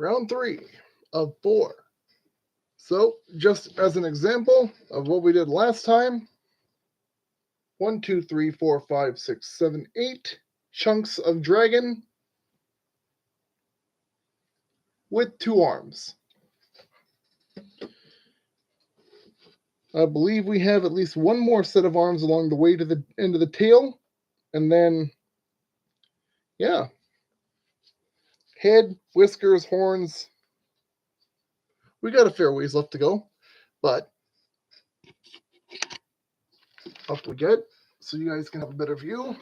round 3 of 4. So, just as an example of what we did last time, 1, 2, 3, 4, 5, 6, 7, 8 chunks of dragon with 2 arms. I believe we have at least one more set of arms along the way to the end of the tail, and then, yeah, head, whiskers, horns. We got a fair ways left to go, but up we get, so you guys can have a better view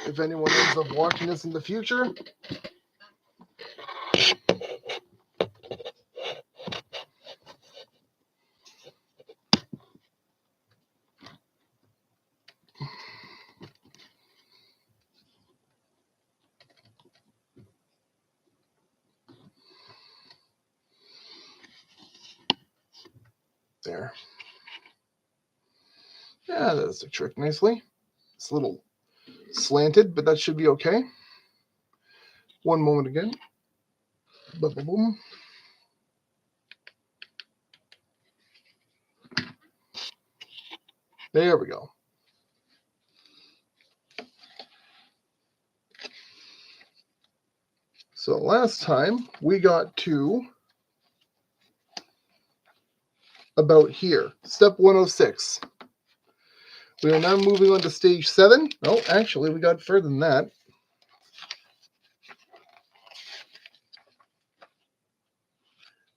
if anyone ends up watching this in the future. There. Yeah, that does the trick nicely. It's a little slanted, but that should be okay. One moment again. Boom, boom, boom. There we go. So last time we got to about here, step 106. We are now moving on to stage 7. No, actually, we got further than that.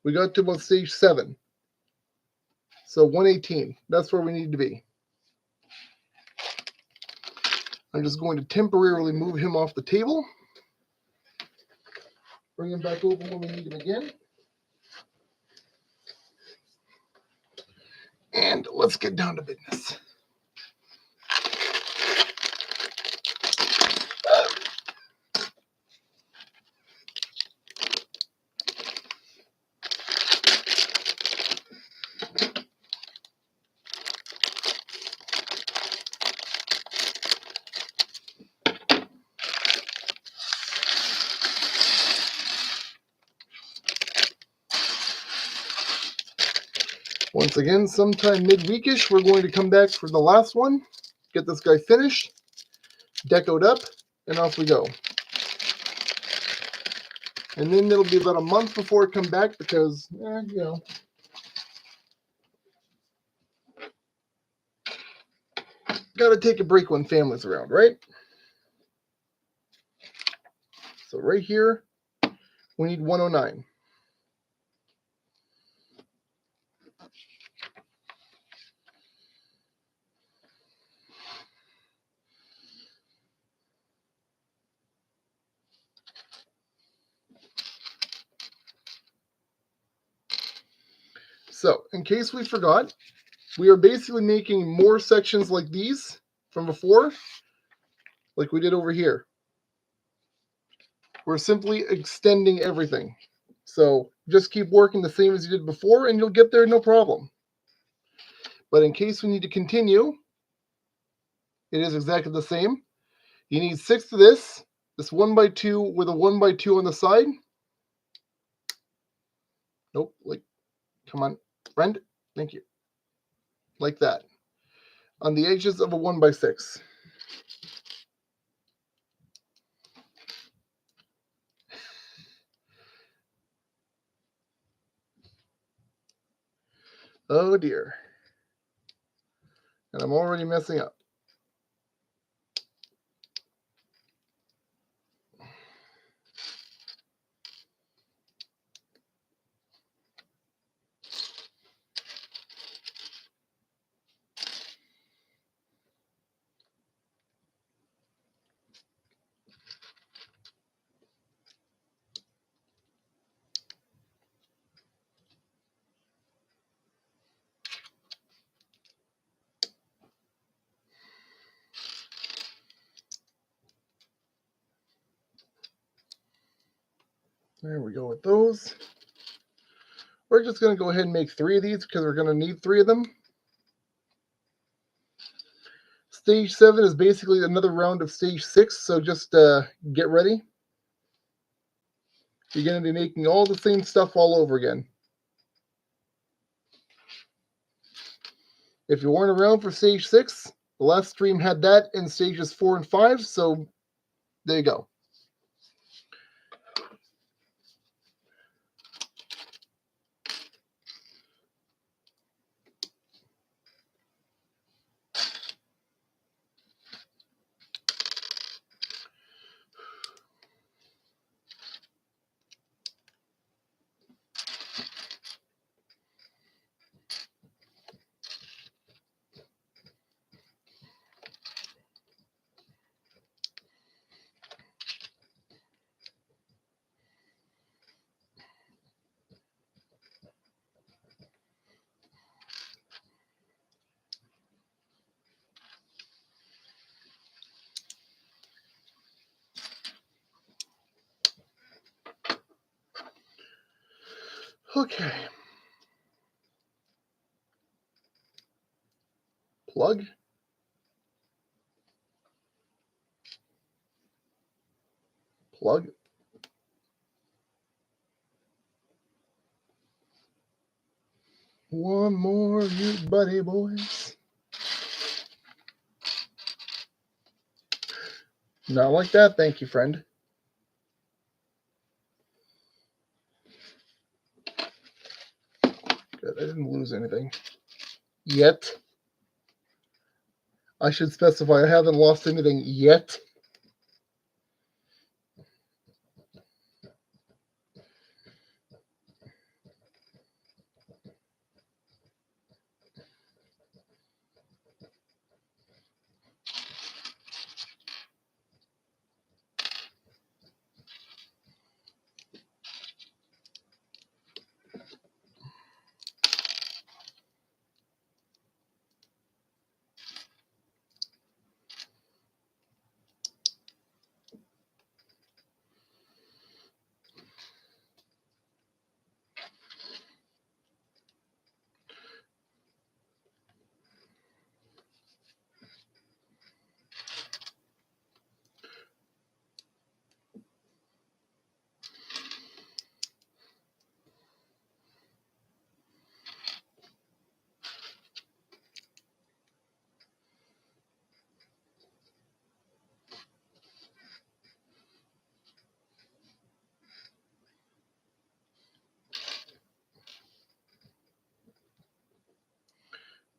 We got to about stage 7. So 118, that's where we need to be. I'm just going to temporarily move him off the table. Bring him back over when we need him again. And let's get down to business. Once again, sometime midweekish, we're going to come back for the last one, get this guy finished, decoed up, and off we go. And then it'll be about a month before I come back because, you know, gotta take a break when family's around, right? So right here, we need 109. So, in case we forgot, we are basically making more sections like these from before, like we did over here. We're simply extending everything. So, just keep working the same as you did before, and you'll get there no problem. But in case we need to continue, it is exactly the same. You need 6 of this 1x2 with a 1x2 on the side. Nope, like, come on, friend, thank you. Like that. On the edges of a 1x6. Oh dear. And I'm already messing up. There we go with those. We're just going to go ahead and make 3 of these because we're going to need 3 of them. Stage 7 is basically another round of stage 6, so just get ready. You're going to be making all the same stuff all over again. If you weren't around for stage 6, the last stream had that in stages 4 and 5, so there you go. Okay. Plug. Plug. One more, you buddy boys. Not like that, thank you, friend. Good, I didn't lose anything. Yet. I should specify I haven't lost anything yet.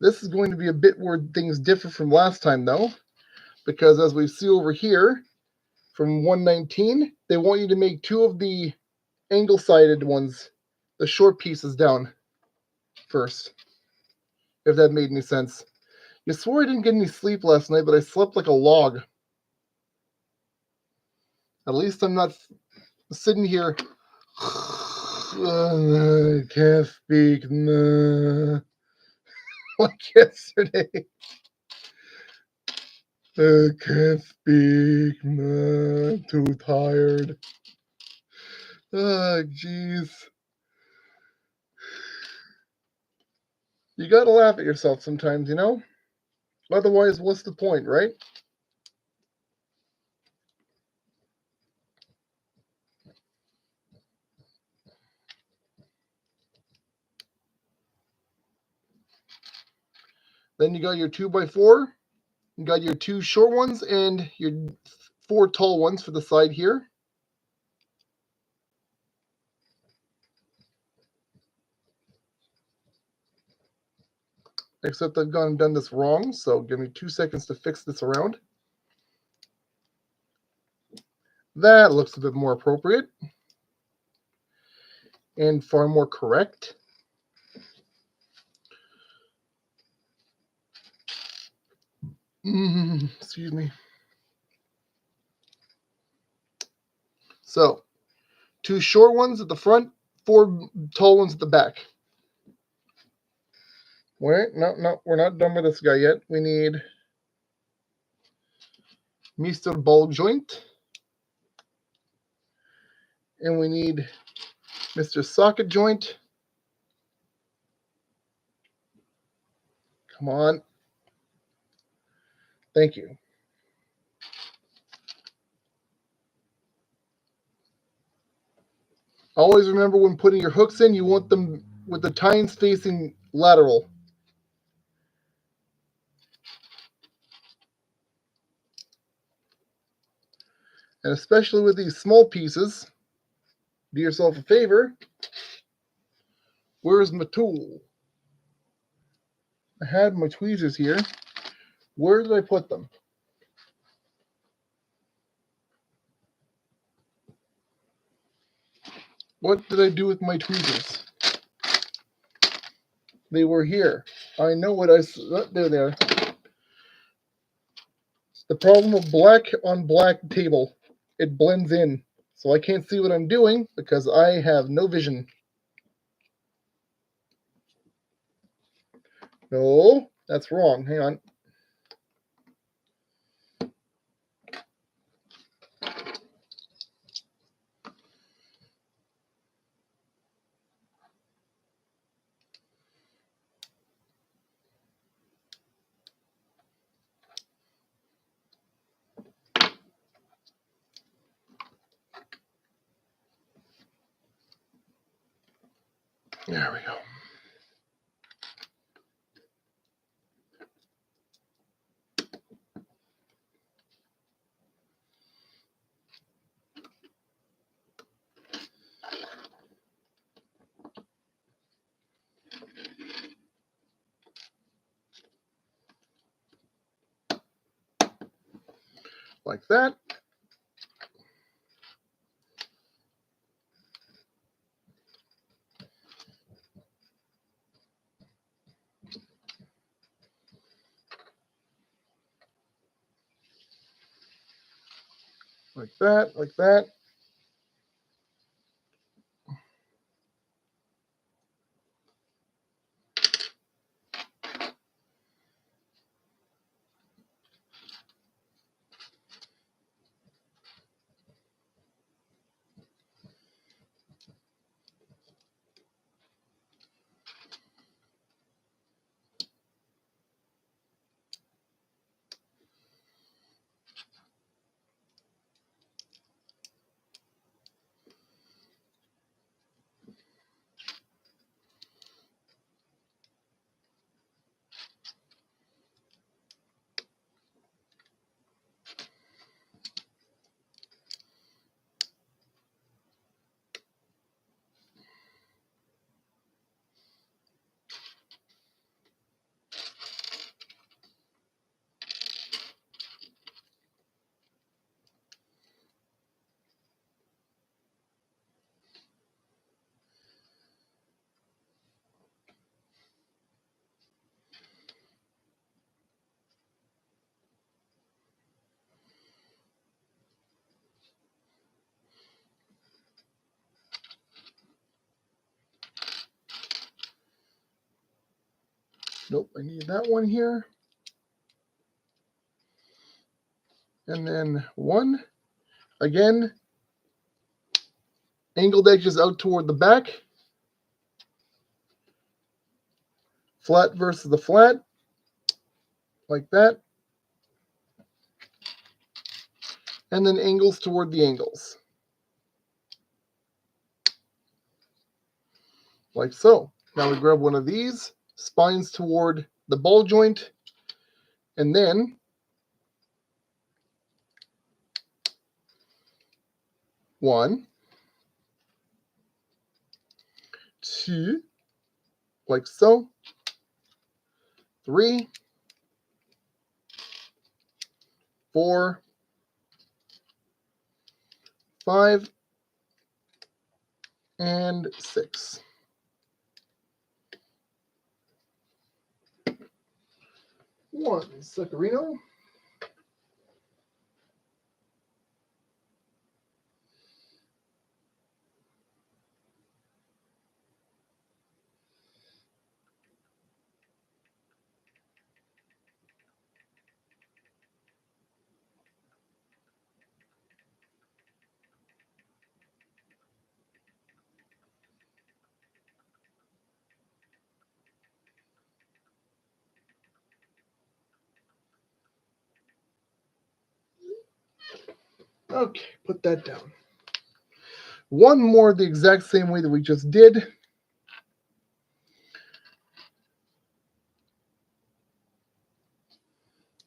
This is going to be a bit where things differ from last time, though, because as we see over here, from 119, they want you to make 2 of the angle-sided ones, the short pieces down first, if that made any sense. You swore I didn't get any sleep last night, but I slept like a log. At least I'm not sitting here. I can't speak. Nah. Like yesterday. I can't speak. Nah. I'm too tired. Ah, jeez. You gotta laugh at yourself sometimes, you know? Otherwise, what's the point, right? Then you got your 2x4. You got your 2 short ones and your 4 tall ones for the side here. Except I've gone and done this wrong, so give me 2 seconds to fix this around. That looks a bit more appropriate and far more correct. Excuse me. So, 2 short ones at the front, 4 tall ones at the back. Wait, no, we're not done with this guy yet. We need Mr. Ball Joint. And we need Mr. Socket Joint. Come on. Thank you. Always remember when putting your hooks in, you want them with the tines facing lateral. And especially with these small pieces, do yourself a favor. Where's my tool? I had my tweezers here. Where did I put them? What did I do with my tweezers? They were here. I know what there they are. The problem of black on black table. It blends in. So I can't see what I'm doing because I have no vision. No, that's wrong. Hang on. There we go. Like that. Like that, like that. Nope, I need that one here. And then one. Again, angled edges out toward the back. Flat versus the flat. Like that. And then angles toward the angles. Like so. Now we grab one of these, spines toward the ball joint, and then one, two, like so, 3, 4, 5, and 6. One Secarino. Okay, put that down. one more the exact same way that we just did.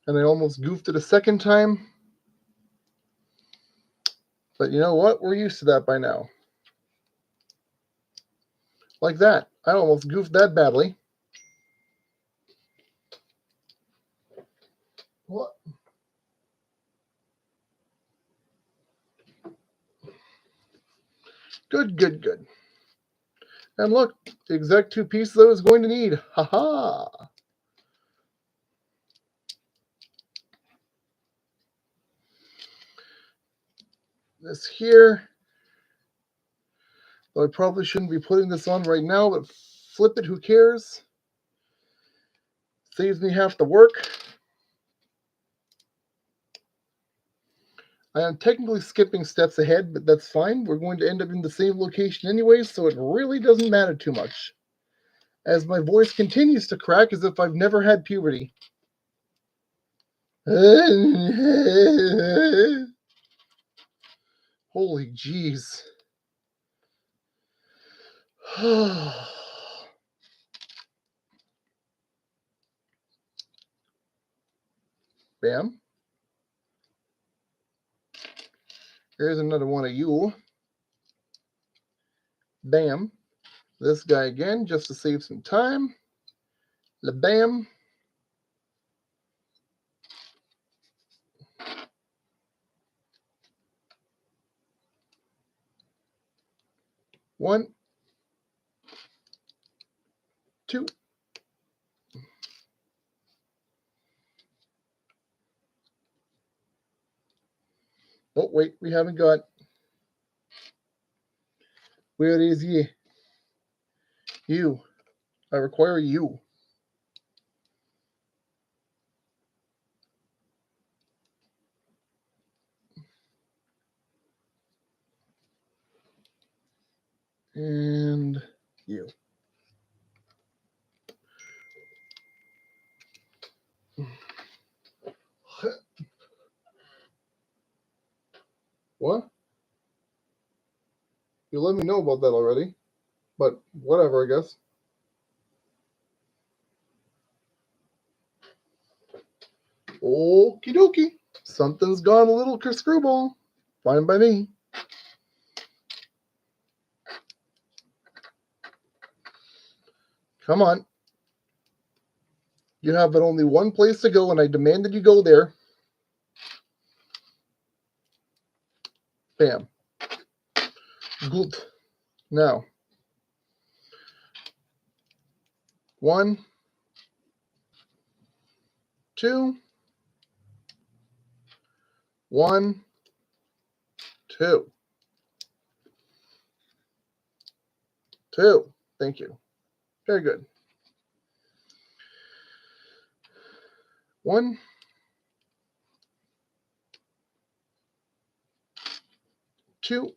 And I almost goofed it a second time. But you know what? We're used to that by now. Like that. I almost goofed that badly. What? Good, good, good. And look, the exact two pieces I was going to need. Ha-ha! This here. Though I probably shouldn't be putting this on right now, but flip it, who cares? Saves me half the work. I am technically skipping steps ahead, but that's fine. We're going to end up in the same location anyway, so it really doesn't matter too much. As my voice continues to crack as if I've never had puberty. Holy jeez. Bam. Here's another one of you. Bam. This guy again, just to save some time. La-bam. One. Two. Oh, wait, we haven't got. Where is ye? You. I require you. And you. What? You let me know about that already. But whatever, I guess. Okie dokie. Something's gone a little screwball. Fine by me. Come on. You have but only one place to go, and I demanded you go there. Bam. Good. Now. 1, 2. 1, 2. 2. Thank you. Very good. 1, 2.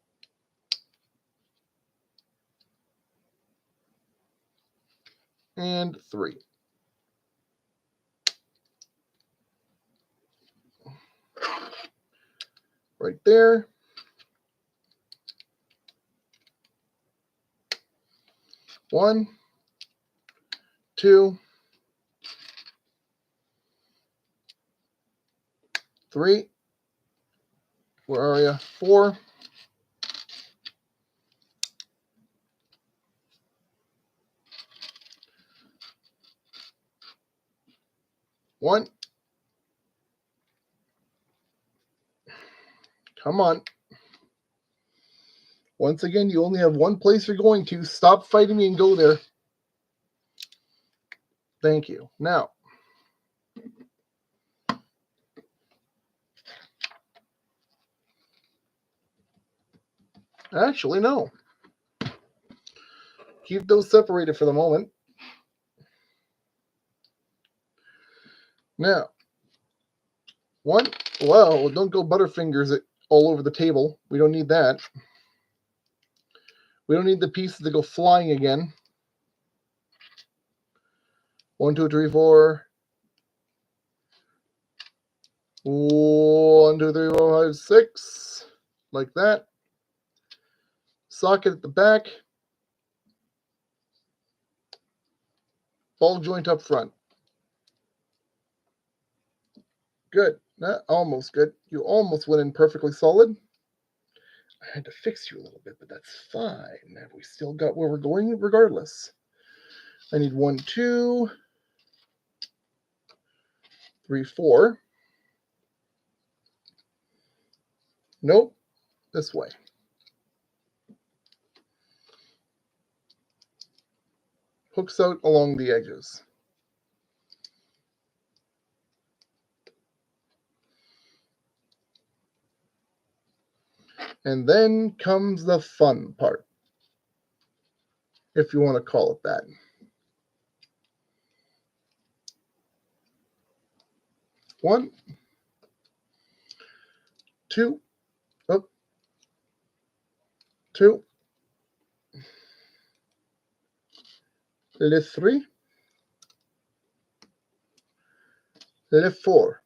And 3. Right there. 1, 2, 3. Where are you? 4. 1. Come on. Once again, you only have one place you're going to. Stop fighting me and go there. Thank you. Now. Actually, no. Keep those separated for the moment. Now. 1. Well, don't go butterfingers it all over the table. We don't need that. We don't need the pieces to go flying again. 1, 2, 3, 4. 1, 2, 3, 4, 5, 6. Like that. socket at the back, ball joint up front. Good. Not almost good. You almost went in perfectly solid. I had to fix you a little bit, but that's fine. We still got where we're going regardless. I need 1, 2, 3, 4. Nope. This way. Hooks out along the edges. And then comes the fun part, if you want to call it that. One, two, up, 2, lift 3, lift 4.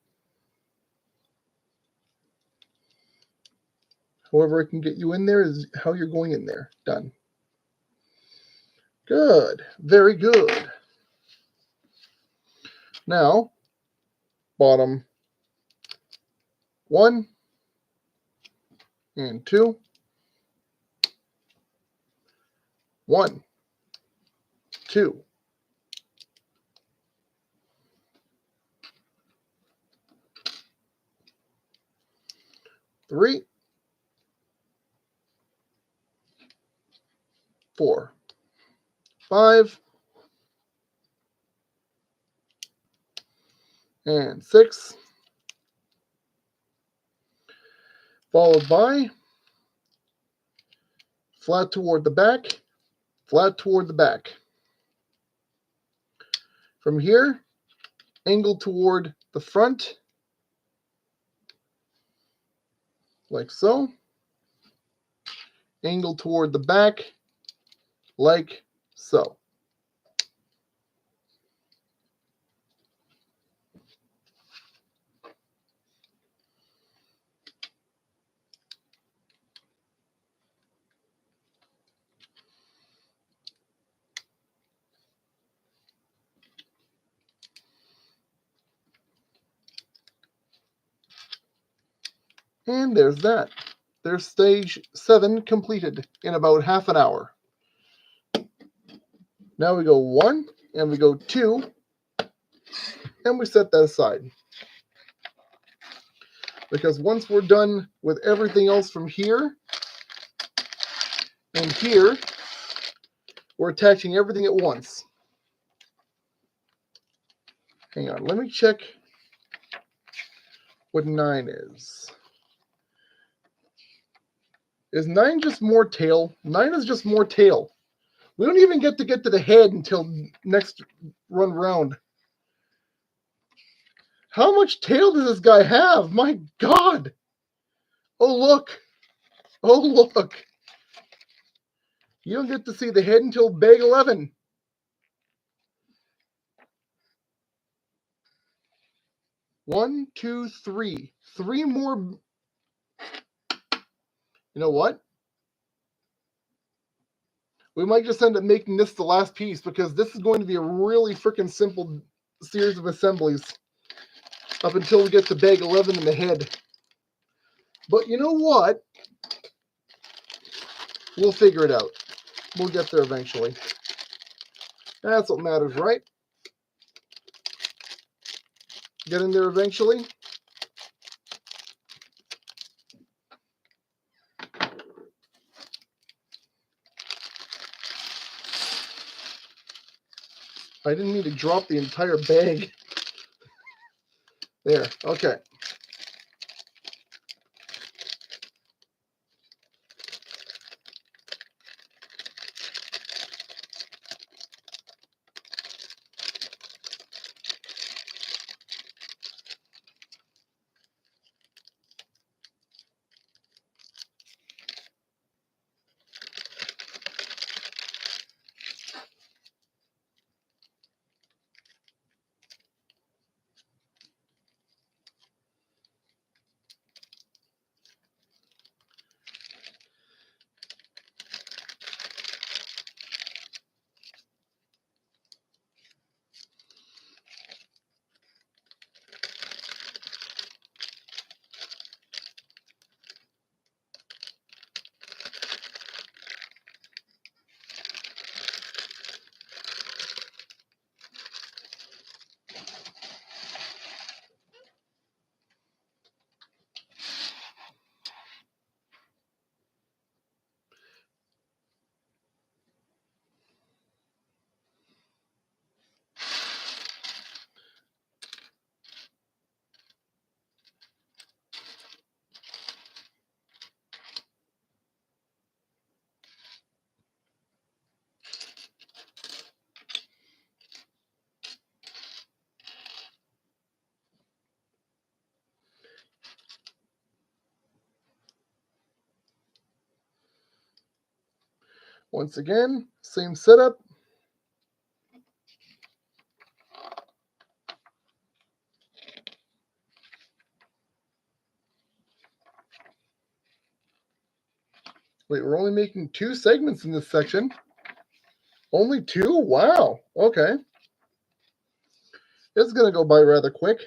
However I can get you in there is how you're going in there. Done. Good. Very good. Now, bottom 1 and 2. 1, 2. 3, 4, 5, and 6, followed by flat toward the back, flat toward the back. From here, angle toward the front, like so. Angle toward the back, like so. And there's that. There's stage 7 completed in about half an hour. Now we go 1 and we go 2 and we set that aside. Because once we're done with everything else from here and here, we're attaching everything at once. Hang on, let me check what 9 is. Is 9 just more tail? 9 is just more tail. We don't even get to the head until next run round. How much tail does this guy have? My God. Oh, look. Oh, look. You don't get to see the head until bag 11. One, two, three. 3 more. You know what? We might just end up making this the last piece because this is going to be a really freaking simple series of assemblies up until we get to bag 11 in the head. But you know what? We'll figure it out. We'll get there eventually. That's what matters, right? Get in there eventually. I didn't mean to drop the entire bag. There, okay. Once again, same setup. Wait, we're only making 2 segments in this section. Only 2? Wow. Okay. It's going to go by rather quick.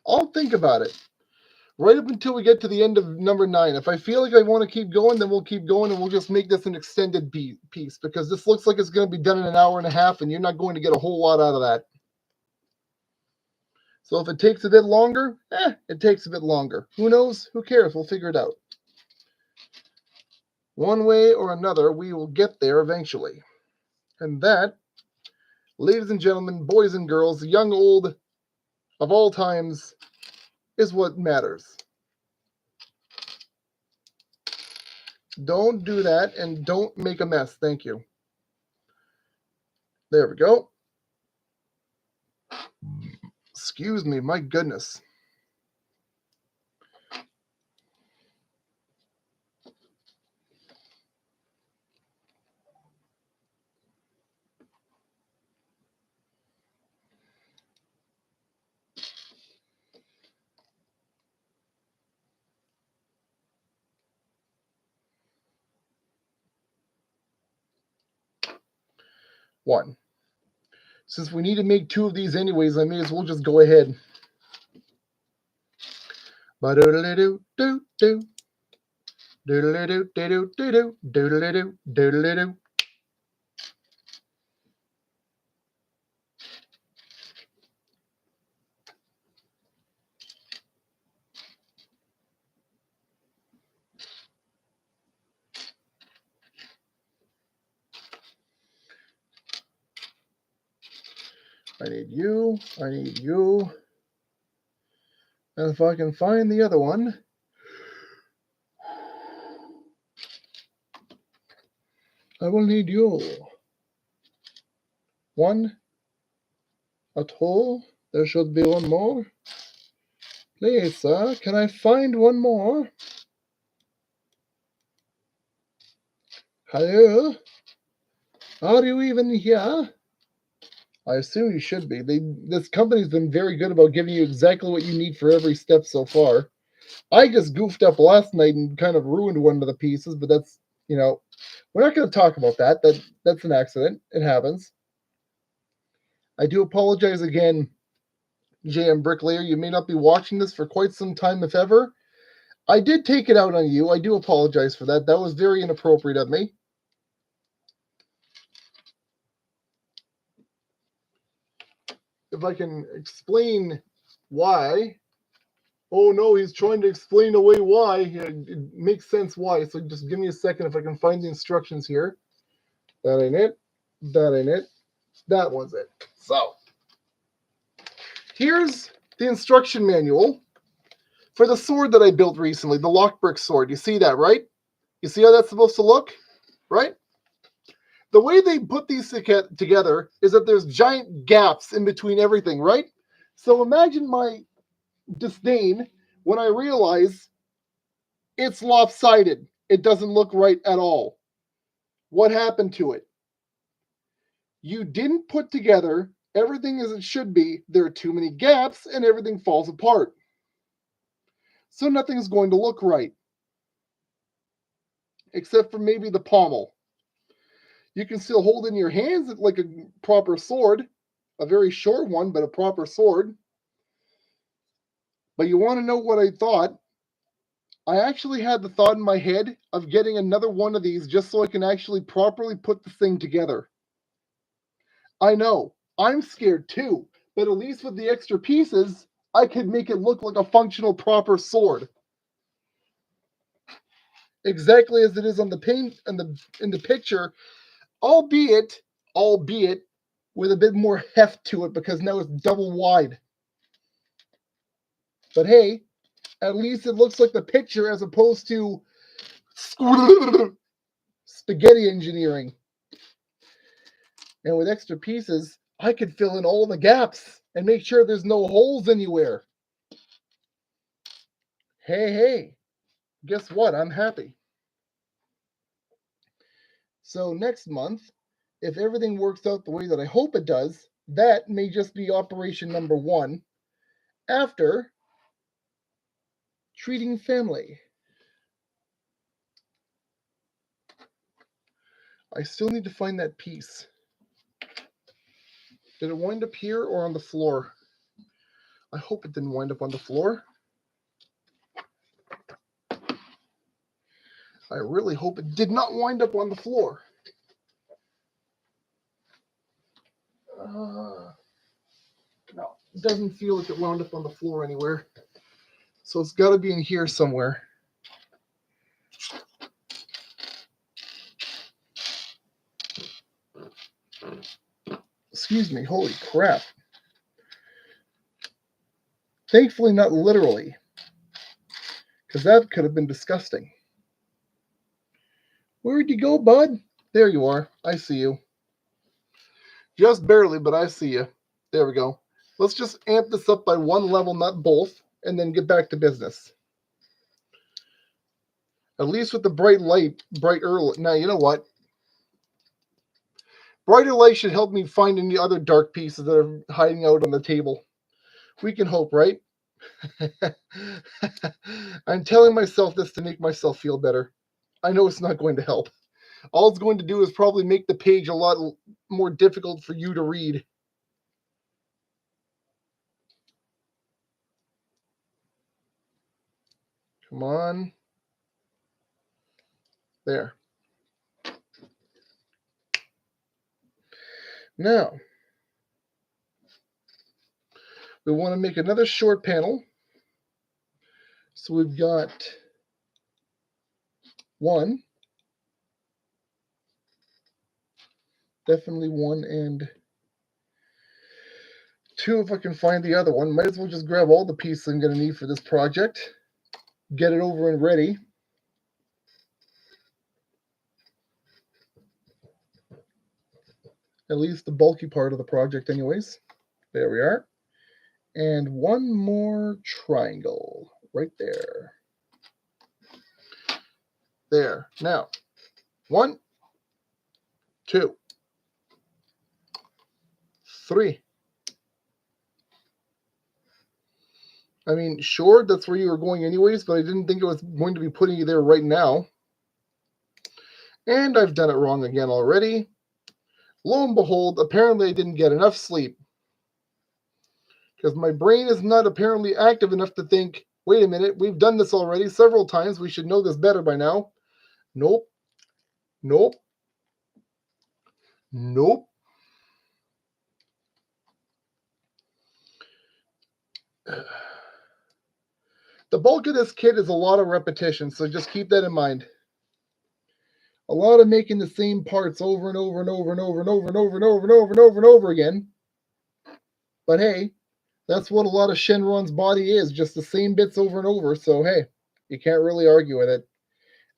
I'll think about it. Right up until we get to the end of number 9. If I feel like I want to keep going, then we'll keep going, and we'll just make this an extended piece, because this looks like it's going to be done in an hour and a half, and you're not going to get a whole lot out of that. So if it takes a bit longer, it takes a bit longer. Who knows? Who cares? We'll figure it out. One way or another, we will get there eventually. And that, ladies and gentlemen, boys and girls, young, old, of all times, is what matters. Don't do that, and don't make a mess. Thank you. There we go. Excuse me, my goodness. One. Since we need to make 2 of these anyways, I may as well just go ahead. Ba-doodle-doo, doo-doo. Doodle-doo, doo-doo, doo-doo, doodle-doo, doodle-doo. I need you. I need you. And if I can find the other one. I will need you. 1 at all. There should be 1 more. Please, sir, can I find 1 more? Hello? Are you even here? I assume you should be. This company's been very good about giving you exactly what you need for every step so far. I just goofed up last night and kind of ruined one of the pieces, but that's, we're not going to talk about that. That's an accident. It happens. I do apologize again, Jmbricklayer. You may not be watching this for quite some time, if ever. I did take it out on you. I do apologize for that. That was very inappropriate of me. If I can explain why. Oh no, he's trying to explain away why. It makes sense why. So just give me a second if I can find the instructions here. That ain't it. That ain't it. That one's it. So here's the instruction manual for the sword that I built recently, the lockbrick sword. You see that, right? You see how that's supposed to look, right? The way they put these together is that there's giant gaps in between everything, right? So imagine my disdain when I realize it's lopsided. It doesn't look right at all. What happened to it? You didn't put together everything as it should be. There are too many gaps and everything falls apart. So nothing's going to look right. Except for maybe the pommel. You can still hold in your hands like a proper sword. A very short one, but a proper sword. But you want to know what I thought? I actually had the thought in my head of getting another one of these just so I can actually properly put the thing together. I know, I'm scared too, but at least with the extra pieces, I could make it look like a functional, proper sword. Exactly as it is on the paint and in the picture, albeit with a bit more heft to it because now it's double wide. But hey, at least it looks like the picture as opposed to spaghetti engineering. And with extra pieces, I could fill in all the gaps. and make sure there's no holes anywhere. Hey, guess what? I'm happy. So next month, if everything works out the way that I hope it does, that may just be operation number 1 after treating family. I still need to find that piece. Did it wind up here or on the floor? I hope it didn't wind up on the floor. I really hope it did not wind up on the floor. No, it doesn't feel like it wound up on the floor anywhere. So it's got to be in here somewhere. Excuse me, holy crap. Thankfully not literally, because that could have been disgusting. Where'd you go, bud? There you are. I see you. Just barely, but I see you. There we go. Let's just amp this up by 1 level, not both, and then get back to business. At least with the brighter light. Now, you know what? Brighter light should help me find any other dark pieces that are hiding out on the table. We can hope, right? I'm telling myself this to make myself feel better. I know it's not going to help. All it's going to do is probably make the page a lot more difficult for you to read. Come on. There. Now, we want to make another short panel. So we've got 1. Definitely 1 and 2 if I can find the other one. Might as well just grab all the pieces I'm going to need for this project. Get it over and ready. At least the bulky part of the project anyways. There we are. And 1 more triangle right there. There. Now, 1, 2, 3. I mean, sure, that's where you were going anyways, but I didn't think it was going to be putting you there right now. And I've done it wrong again already. Lo and behold, apparently I didn't get enough sleep. Because my brain is not apparently active enough to think, wait a minute, we've done this already several times. We should know this better by now. Nope. Nope. Nope. The bulk of this kit is a lot of repetition, so just keep that in mind. A lot of making the same parts over and over and over and over and over and over and over and over and over and over again. But hey, that's what a lot of Shenron's body is, just the same bits over and over. So hey, you can't really argue with it.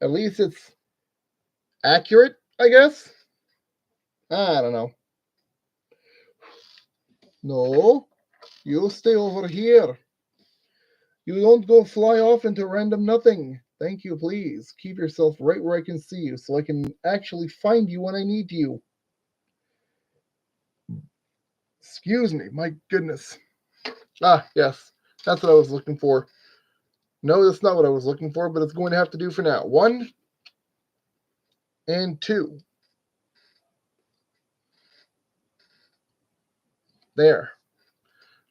At least it's accurate, I guess. I don't know. No, you stay over here. You don't go fly off into random nothing. Thank you, please. Keep yourself right where I can see you so I can actually find you when I need you. Excuse me, my goodness. Ah, yes, that's what I was looking for. No, that's not what I was looking for, but it's going to have to do for now. 1 and 2. There.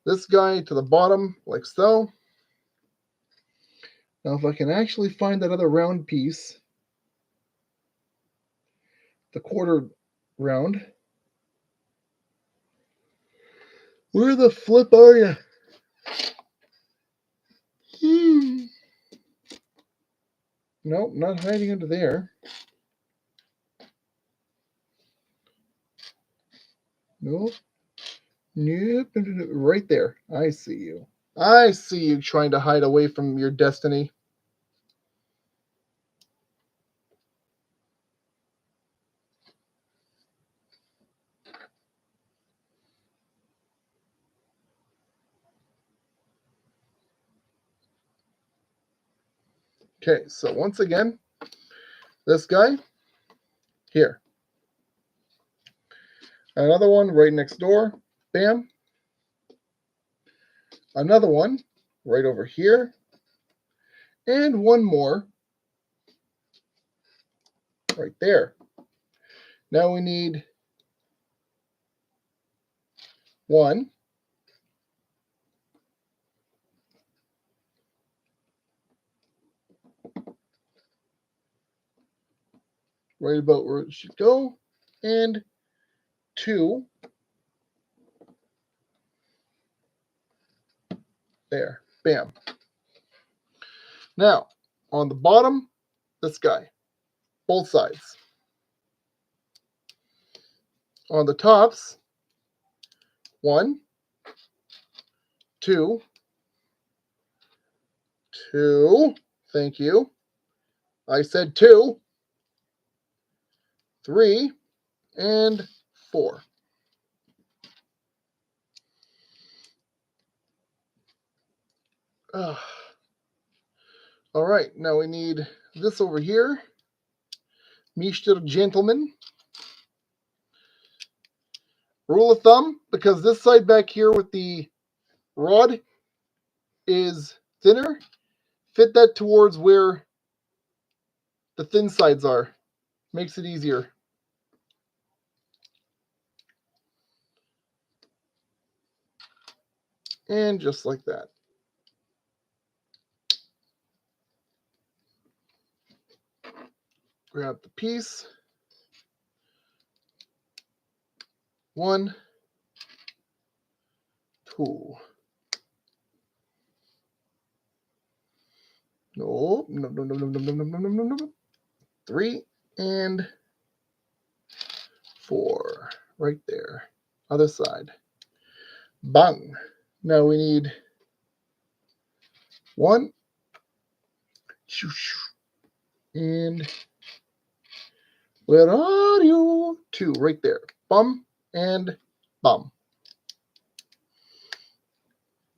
This guy to the bottom, like so. Now, if I can actually find that other round piece, the quarter round. Where the flip are you? Nope, not hiding under there. Nope. Nope. Right there. I see you. I see you trying to hide away from your destiny. Okay, so once again, this guy here. Another one right next door. Bam. Another one right over here. And one more right there. Now we need one. Right about where it should go. And two. There. Bam. Now, on the bottom, this guy. Both sides. On the tops, 1, 2, 2. Thank you. I said 2, 3, and 4. All right, now we need this over here. Mr. Gentleman. Rule of thumb, because this side back here with the rod is thinner, fit that towards where the thin sides are. Makes it easier. And just like that. Grab the piece. 1, 2. No. 3 and 4. Right there. Other side. Bang. Now we need 1. And where are you? 2 right there. Bum and bum.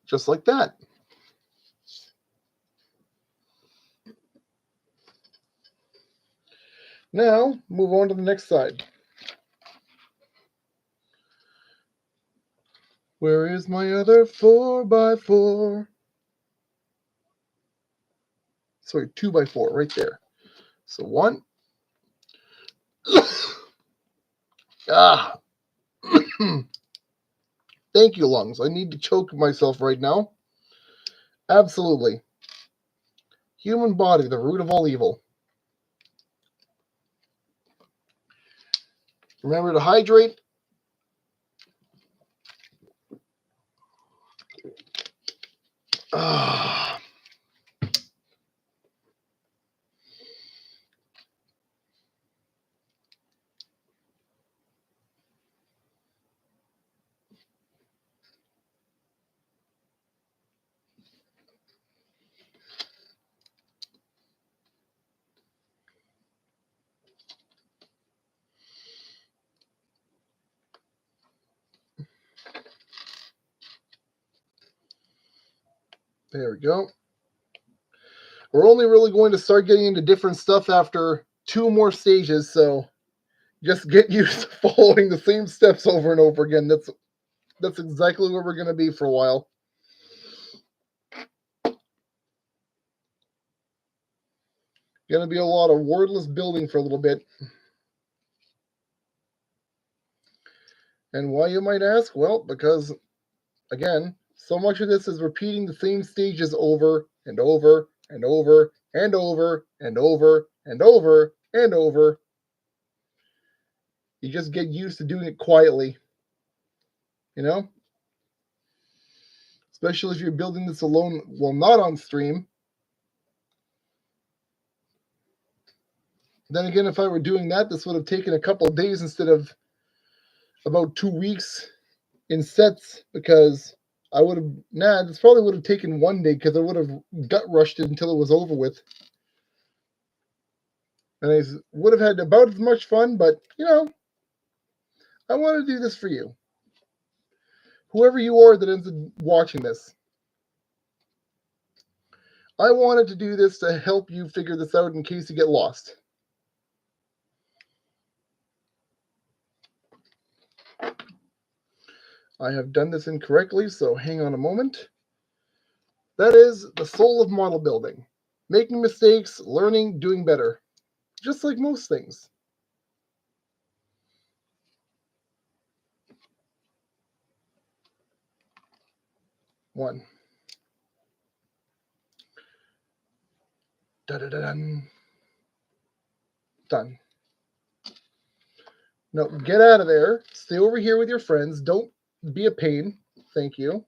Just like that. Now, move on to the next side. Where is my other 4x4? Sorry, 2x4 right there. So 1. Thank you, lungs. I need to choke myself right now. Absolutely. Human body, the root of all evil. Remember to hydrate. There we go. We're only really going to start getting into different stuff after 2 more stages, so just get used to following the same steps over and over again. That's exactly where we're going to be for a while. Going to be a lot of wordless building for a little bit. And why, you might ask? Well, because, again, so much of this is repeating the same stages over and over and over and over and over and over and over. You just get used to doing it quietly, you know? Especially if you're building this alone, well, not on stream. Then again, if I were doing that, this would have taken a couple of days instead of about 2 weeks in sets, because I would have, this probably would have taken 1 day because I would have gut rushed it until it was over with. And I would have had about as much fun, but, you know, I want to do this for you. Whoever you are that ends up watching this. I wanted to do this to help you figure this out in case you get lost. I have done this incorrectly, so hang on a moment. That is the soul of model building. Making mistakes, learning, doing better. Just like most things. One. Da-da-da-dun. Done. No, get out of there. Stay over here with your friends. Don't be a pain. Thank you.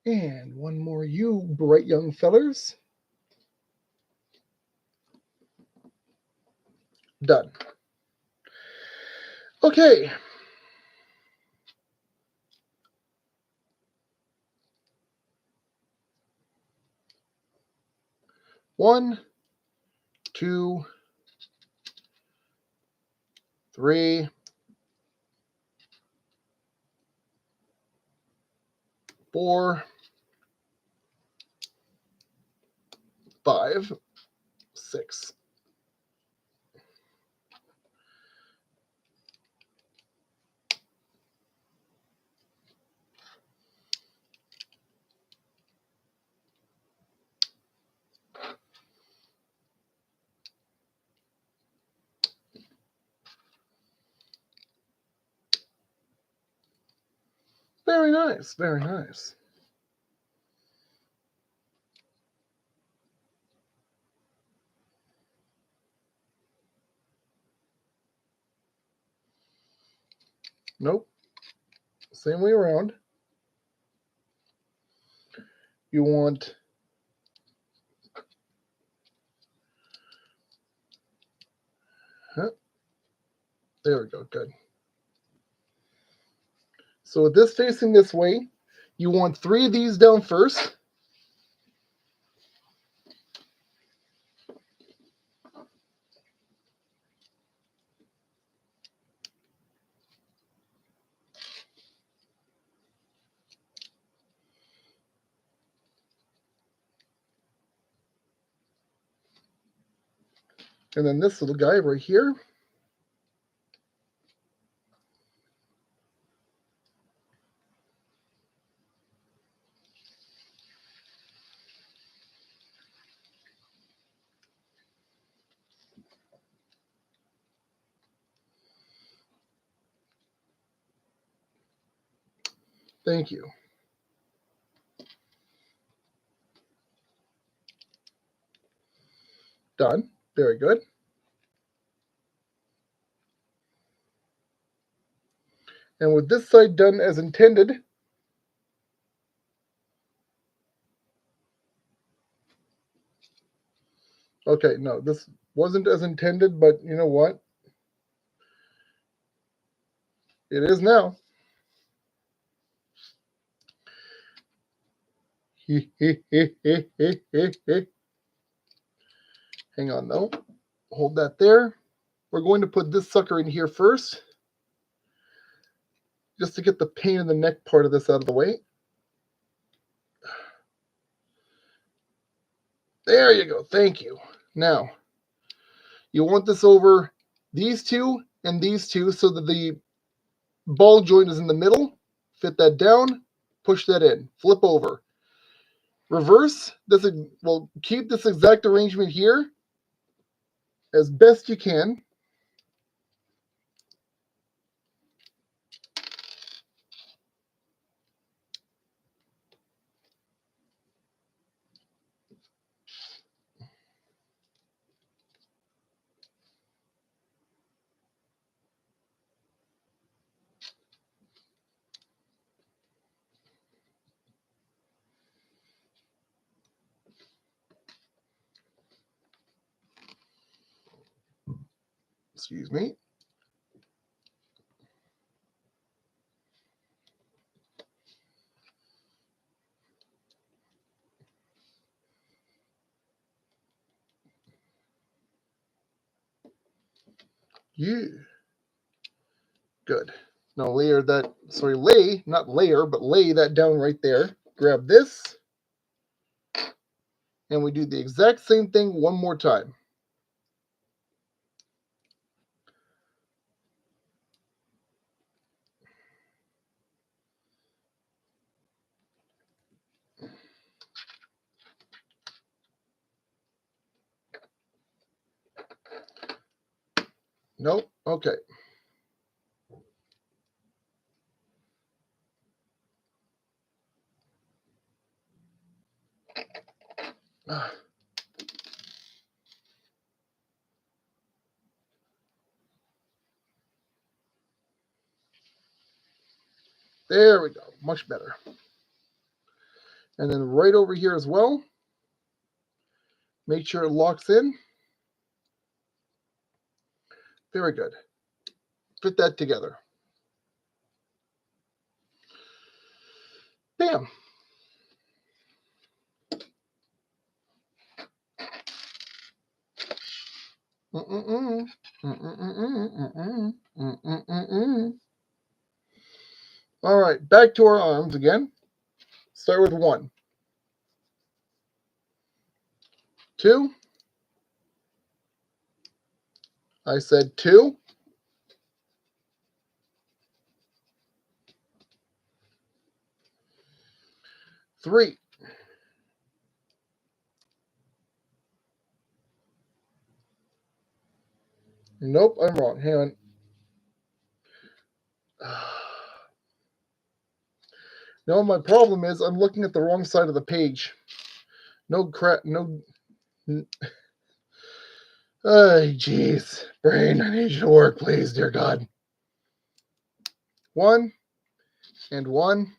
And one more, you bright young fellers. Done. Okay. One, two, three, four, 5, 6. Very nice, very nice. Nope. Same way around. You want there we go, good. So with this facing this way, you want 3 of these down first. And then this little guy right here. Thank you. Done. Very good. And with this side done as intended, okay, no, this wasn't as intended, but you know what? It is now. Hang on, though. Hold that there. We're going to put this sucker in here first, just to get the pain in the neck part of this out of the way. There you go. Thank you. Now, you want this over these two and these two so that the ball joint is in the middle. Fit that down, push that in, flip over. Reverse this, well, keep this exact arrangement here as best you can. Excuse me. Yeah. Good. Now lay, not layer, but lay that down right there. Grab this. And we do the exact same thing one more time. Nope. Okay. There we go. Much better. And then right over here as well. Make sure it locks in. Very good. Fit that together. Bam. All right, back to our arms again. Start with 1, 2. I said 2. 3. Nope, I'm wrong. Hang on. No, my problem is I'm looking at the wrong side of the page. No crap. No. Oh, jeez. Brain, I need you to work, please, dear God. 1 and 1.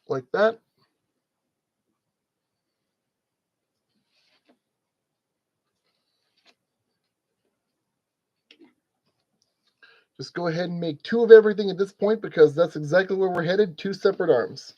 Like that. Just go ahead and make 2 of everything at this point because that's exactly where we're headed. 2 separate arms.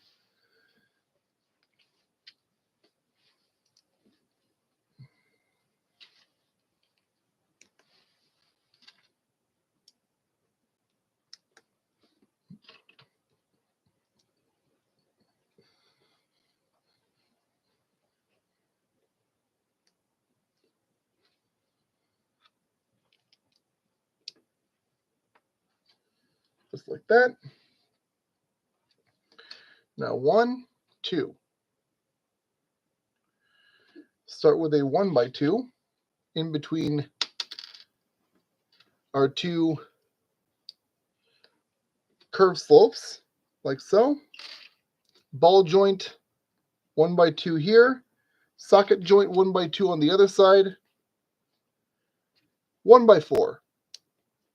Just like that. Now 1, 2. Start with a 1x2 in between our 2 curved slopes, like so. Ball joint 1x2 here. Socket joint 1x2 on the other side. 1x4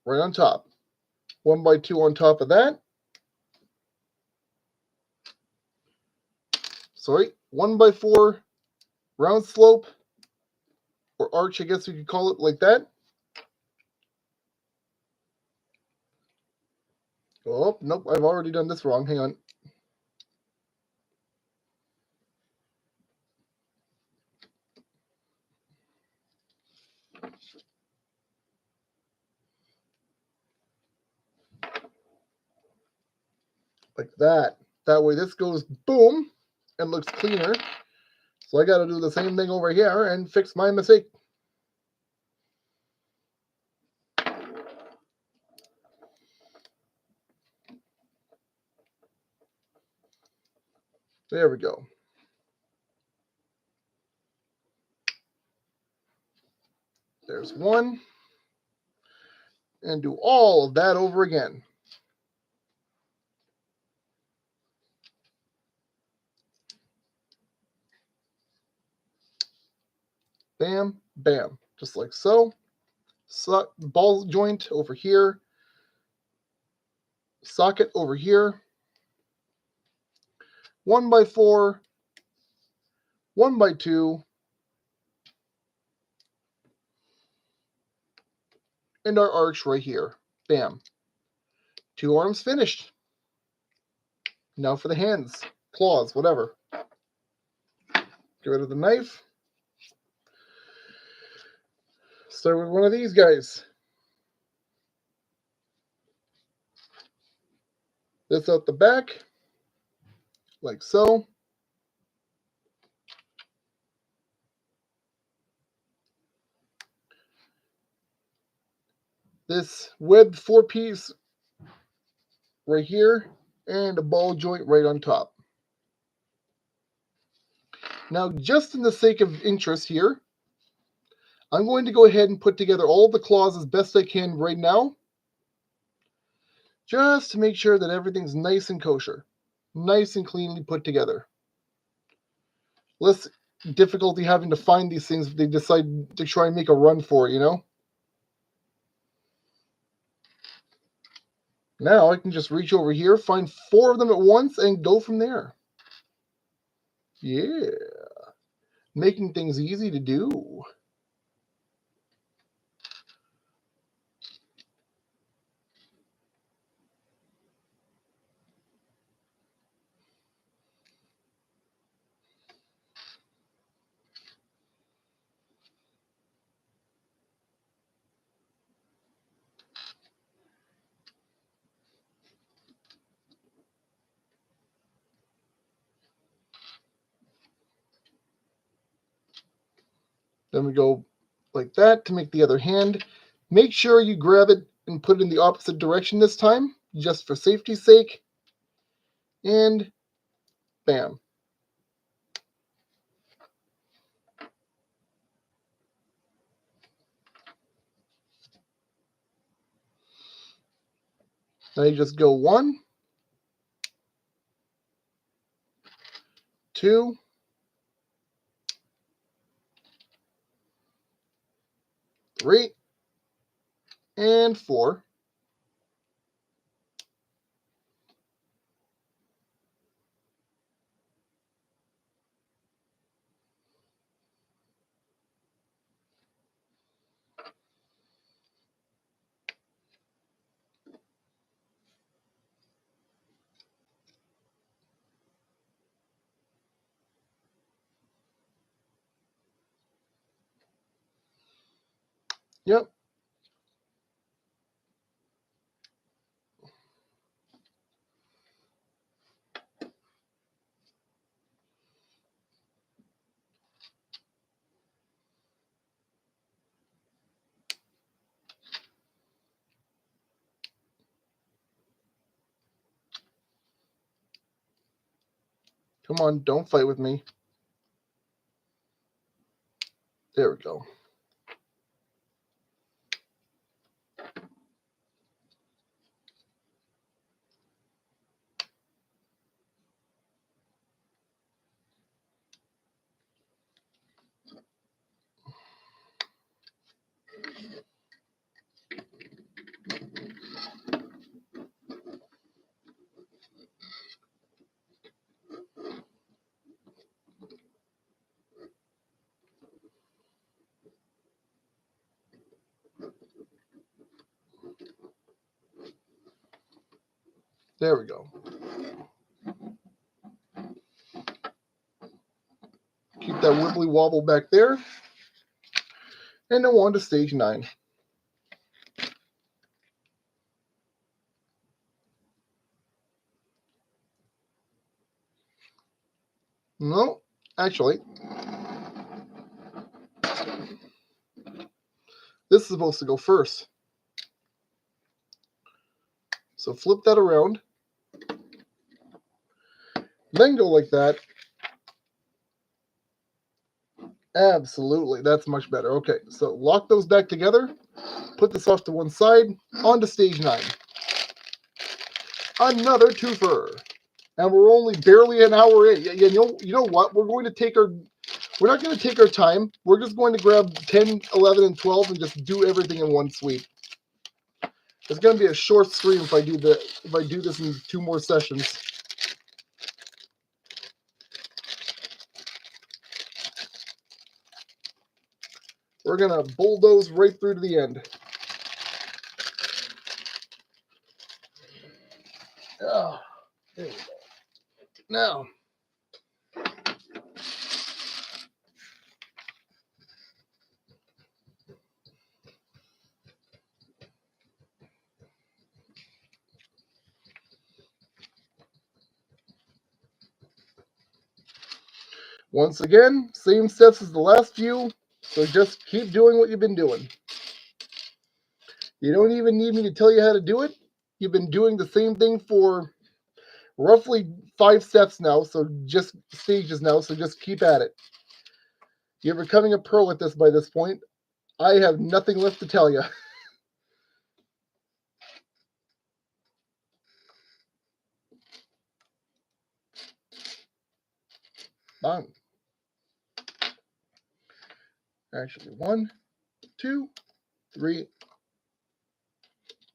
right on top. 1x2 on top of that. Sorry, 1x4 round slope or arch, I guess we could call it, like that. Oh, nope, I've already done this wrong. Hang on. Like that. That way this goes boom and looks cleaner. So I got to do the same thing over here and fix my mistake. There we go. There's 1. And do all of that over again. Bam, bam. Just like so. Ball joint over here. Socket over here. 1x4. 1x2. And our arch right here. Bam. 2 arms finished. Now for the hands, claws, whatever. Get rid of the knife. Start with one of these guys. this out the back, like so. This webbed 4-piece right here, and a ball joint right on top. Now, just in the sake of interest here, I'm going to go ahead and put together all the claws as best I can right now, just to make sure that everything's nice and kosher, nice and cleanly put together. Less difficulty having to find these things if they decide to try and make a run for it, you know? Now I can just reach over here, find 4 of them at once, and go from there. Yeah. Making things easy to do. Then we go like that to make the other hand. Make sure you grab it and put it in the opposite direction this time, just for safety's sake. And bam. Now you just go 1, 2, 3, and 4. Yep. Come on, don't fight with me. There we go. There we go. Keep that wibbly wobble back there. And now on to stage 9. No, actually, this is supposed to go first. So flip that around. Then go like that. Absolutely, that's much better. Okay, so lock those back together. Put this off to one side. On to stage 9. Another twofer. And we're only barely an hour in. You know what? We're not going to take our time. We're just going to grab 10, 11, and 12 and just do everything in one sweep. It's going to be a short stream if I do this in 2 more sessions. We're going to bulldoze right through to the end. Oh, there we go. Now, Once again, same steps as the last few, so just keep doing what you've been doing. You don't even need me to tell you how to do it. You've been doing the same thing for roughly 5 steps now, so just stages now, so just keep at it. You're becoming a pro at this by this point. I have nothing left to tell you. Bang. Actually, 1, 2, 3,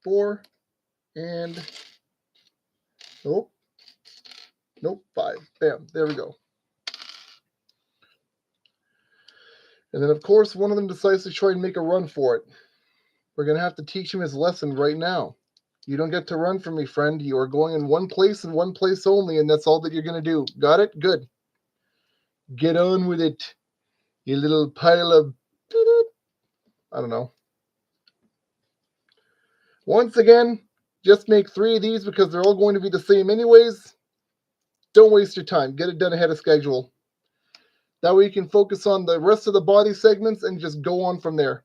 4, and nope, 5. Bam, there we go. And then, of course, one of them decides to try and make a run for it. We're going to have to teach him his lesson right now. You don't get to run from me, friend. You are going in one place and one place only, and that's all that you're going to do. Got it? Good. Get on with it, you little pile of... I don't know. Once again, just make 3 of these because they're all going to be the same anyways. Don't waste your time. Get it done ahead of schedule. That way you can focus on the rest of the body segments and just go on from there.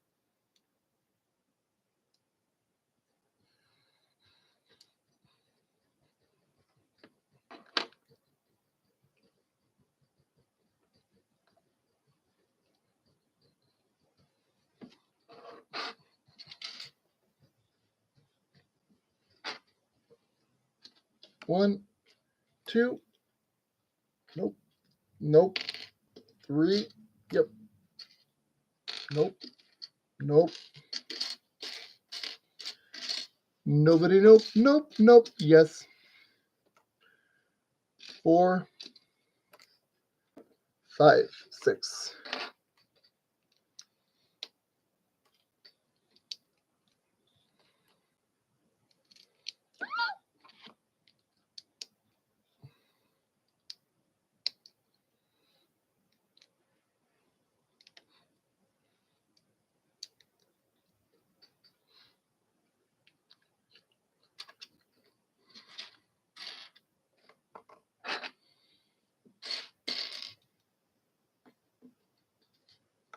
One, 2, nope, 3, yep, nope, nobody, nope, yes, 4, 5, 6.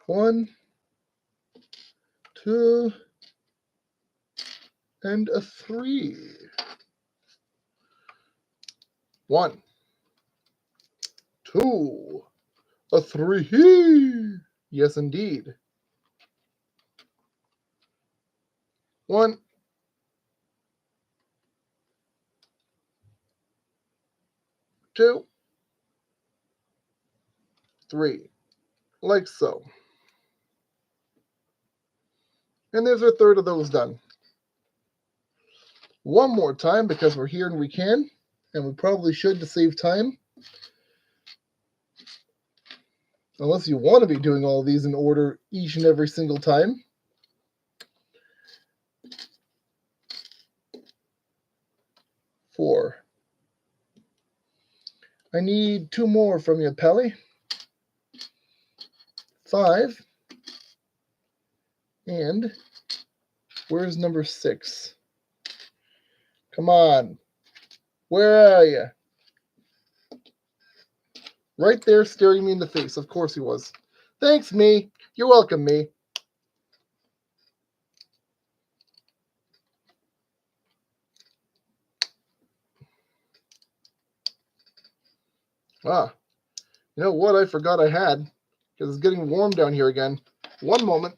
One, 2, and a 3. 1, 2, a 3. Yes, indeed. 1, 2, 3, like so. And there's a third of those done. One more time because we're here and we can, and we probably should to save time. Unless you want to be doing all these in order each and every single time. Four. I need 2 more from you, Pelly. 5. And where's number 6? Come on. Where are you? Right there staring me in the face. Of course he was. Thanks, me. You're welcome, me. Ah, you know what? I forgot I had, because it's getting warm down here again. One moment.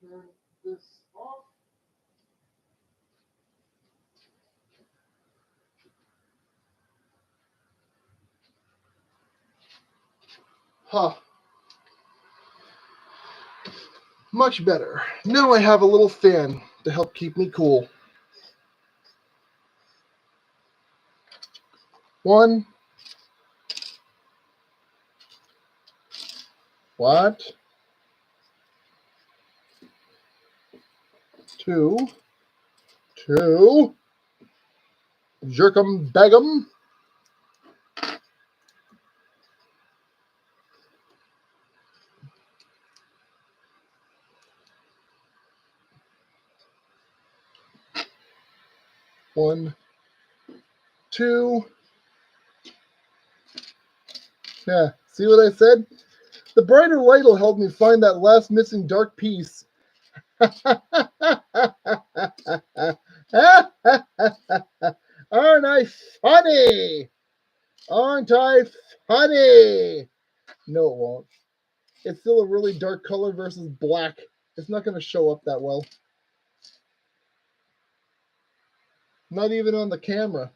Turn this off. Huh. Much better. Now I have a little fan to help keep me cool. 1. What? 2. Jerk 'em, bag 'em. 1, 2. Yeah, see what I said? The brighter light will help me find that last missing dark piece. Aren't I funny? Aren't I funny? No, it won't. It's still a really dark color versus black. It's not going to show up that well. Not even on the camera.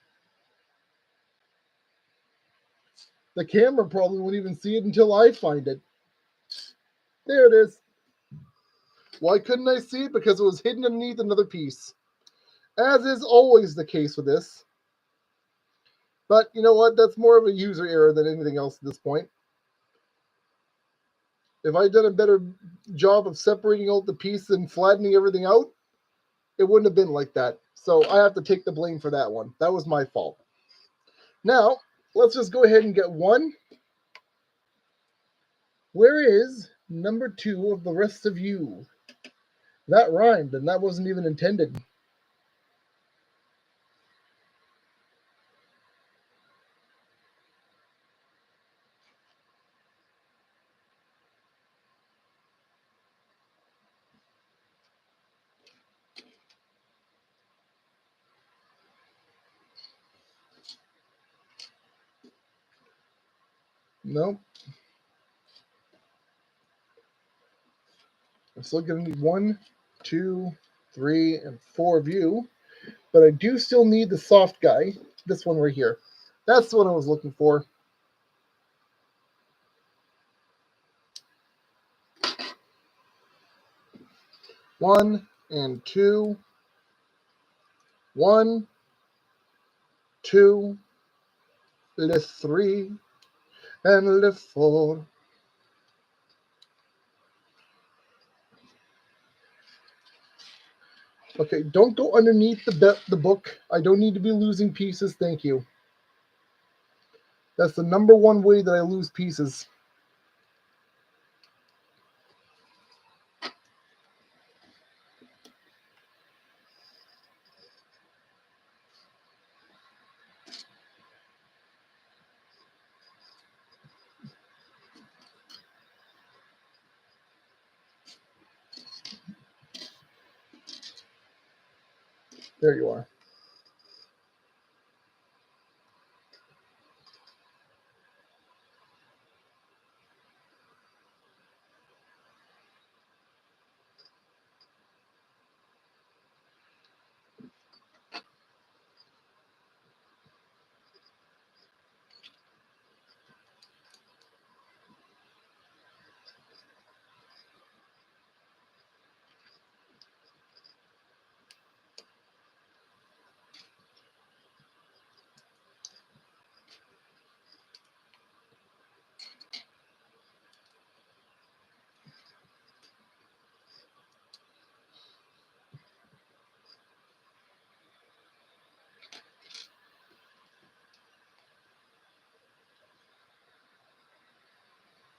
The camera probably won't even see it until I find it. There it is. Why couldn't I see it? Because it was hidden underneath another piece. As is always the case with this. But you know what? That's more of a user error than anything else at this point. If I'd done a better job of separating out the piece and flattening everything out, it wouldn't have been like that. So I have to take the blame for that one. That was my fault. Now, let's just go ahead and get one. Where is number 2 of the rest of you? That rhymed, and that wasn't even intended. No. I'm still going to need 1, 2, 3, and 4 of you. But I do still need the soft guy. This one right here. That's the one I was looking for. One and 2. 1, 2, lift 3, and lift 4. Okay, don't go underneath the book. I don't need to be losing pieces. Thank you. That's the number one way that I lose pieces. There you are.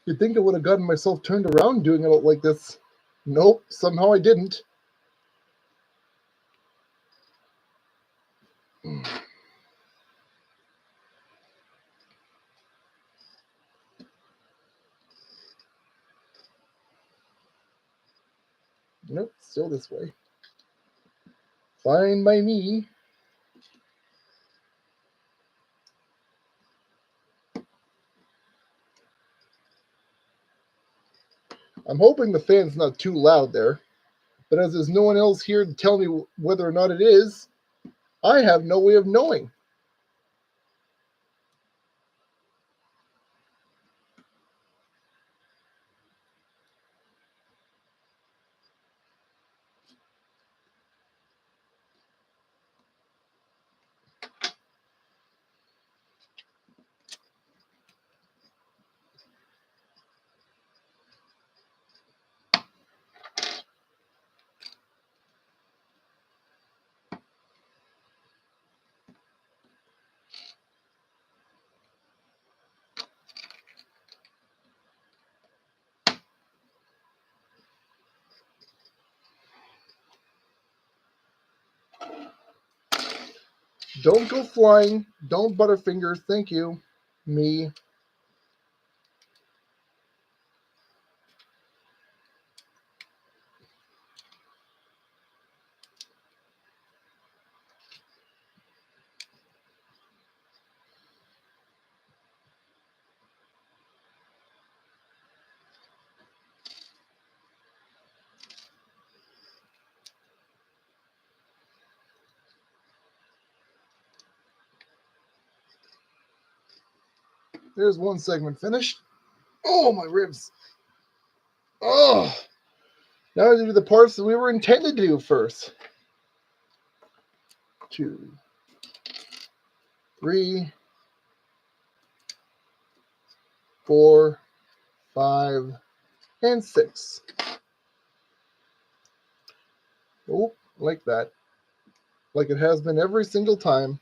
You'd think I would have gotten myself turned around doing it like this. Nope, somehow I didn't. Nope, still this way. Fine by me. I'm hoping the fan's not too loud there. But as there's no one else here to tell me whether or not it is, I have no way of knowing. Don't go flying. Don't butterfingers. Thank you. Me. There's one segment finished. Oh, my ribs. Oh. Now to do the parts that we were intended to do first. 2, 3, 4, 5, and 6. Oh, like that. Like it has been every single time.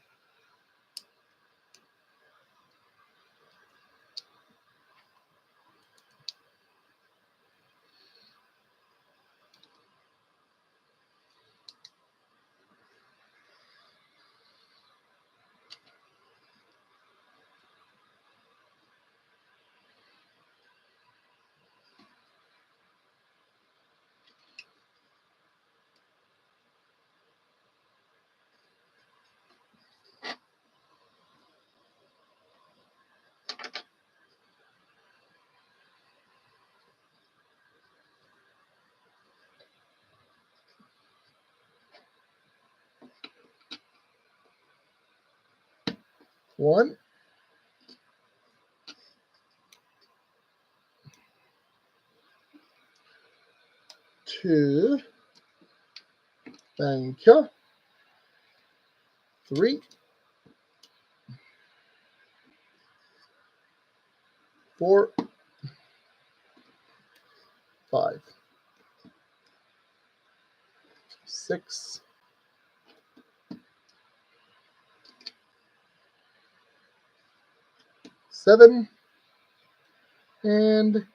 One, 2, thank you. 3, 4, 5, 6, 7, and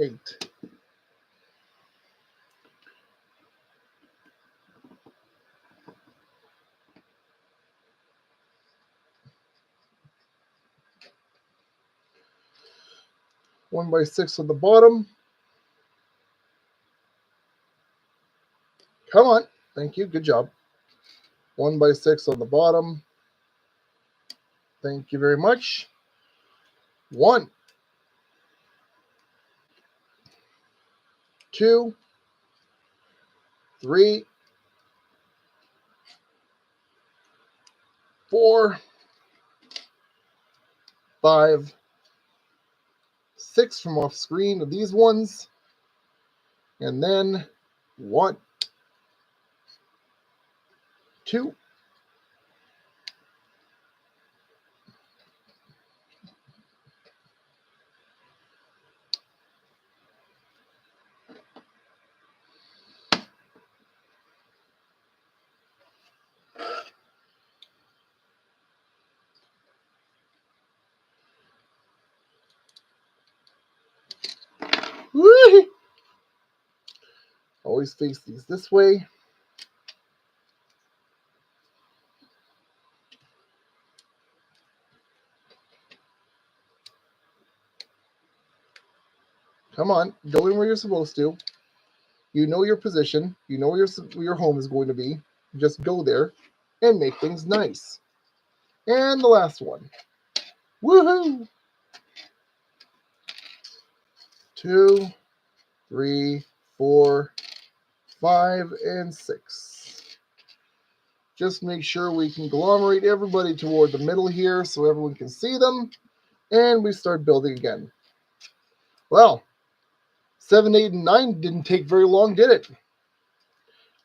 8. One by 6 on the bottom. Come on. Thank you. Good job. 1 by 6 on the bottom. Thank you very much. 1, 2, 3, 4, 5, 6 from off screen of these ones. And then 1, 2, 3. Always face these this way. Come on, go in where you're supposed to. You know your position. You know where your home is going to be. Just go there and make things nice. And the last one. Woohoo! 2, 3, 4, 5, and 6. Just make sure we conglomerate everybody toward the middle here so everyone can see them. And we start building again. Well, 7, 8, and 9 didn't take very long, did it?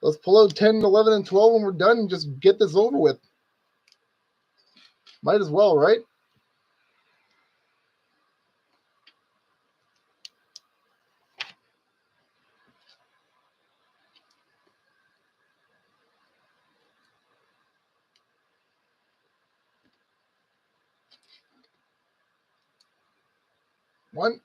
Let's pull out 10, 11, and 12 when we're done and just get this over with. Might as well, right? One.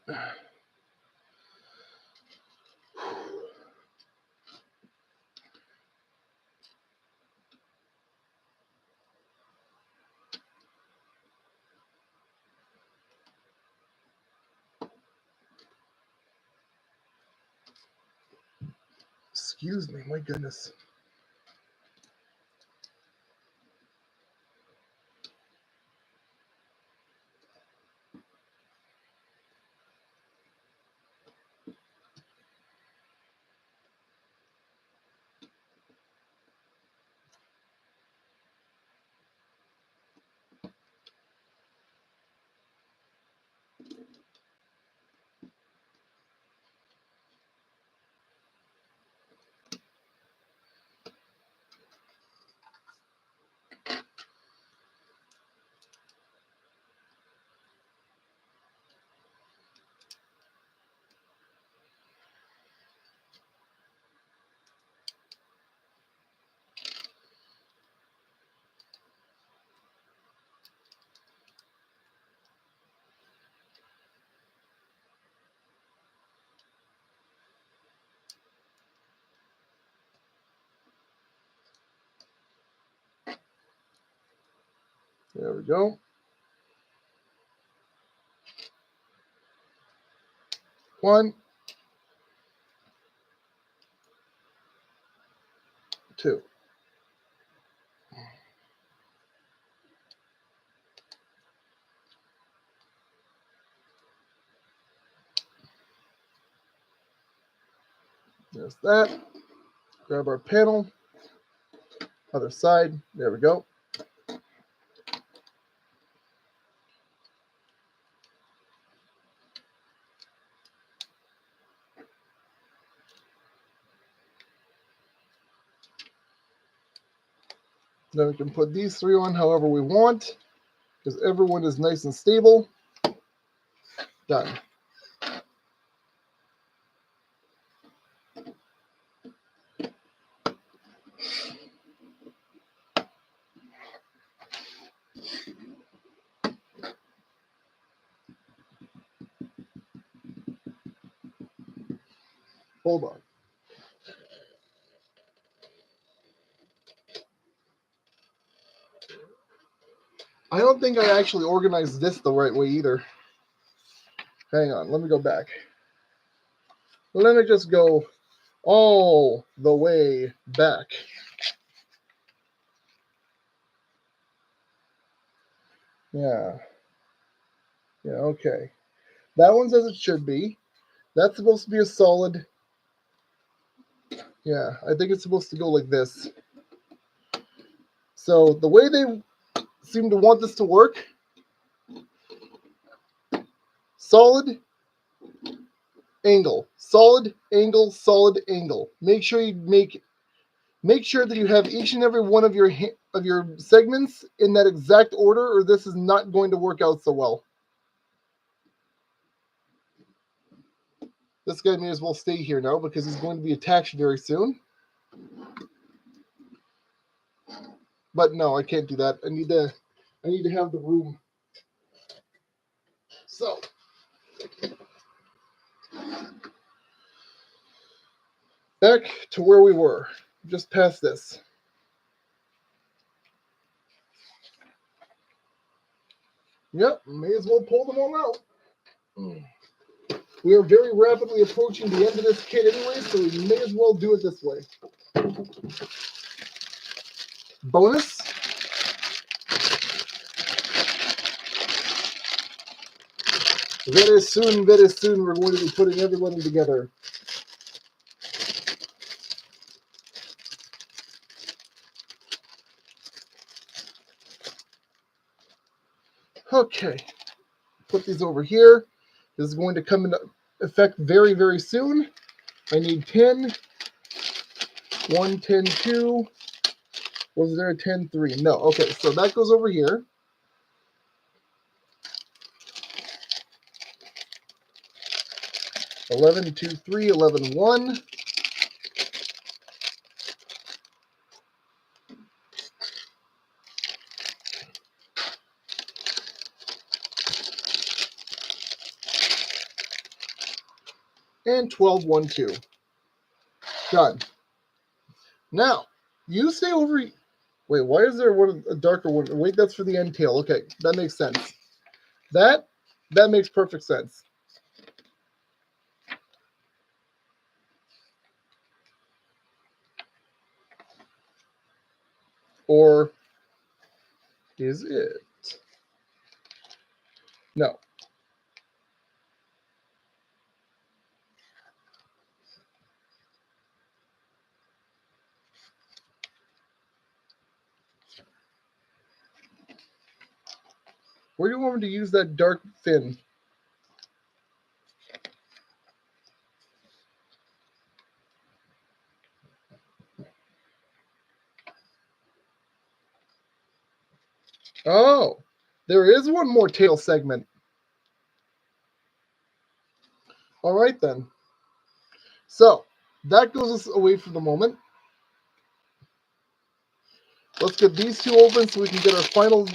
Excuse me, my goodness. There we go. 1, 2. There's that. Grab our panel. Other side. There we go. Then we can put these 3 on however we want, because everyone is nice and stable. Done. Hold on. I don't think I actually organized this the right way either. Hang on, let me go back. Let me just go all the way back. Yeah. Yeah, okay. That one's as it should be. That's supposed to be a solid. Yeah, I think it's supposed to go like this. So the way they seem to want this to work, solid, angle, solid, angle, solid, angle. Make sure that you have each and every one of your segments in that exact order, or this is not going to work out so well. This guy may as well stay here now because he's going to be attached very soon. But no, I can't do that. I need to have the room. So back to where we were, just past this. Yep, may as well pull them all out. We are very rapidly approaching the end of this kit anyway, so we may as well do it this way. Bonus. Very soon, we're going to be putting everybody together. Okay, put these over here. This is going to come into effect very, very soon. I need 10, 1, 10, 2. Was there a 10, 3? No. Okay, so that goes over here. $11, 2, 3, $11, 1. And 12, 1, 2. Done. Now, you stay over. Wait, why is there a darker one? Wait, that's for the end tail. Okay, that makes sense. That makes perfect sense. Or is it? No. Where do you want me to use that dark fin? Oh, there is one more tail segment. All right, then. So that goes us away for the moment. Let's get these two open so we can get our final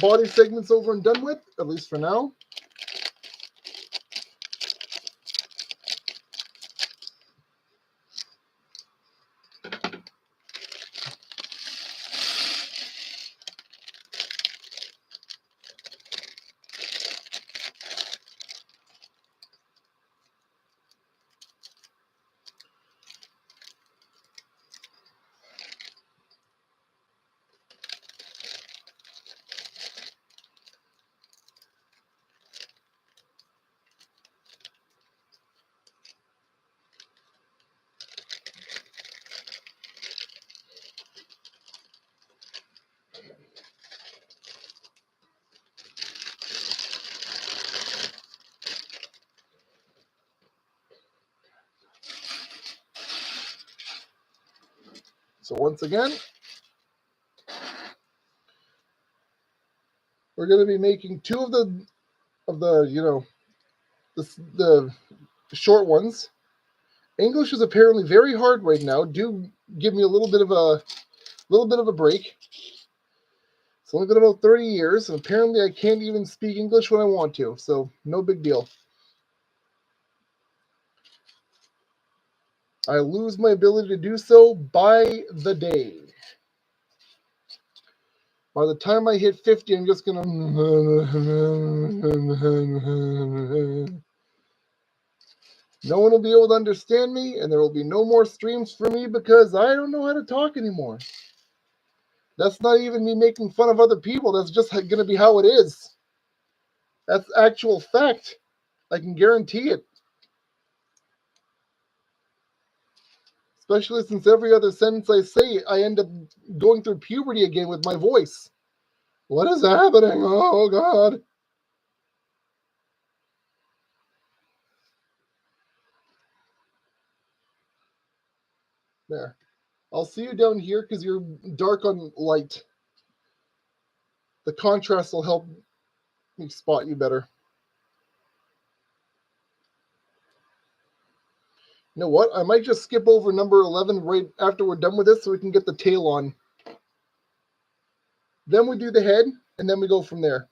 body segments over and done with, at least for now. So once again, we're going to be making two of the the short ones. English is apparently very hard right now. Do give me a little bit of a break. It's only been about 30 years, and apparently I can't even speak English when I want to, so no big deal. I lose my ability to do so by the day. By the time I hit 50, I'm just gonna. No one will be able to understand me, and there will be no more streams for me because I don't know how to talk anymore. That's not even me making fun of other people. That's just gonna be how it is. That's actual fact. I can guarantee it. Especially since every other sentence I say, I end up going through puberty again with my voice. What is happening? Oh, God. There. I'll see you down here because you're dark on light. The contrast will help me spot you better. You know what? I might just skip over number 11 right after we're done with this so we can get the tail on. Then we do the head, and then we go from there.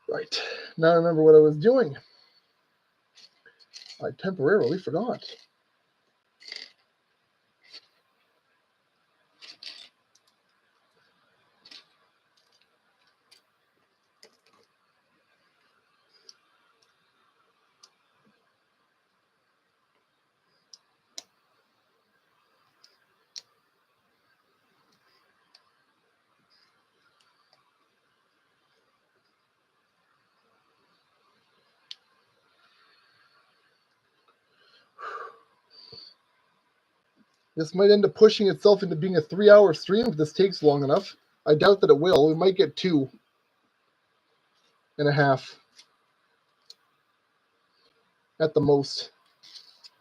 Right. Now I remember what I was doing. I temporarily forgot. This might end up pushing itself into being a 3-hour stream if this takes long enough. I doubt that it will. We might get 2.5 at the most.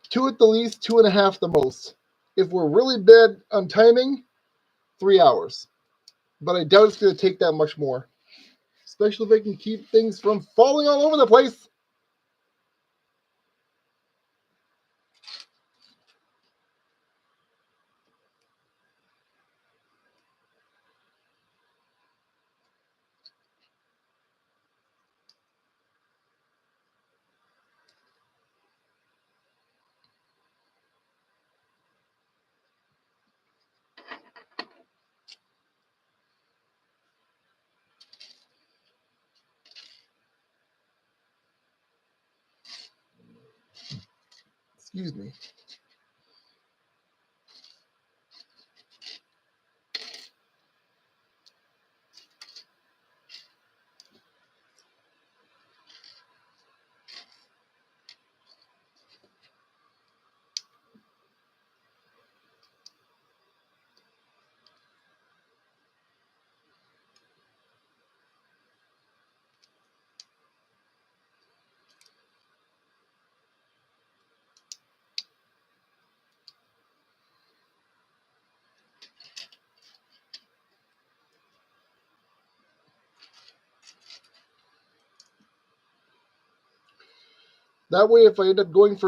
2 at the least, 2.5 the most. If we're really bad on timing, 3 hours. But I doubt it's going to take that much more. Especially if I can keep things from falling all over the place. Excuse me. That way, if I end up going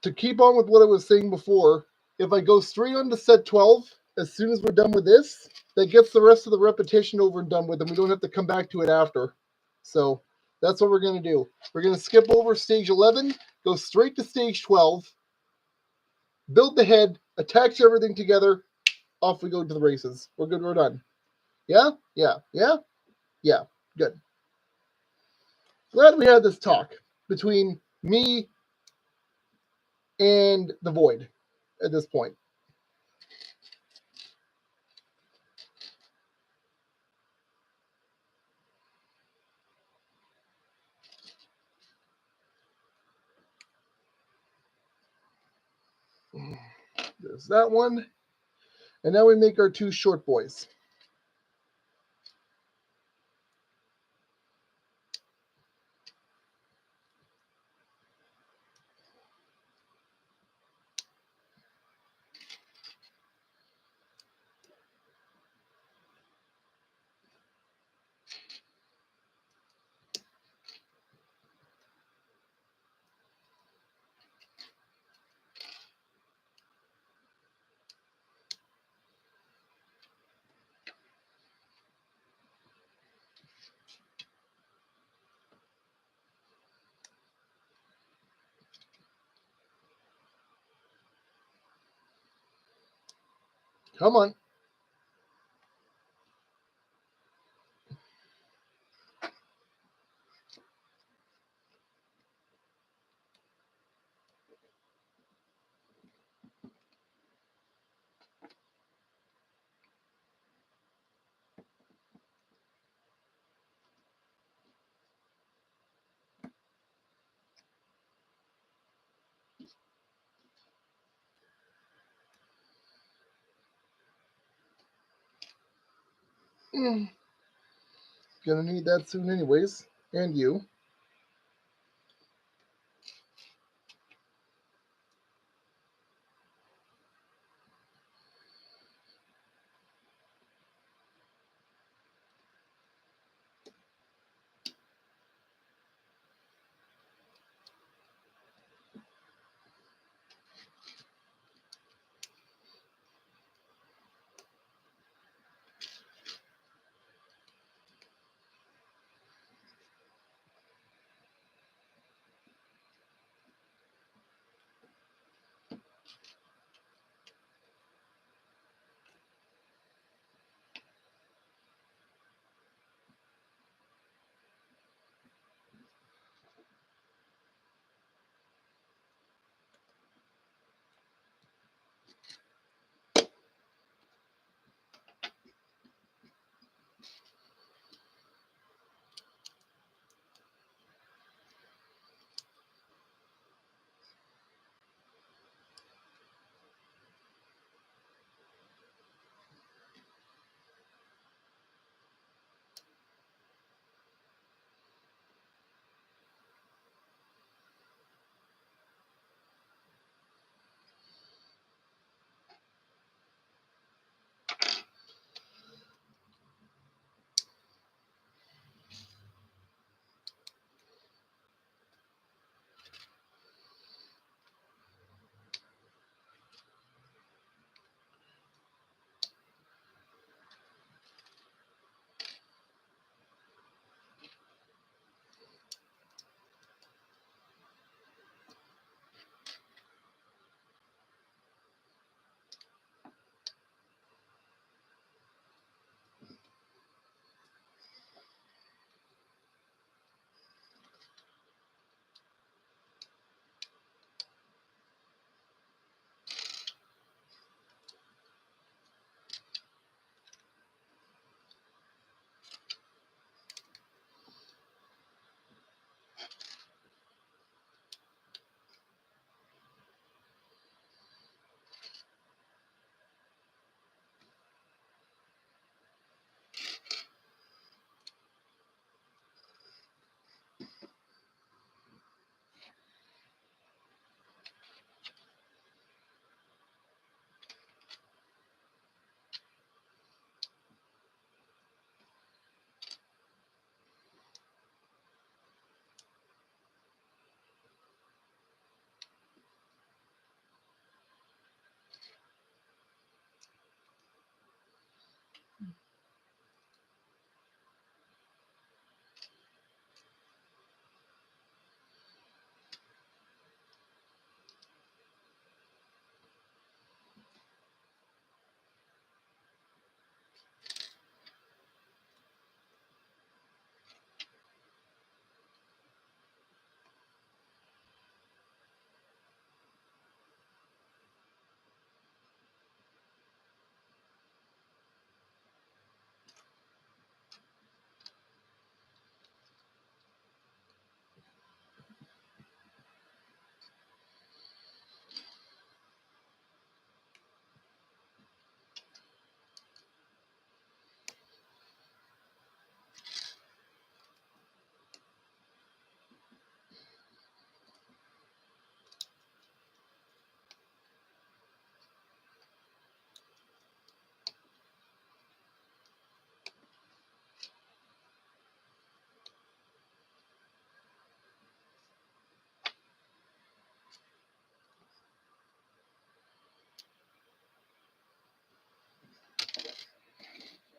to keep on with what I was saying before, if I go straight on to set 12, as soon as we're done with this, that gets the rest of the repetition over and done with, and we don't have to come back to it after. So that's what we're going to do. We're going to skip over stage 11, go straight to stage 12, build the head, attach everything together, off we go to the races. We're good, we're done. Yeah? Yeah. Yeah? Yeah. Good. Glad we had this talk between me and the Void at this point. There's that one. And now we make our two short boys. Come on. Gonna need that soon anyways. And you.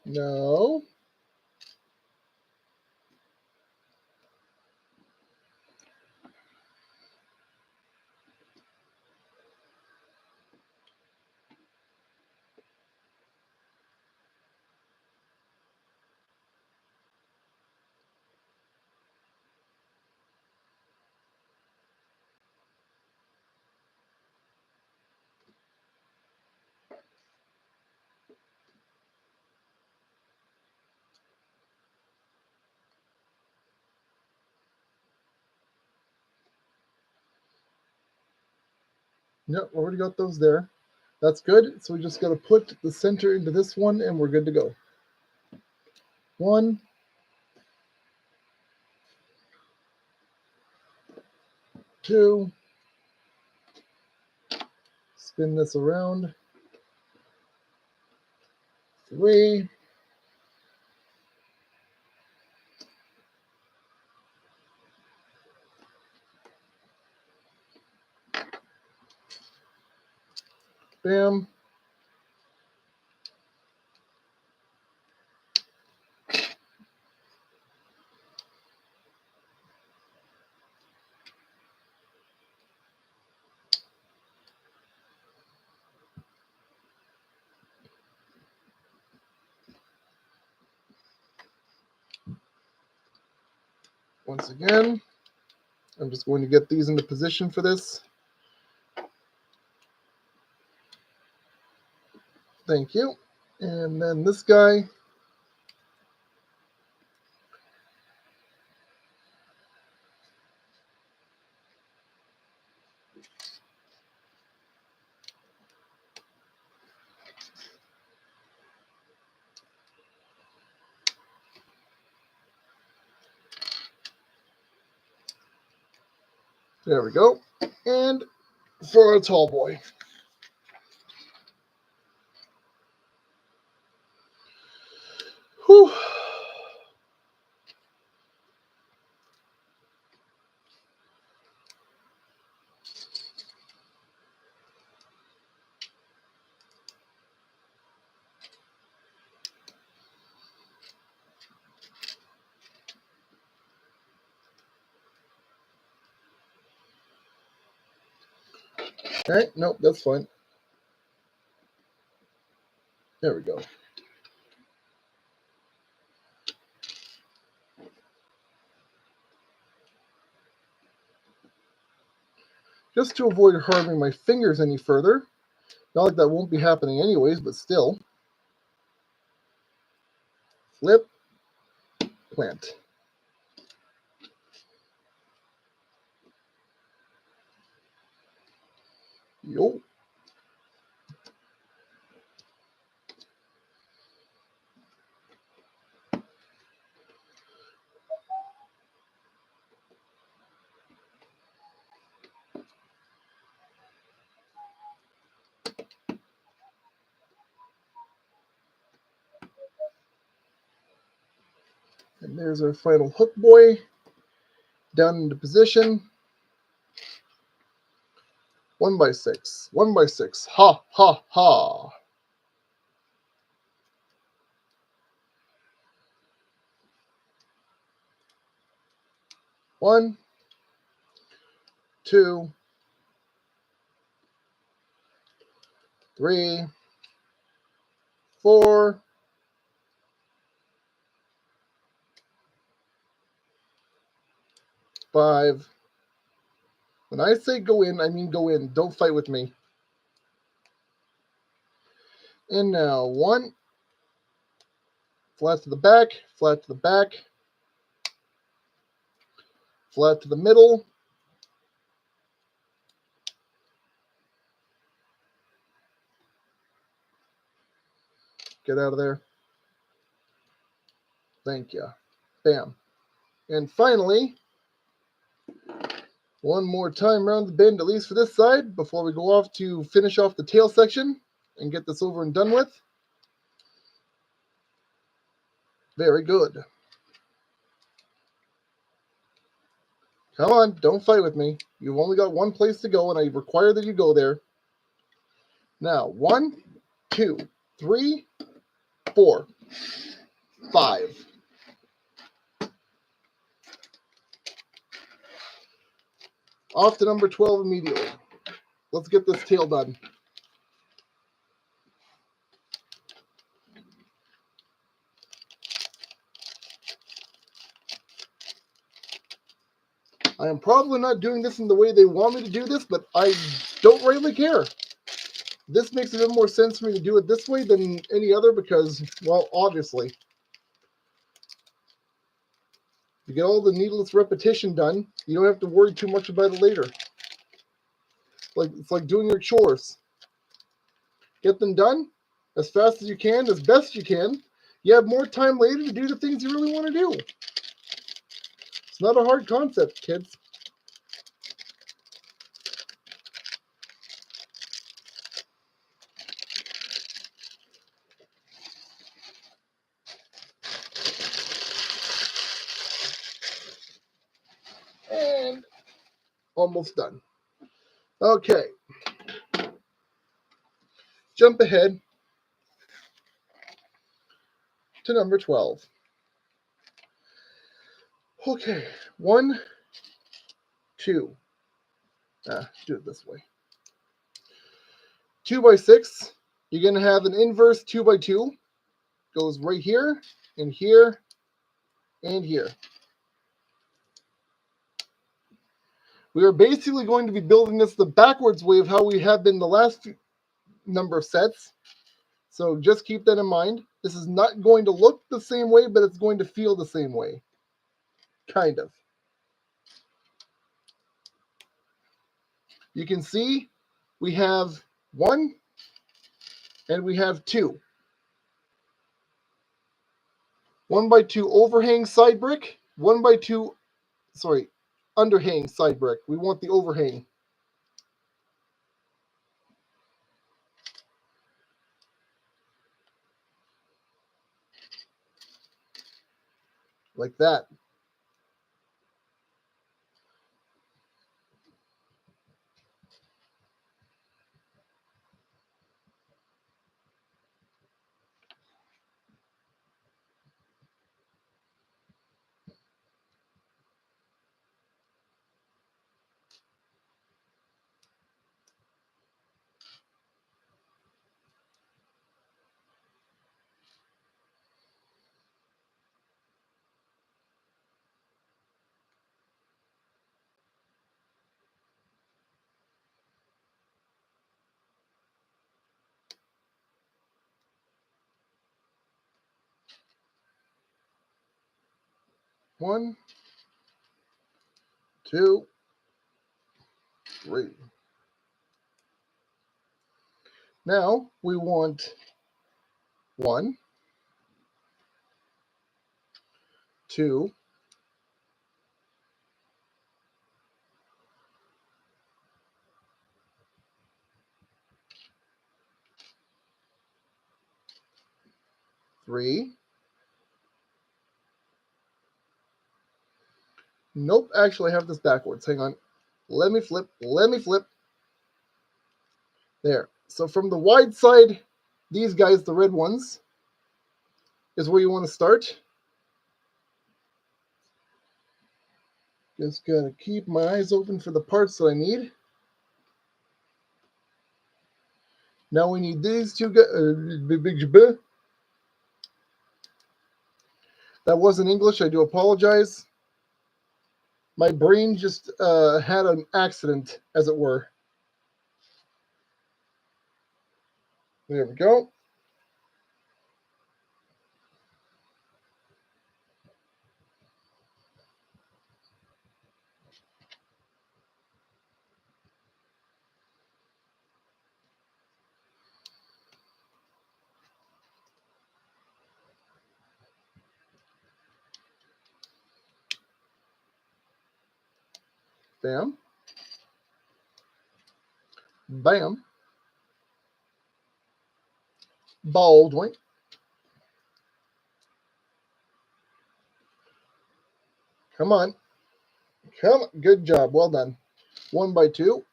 No. Yep, already got those there. That's good. So we just got to put the center into this one and we're good to go. 1, 2, spin this around, 3, 'bam. Once again, I'm just going to get these into position for this. Thank you. And then this guy. There we go. And for a tall boy. Whew. All right, nope, that's fine. There we go. Just to avoid harming my fingers any further. Not like that won't be happening anyways, but still. Flip, plant. Yo. And there's our final hook boy. Down into position. 1 by 6. 1 by 6. Ha, ha, ha. 1, 2, 3, 4, 5. When I say go in, I mean go in. Don't fight with me. And now 1. Flat to the back, flat to the back, flat to the middle. Get out of there. Thank you. Bam. And finally, one more time around the bend, at least for this side, before we go off to finish off the tail section and get this over and done with. Very good. Come on, don't fight with me. You've only got one place to go, and I require that you go there. Now, 1, 2, 3, 4. 5. Off to number 12 immediately. Let's get this tail done. I am probably not doing this in the way they want me to do this, but I don't really care. This makes a bit more sense for me to do it this way than any other because, well, obviously, you get all the needless repetition done. You don't have to worry too much about it later. It's like doing your chores. Get them done as fast as you can, as best you can. You have more time later to do the things you really want to do. It's not a hard concept, kids. And almost done. Okay. Jump ahead to number 12. Okay, 1, 2. Do it this way. 2 by 6. You're going to have an inverse 2 by 2. Goes right here, and here, and here. We are basically going to be building this the backwards way of how we have been the last number of sets. So just keep that in mind. This is not going to look the same way, but it's going to feel the same way. Kind of. You can see we have 1 and we have 2. 1 by 2 overhang side brick, 1 by 2, underhang side brick. We want the overhang. Like that. One, 2, 3. Now we want 1, 2, 3. Nope, actually I have this backwards. Hang on. Let me flip. There. So from the wide side, these guys, the red ones, is where you want to start. Just gotta keep my eyes open for the parts that I need. Now we need these two guys. That wasn't English. I do apologize. My brain just had an accident, as it were. There we go. Bam. Bam. Baldwin. Come on. Come on. Good job. Well done. 1 by 2.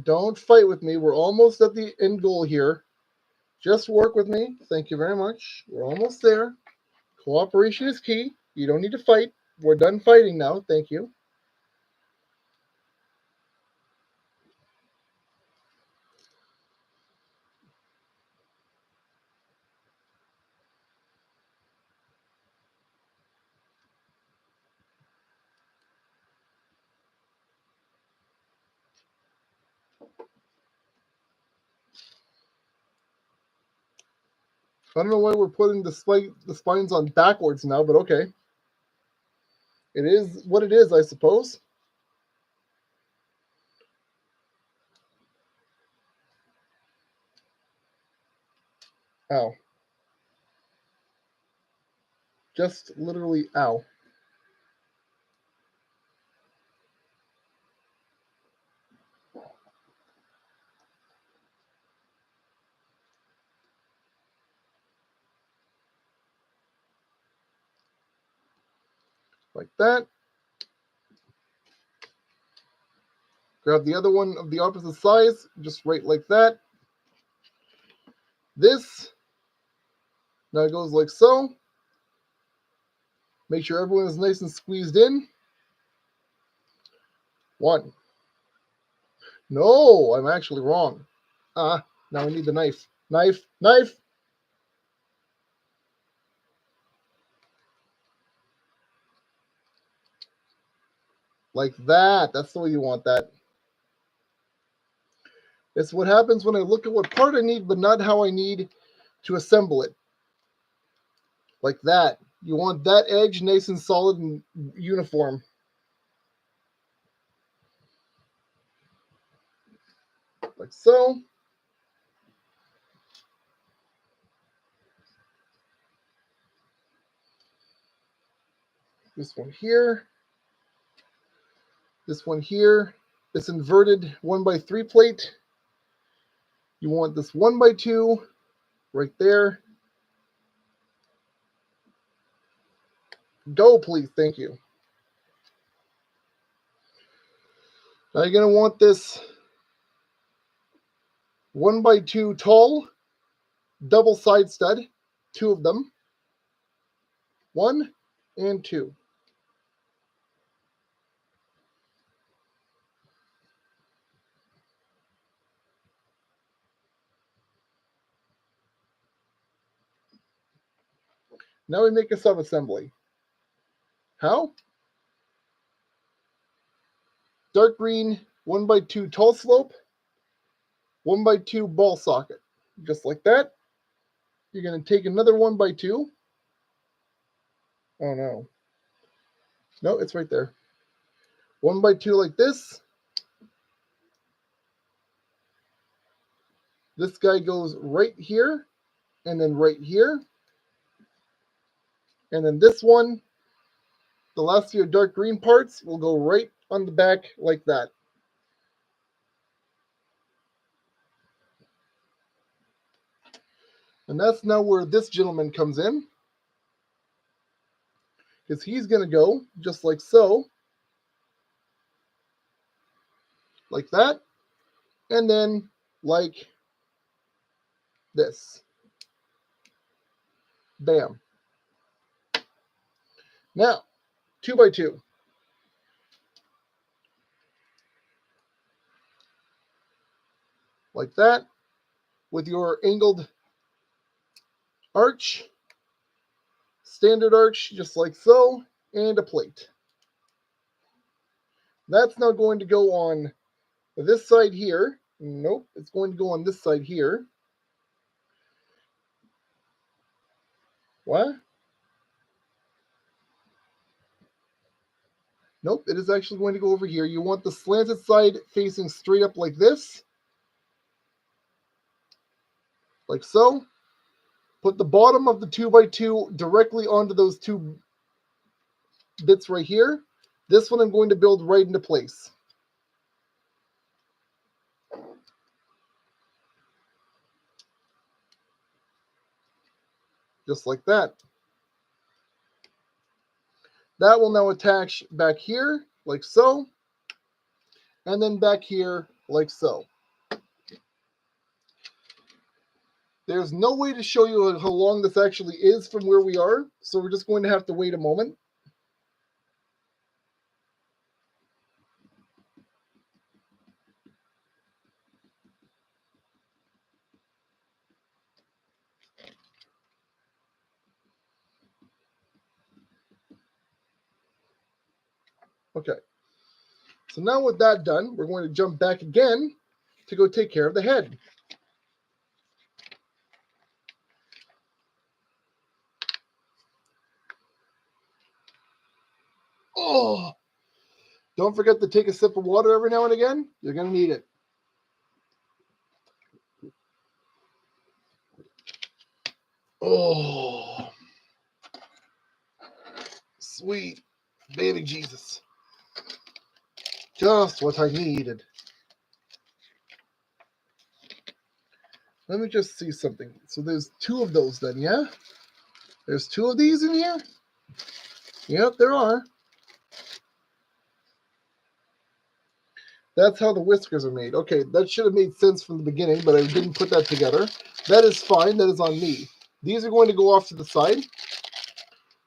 Don't fight with me. We're almost at the end goal here. Just work with me. Thank you very much. We're almost there. Cooperation is key. You don't need to fight. We're done fighting now. Thank you. I don't know why we're putting the spines on backwards now, but okay. It is what it is, I suppose. Ow. Just literally ow. Like that. Grab the other one of the opposite size, just right like that. This now goes like so. Make sure everyone is nice and squeezed in. One. No, I'm actually wrong. Now we need the knife. Knife, knife. Like that. That's the way you want that. It's what happens when I look at what part I need, but not how I need to assemble it. Like that. You want that edge nice and solid and uniform. Like so. This one here. This one here. This inverted 1x3 plate. You want this 1x2 right there. Go, please. Thank you. Now you're going to want this 1x2 tall double side stud, 2 of them. 1 and 2. Now we make a sub-assembly. How? Dark green 1x2 tall slope, 1x2 ball socket. Just like that. You're going to take another 1x2. Oh no. No, it's right there. 1x2 like this. This guy goes right here, and then right here. And then this one, the last of your dark green parts, will go right on the back like that. And that's now where this gentleman comes in. Because he's going to go just like so. Like that. And then like this. Bam. Now, 2x2. Like that. With your angled arch. Standard arch, just like so. And a plate. That's now going to go on this side here. Nope, it's going to go on this side here. What? Nope, it is actually going to go over here. You want the slanted side facing straight up like this. Like so. Put the bottom of the 2x2 directly onto those 2 bits right here. This one I'm going to build right into place. Just like that. That will now attach back here, like so. And then back here, like so. There's no way to show you how long this actually is from where we are, so we're just going to have to wait a moment. Okay. So now with that done, we're going to jump back again to go take care of the head. Oh, don't forget to take a sip of water every now and again. You're going to need it. Oh, sweet baby Jesus. Just what I needed. Let me just see something. So there's 2 of those then, yeah? There's 2 of these in here? Yep, there are. That's how the whiskers are made. Okay, that should have made sense from the beginning, but I didn't put that together. That is fine. That is on me. These are going to go off to the side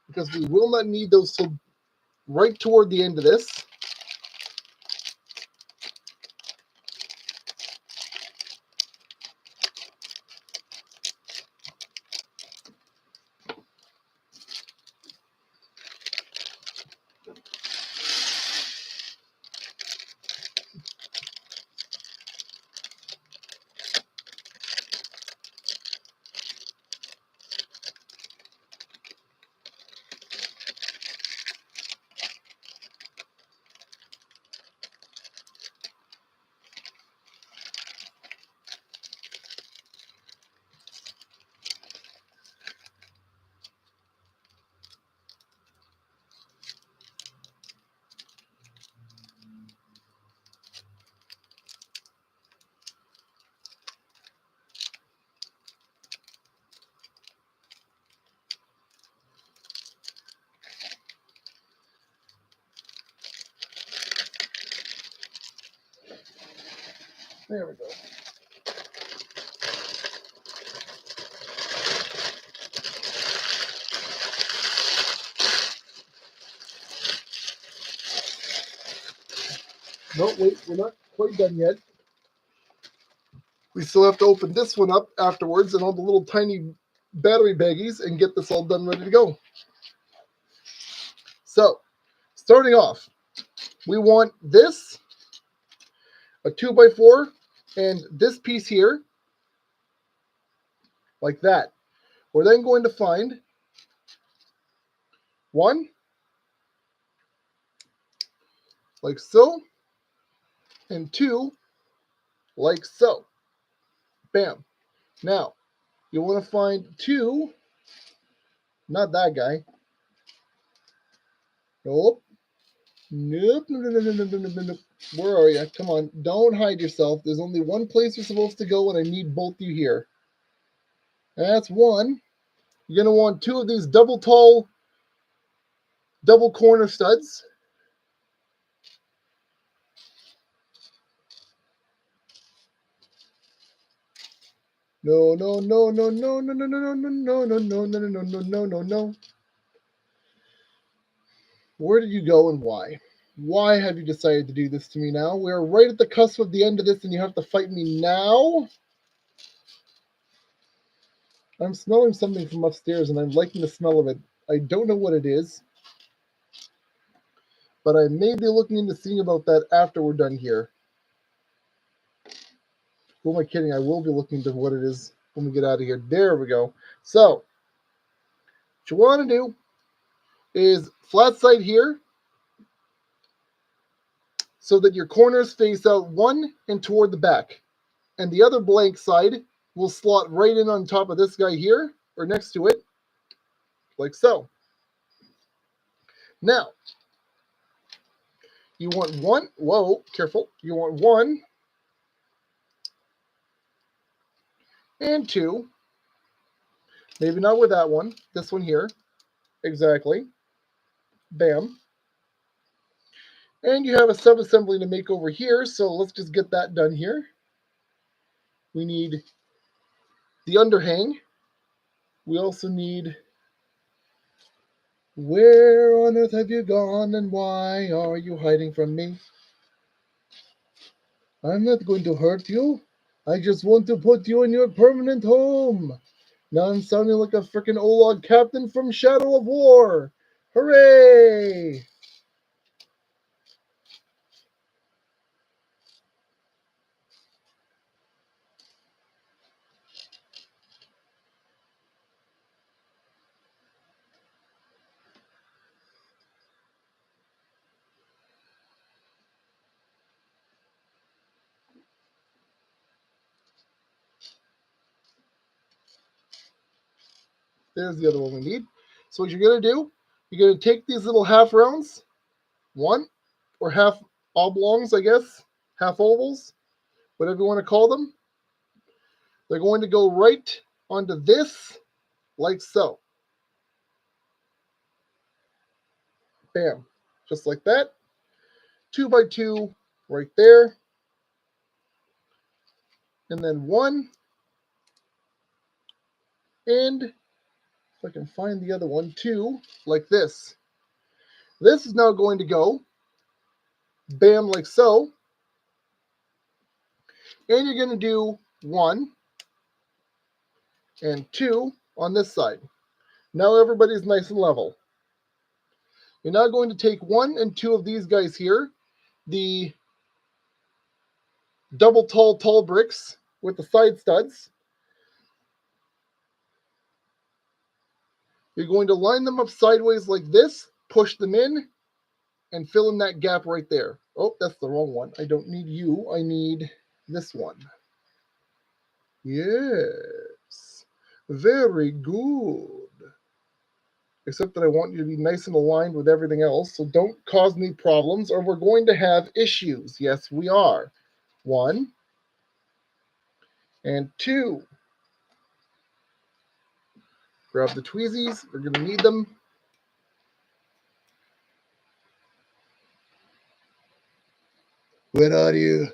because we will not need those till right toward the end of this. There we go. No, wait, we're not quite done yet. We still have to open this one up afterwards and all the little tiny battery baggies and get this all done, ready to go. So, starting off, we want this, a 2x4, and this piece here, like that. We're then going to find 1, like so, and 2, like so. Bam. Now, you want to find 2, not that guy. Nope. Nope. Nope. Where are you? Come on. Don't hide yourself. There's only one place you're supposed to go, and I need both you here. That's 1. You're going to want 2 of these double tall, double corner studs. No, no, no, no, no, no, no, no, no, no, no, no, no, no, no, no, no, no, no. Where did you go and why? Why have you decided to do this to me now? We're right at the cusp of the end of this and you have to fight me now? I'm smelling something from upstairs and I'm liking the smell of it. I don't know what it is, but I may be looking into seeing about that after we're done here. Who am I kidding? I will be looking into what it is when we get out of here. There we go. So, what you want to do is flat side here so that your corners face out 1 and toward the back. And the other blank side will slot right in on top of this guy here, or next to it, like so. Now, you want 1, whoa, careful, you want 1 and 2, maybe not with that one, this one here, exactly, bam. And you have a sub-assembly to make over here, so let's just get that done here. We need the underhang. We also need, where on earth have you gone and why are you hiding from me? I'm not going to hurt you. I just want to put you in your permanent home. Now I'm sounding like a frickin' Olog captain from Shadow of War. Hooray! There's the other one we need. So what you're going to do, you're going to take these little half rounds, one, or half oblongs, I guess, half ovals, whatever you want to call them. They're going to go right onto this, like so. Bam. Just like that. 2 by 2 right there. And then 1. And if I can find the other one, 2, like this. This is now going to go, bam, like so. And you're going to do 1 and 2 on this side. Now everybody's nice and level. You're now going to take 1 and 2 of these guys here, the double tall bricks with the side studs. You're going to line them up sideways like this, push them in, and fill in that gap right there. Oh, that's the wrong one. I don't need you. I need this one. Yes. Very good. Except that I want you to be nice and aligned with everything else, so don't cause me problems or we're going to have issues. Yes, we are. 1 and 2. Grab the tweezies. We're going to need them. Where are you?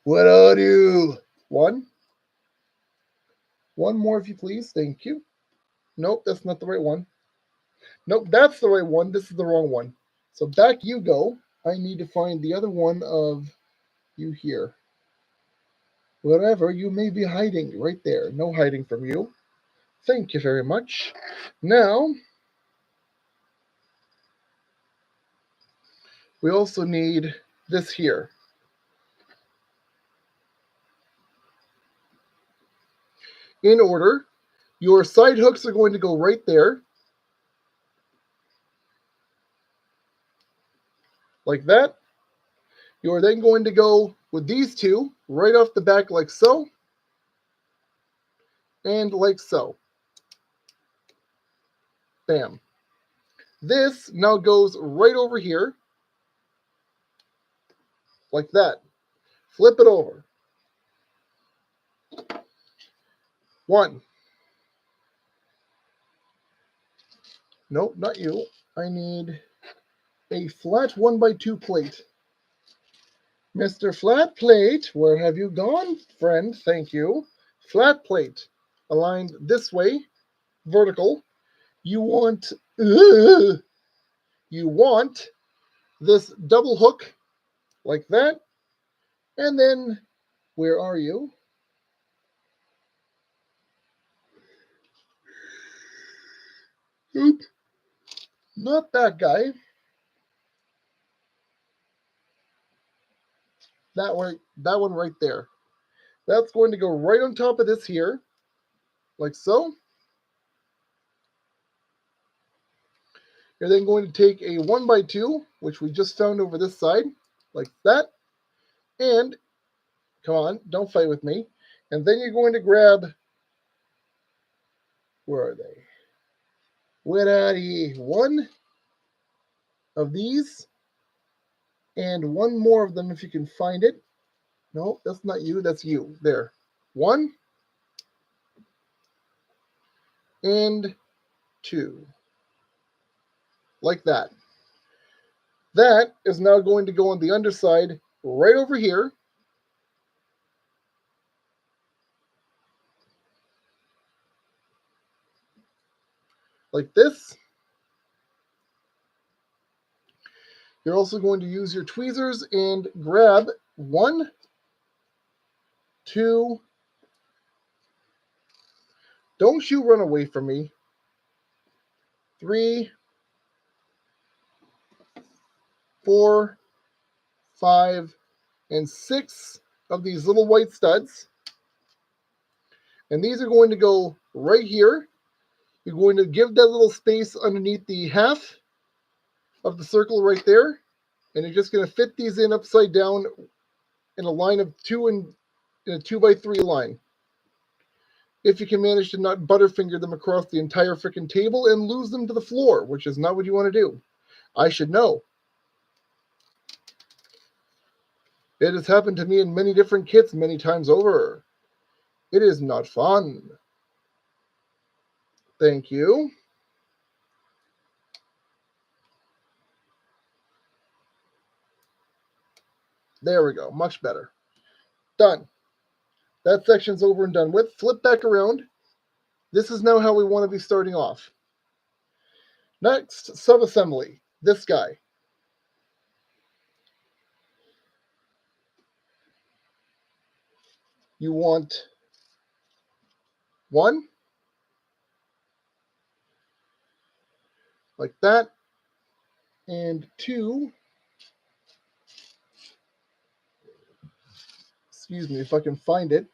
Where are you? 1. 1 more, if you please. Thank you. Nope, that's not the right one. Nope, that's the right one. This is the wrong one. So back you go. I need to find the other one of you here. Wherever you may be hiding, right there. No hiding from you. Thank you very much. Now, we also need this here. In order, your side hooks are going to go right there. Like that. You're then going to go with these two right off the back like so. And like so. Bam. This now goes right over here. Like that. Flip it over. 1. Nope, not you. I need a flat 1 by 2 plate. Mr. Flat Plate, where have you gone, friend? Thank you. Flat plate. Aligned this way. Vertical. You want this double hook like that. And then, where are you? Oop. Not that guy. That one right there. That's going to go right on top of this here, like so. You're then going to take a 1 by 2, which we just found over this side, like that. And, come on, don't fight with me. And then you're going to grab, where are they? Where are ye? 1 of these, and 1 more of them if you can find it. No, that's not you, that's you. There. 1 and 2. Like that. That is now going to go on the underside right over here. like this. You're also going to use your tweezers and grab 1, 2. Don't you run away from me. 3, 4, 5, and 6 of these little white studs. And these are going to go right here. You're going to give that little space underneath the half of the circle right there. And you're just going to fit these in upside down in a line of 2 and in a 2x3 line. If you can manage to not butterfinger them across the entire freaking table and lose them to the floor, which is not what you want to do. I should know. It has happened to me in many different kits many times over. It is not fun. Thank you. There we go. Much better. Done. That section's over and done with. Flip back around. This is now how we want to be starting off. Next, sub-assembly. This guy. You want 1, like that, and 2. Excuse me if I can find it.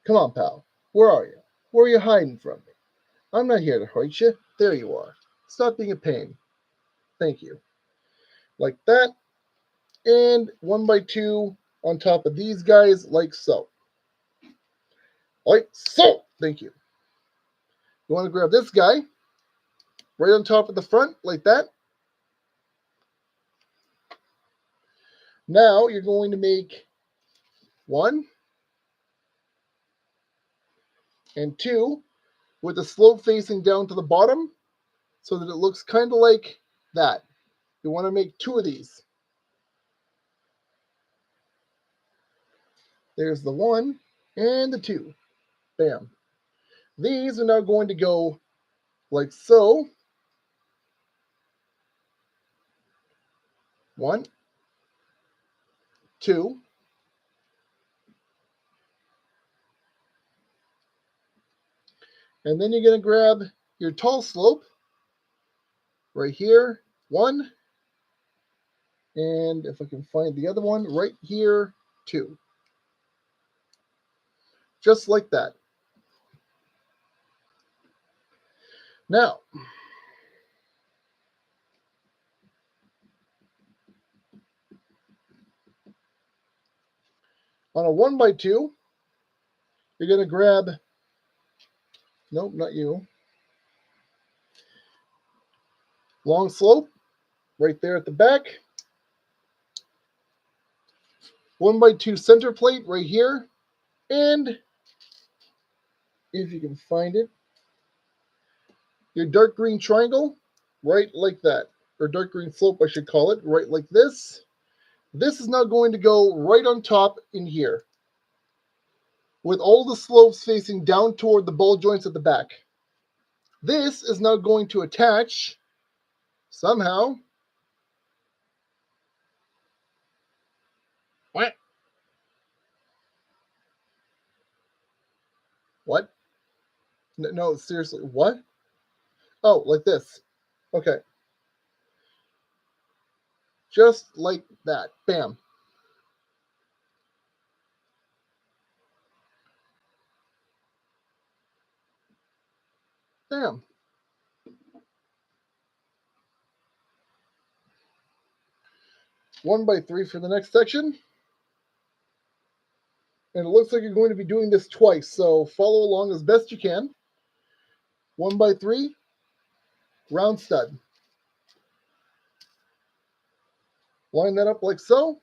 Come on, pal. Where are you? Where are you hiding from me? I'm not here to hurt you. There you are. Stop being a pain. Thank you. Like that. And 1x2 on top of these guys, like so. Like so. Thank you. You want to grab this guy right on top of the front, like that. Now you're going to make 1 and 2 with the slope facing down to the bottom so that it looks kind of like that. You want to make 2 of these. There's the 1 and the 2. Bam. These are now going to go like so. 1, 2. And then you're going to grab your tall slope right here. 1. And if I can find the other one, right here, 2. Just like that. Now, on a 1x2, you're going to grab, nope, not you, long slope right there at the back. 1x2 center plate right here. And if you can find it, your dark green triangle right like that. Or dark green slope, I should call it, right like this. This is now going to go right on top in here, with all the slopes facing down toward the ball joints at the back. This is now going to attach somehow. What? What? No, seriously, what? Oh, like this. Okay. Just like that. Bam. Bam. 1x3 for the next section. And it looks like you're going to be doing this twice, so follow along as best you can. 1x3, round stud. Line that up like so.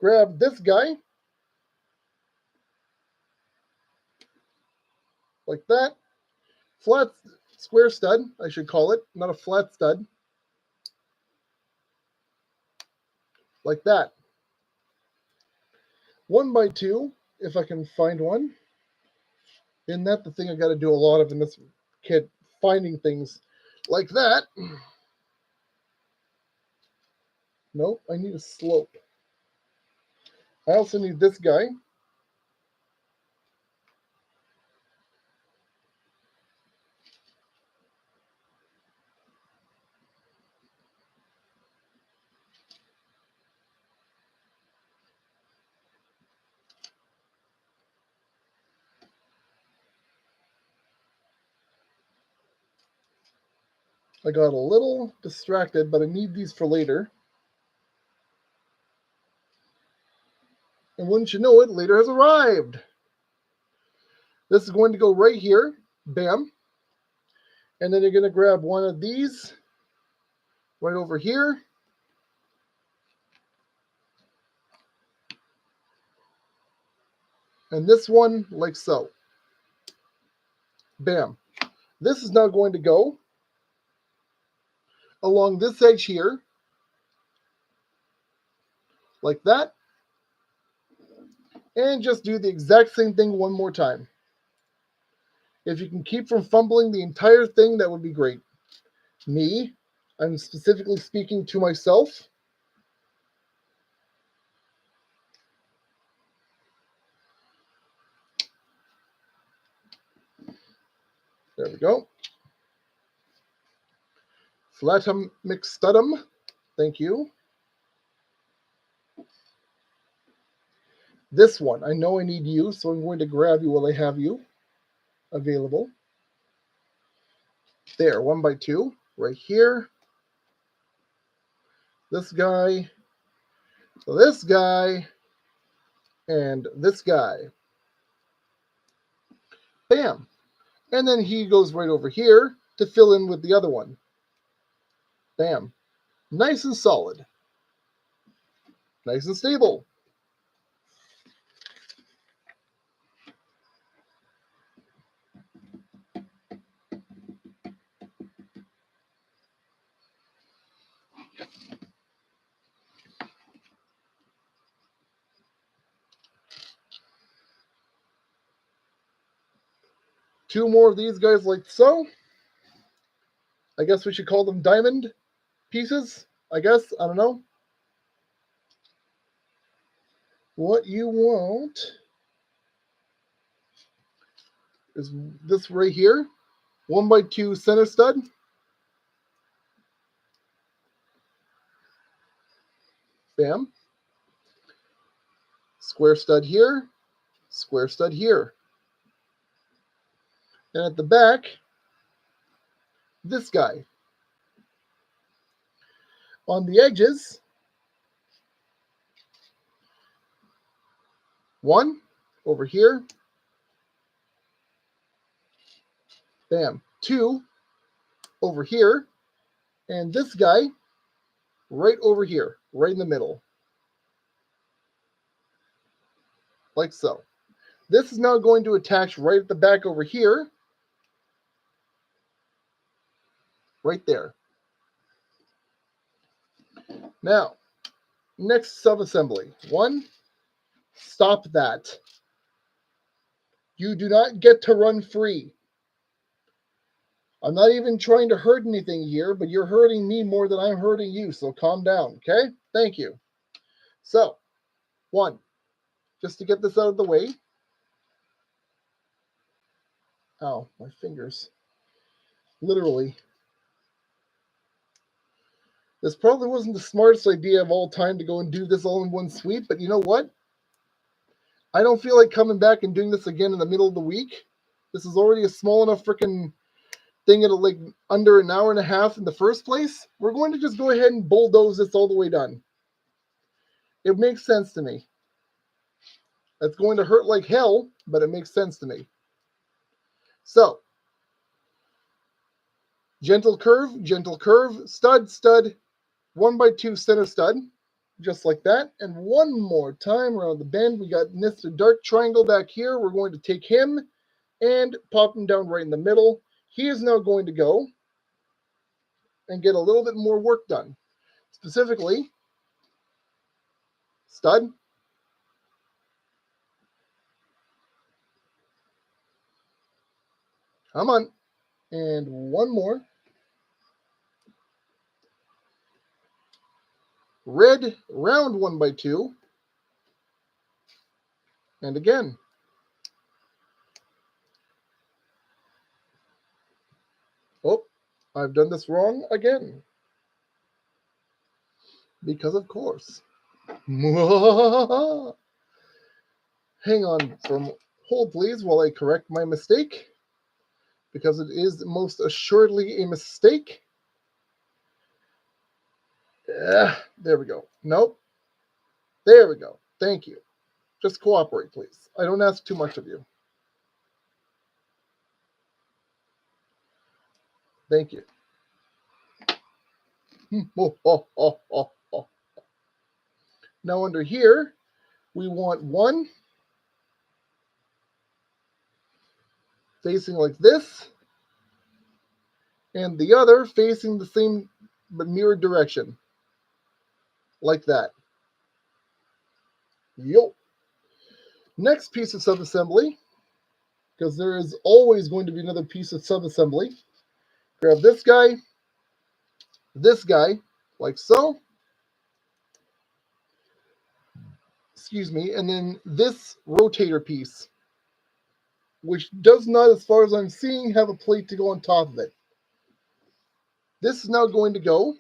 Grab this guy, like that. Flat square stud, I should call it, not a flat stud. Like that. 1x2, if I can find one. Isn't that the thing I got to do a lot of in this kit? Finding things like that. Nope, I need a slope. I also need this guy. I got a little distracted, but I need these for later. And wouldn't you know it, later has arrived. This is going to go right here. Bam. And then you're going to grab one of these right over here. And this one like so. Bam. This is now going to go along this edge here, like that. And just do the exact same thing one more time. If you can keep from fumbling the entire thing, that would be great. Me, I'm specifically speaking to myself. There we go. Flatum McStudum. Thank you. This one, I know I need you, so I'm going to grab you while I have you available. There, 1x2, right here. This guy, this guy, and this guy. Bam. And then he goes right over here to fill in with the other one. Bam. Nice and solid. Nice and stable. Two more of these guys like so. I guess we should call them diamond pieces. I guess. I don't know. What you want is this right here. 1x2 center stud. Bam. Square stud here. Square stud here. And at the back, this guy. On the edges, one over here. Bam. Two over here. And this guy right over here, right in the middle. Like so. This is now going to attach right at the back over here. Right there. Now, next sub-assembly. One, stop that. You do not get to run free. I'm not even trying to hurt anything here, but you're hurting me more than I'm hurting you, so calm down, okay? Thank you. So, one, just to get this out of the way. Ow, my fingers. Literally. This probably wasn't the smartest idea of all time to go and do this all in one sweep, but you know what? I don't feel like coming back and doing this again in the middle of the week. This is already a small enough freaking thing at like under an hour and a half in the first place. We're going to just go ahead and bulldoze this all the way done. It makes sense to me. It's going to hurt like hell, but it makes sense to me. So, gentle curve, stud, stud, 1x2 center stud, just like that. And one more time around the bend, we got Mr. Dark Triangle back here. We're going to take him and pop him down right in the middle. He is now going to go and get a little bit more work done. Specifically, stud, Come on. And one more. Red round 1x2. And again. Oh, I've done this wrong again. Because of course. Hang on hold please while I correct my mistake. Because it is most assuredly a mistake. There we go. Nope. There we go. Thank you. Just cooperate, please. I don't ask too much of you. Thank you. Now under here, we want one facing like this, and the other facing the same but mirrored direction. Like that. Yo. Next piece of subassembly, because there is always going to be another piece of subassembly. Grab this guy, like so. Excuse me, and then this rotator piece, which does not, as far as I'm seeing, have a plate to go on top of it. This is now going to go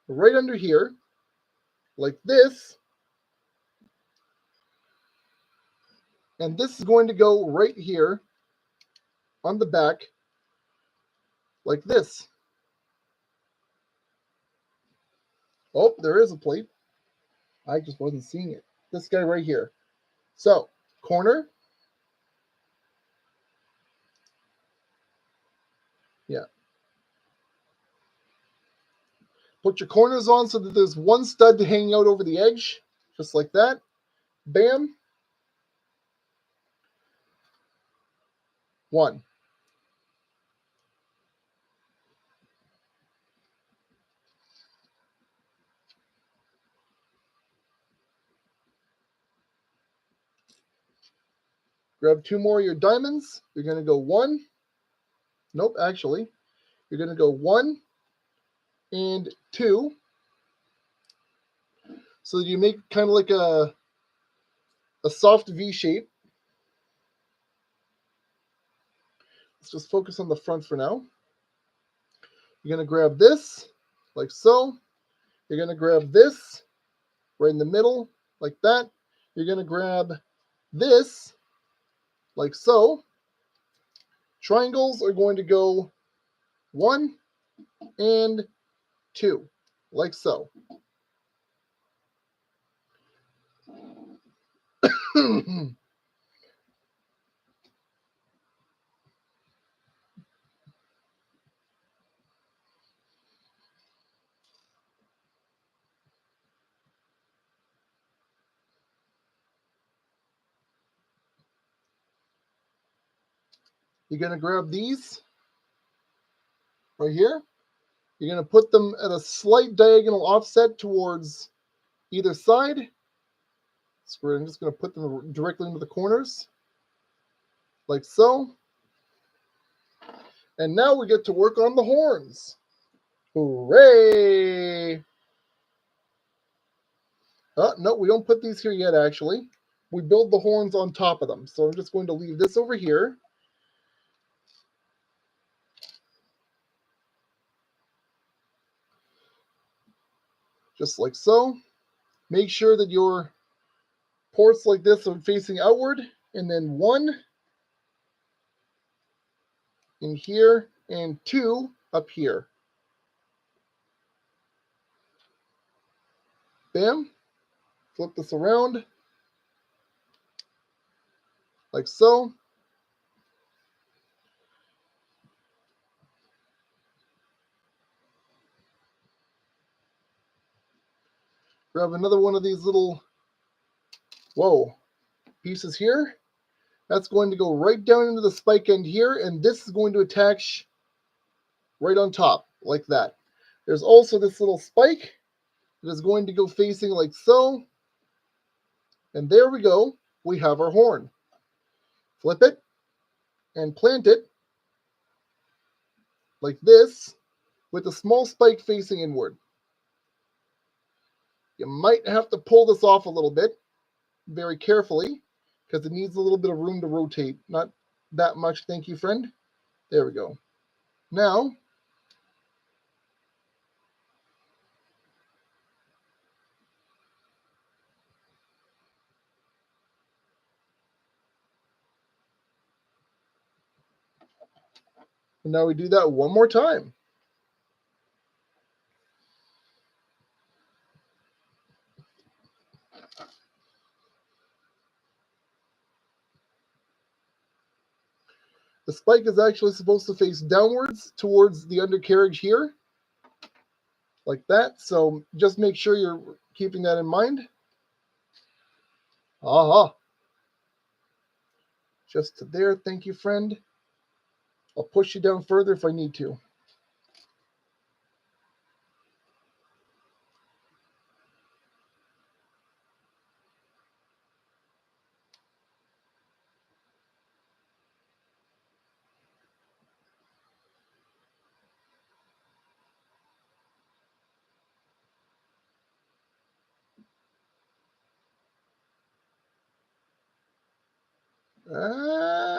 right under here, like this. And this is going to go right here on the back, like this. Oh, there is a plate. I just wasn't seeing it. This guy right here. So, corner. Yeah. Put your corners on so that there's one stud hanging out over the edge, just like that. Bam. One. Grab two more of your diamonds. You're going to go one. Nope, actually. You're going to go 1 and 2. So that you make kind of like a soft V shape. Let's just focus on the front for now. You're going to grab this, like so. You're going to grab this right in the middle, like that. You're going to grab this, like so. Triangles are going to go 1 and 2, like so. You're going to grab these right here. You're going to put them at a slight diagonal offset towards either side. So I'm just going to put them directly into the corners, like so. And now we get to work on the horns. Hooray! No, we don't put these here yet, actually. We build the horns on top of them. So I'm just going to leave this over here. Just like so. Make sure that your ports like this are facing outward. And then 1 in here and 2 up here. Bam. Flip this around. Like so. Grab another one of these little, pieces here. That's going to go right down into the spike end here, and this is going to attach right on top, like that. There's also this little spike that is going to go facing like so. And there we go. We have our horn. Flip it and plant it like this, with a small spike facing inward. You might have to pull this off a little bit, very carefully, because it needs a little bit of room to rotate. Not that much, thank you, friend. There we go. Now, we do that one more time. The spike is actually supposed to face downwards towards the undercarriage here, like that. So just make sure you're keeping that in mind. Aha. Just to there. Thank you, friend. I'll push you down further if I need to.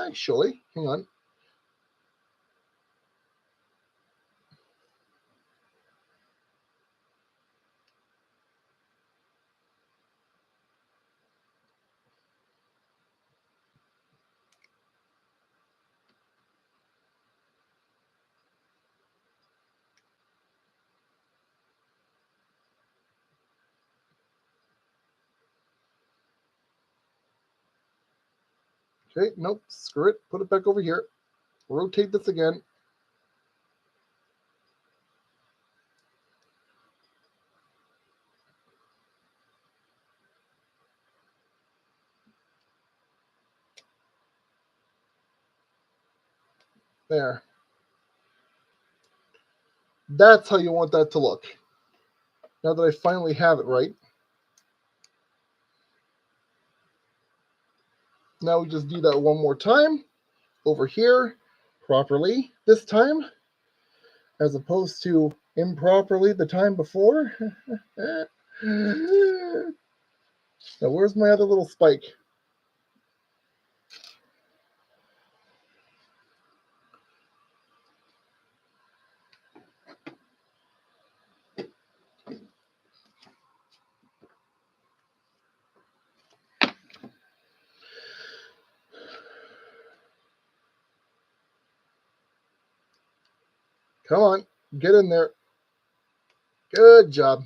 Actually, hang on. Okay, nope, screw it. Put it back over here. Rotate this again. There. That's how you want that to look. Now that I finally have it right. Now we just do that one more time over here properly this time, as opposed to improperly the time before. Now, where's my other little spike? Come on, get in there. Good job.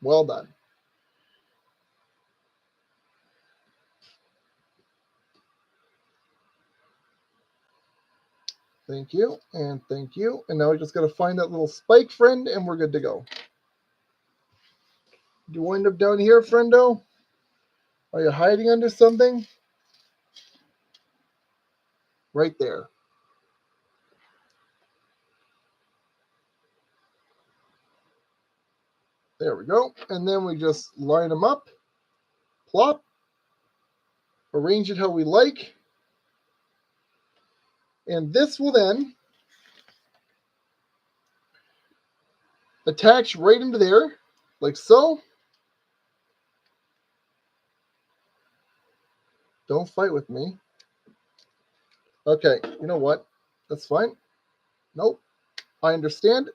Well done. Thank you, and thank you. And now we just got to find that little spike, friend, and we're good to go. Do you wind up down here, friendo? Are you hiding under something? Right there. There we go. And then we just line them up, plop, arrange it how we like. And this will then attach right into there, like so. Don't fight with me. Okay, you know what? That's fine. Nope. I understand.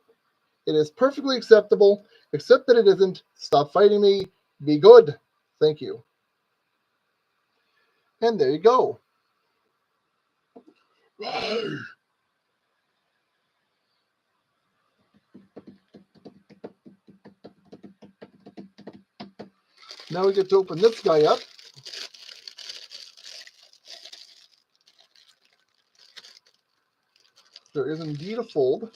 It is perfectly acceptable, except that it isn't. Stop fighting me. Be good. Thank you. And there you go. Now we get to open this guy up. There is indeed a fold.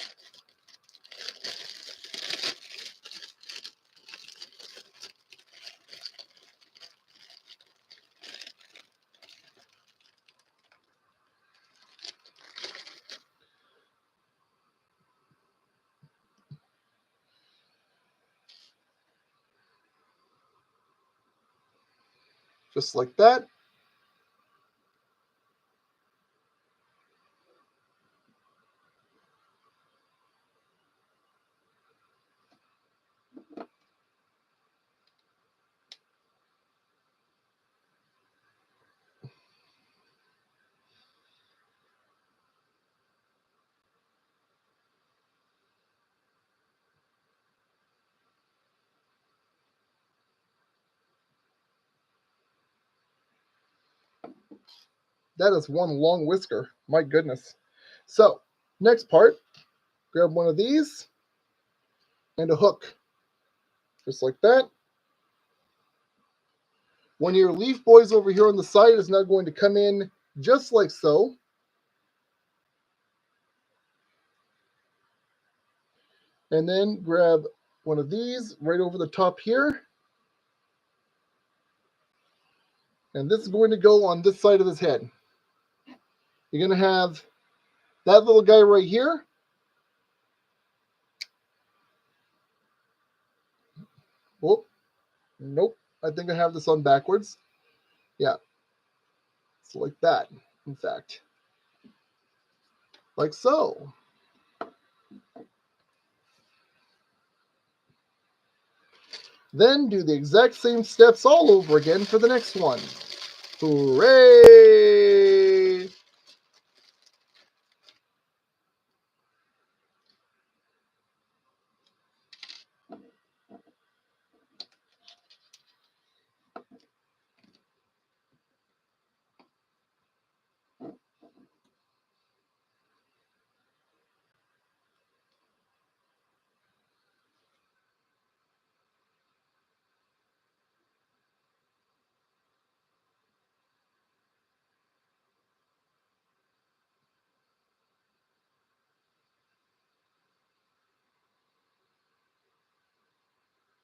Just like that. That is one long whisker. My goodness. So, next part, grab one of these and a hook. Just like that. One of your leaf boys over here on the side is now going to come in just like so. And then grab one of these right over the top here. And this is going to go on this side of his head. You're going to have that little guy right here. Oh, nope. I think I have this on backwards. Yeah. It's like that, in fact. Like so. Then do the exact same steps all over again for the next one. Hooray!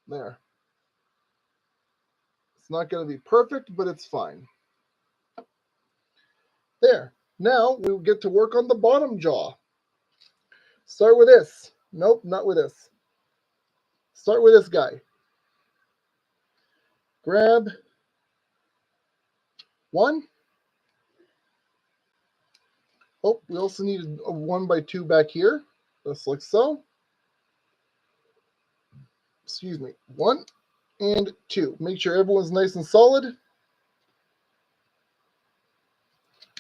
There. It's not going to be perfect, but it's fine. There. Now we will get to work on the bottom jaw. Start with this. Nope, not with this. Start with this guy. Grab one. Oh, we also need a 1x2 back here, just like so. Excuse me. 1 and 2. Make sure everyone's nice and solid.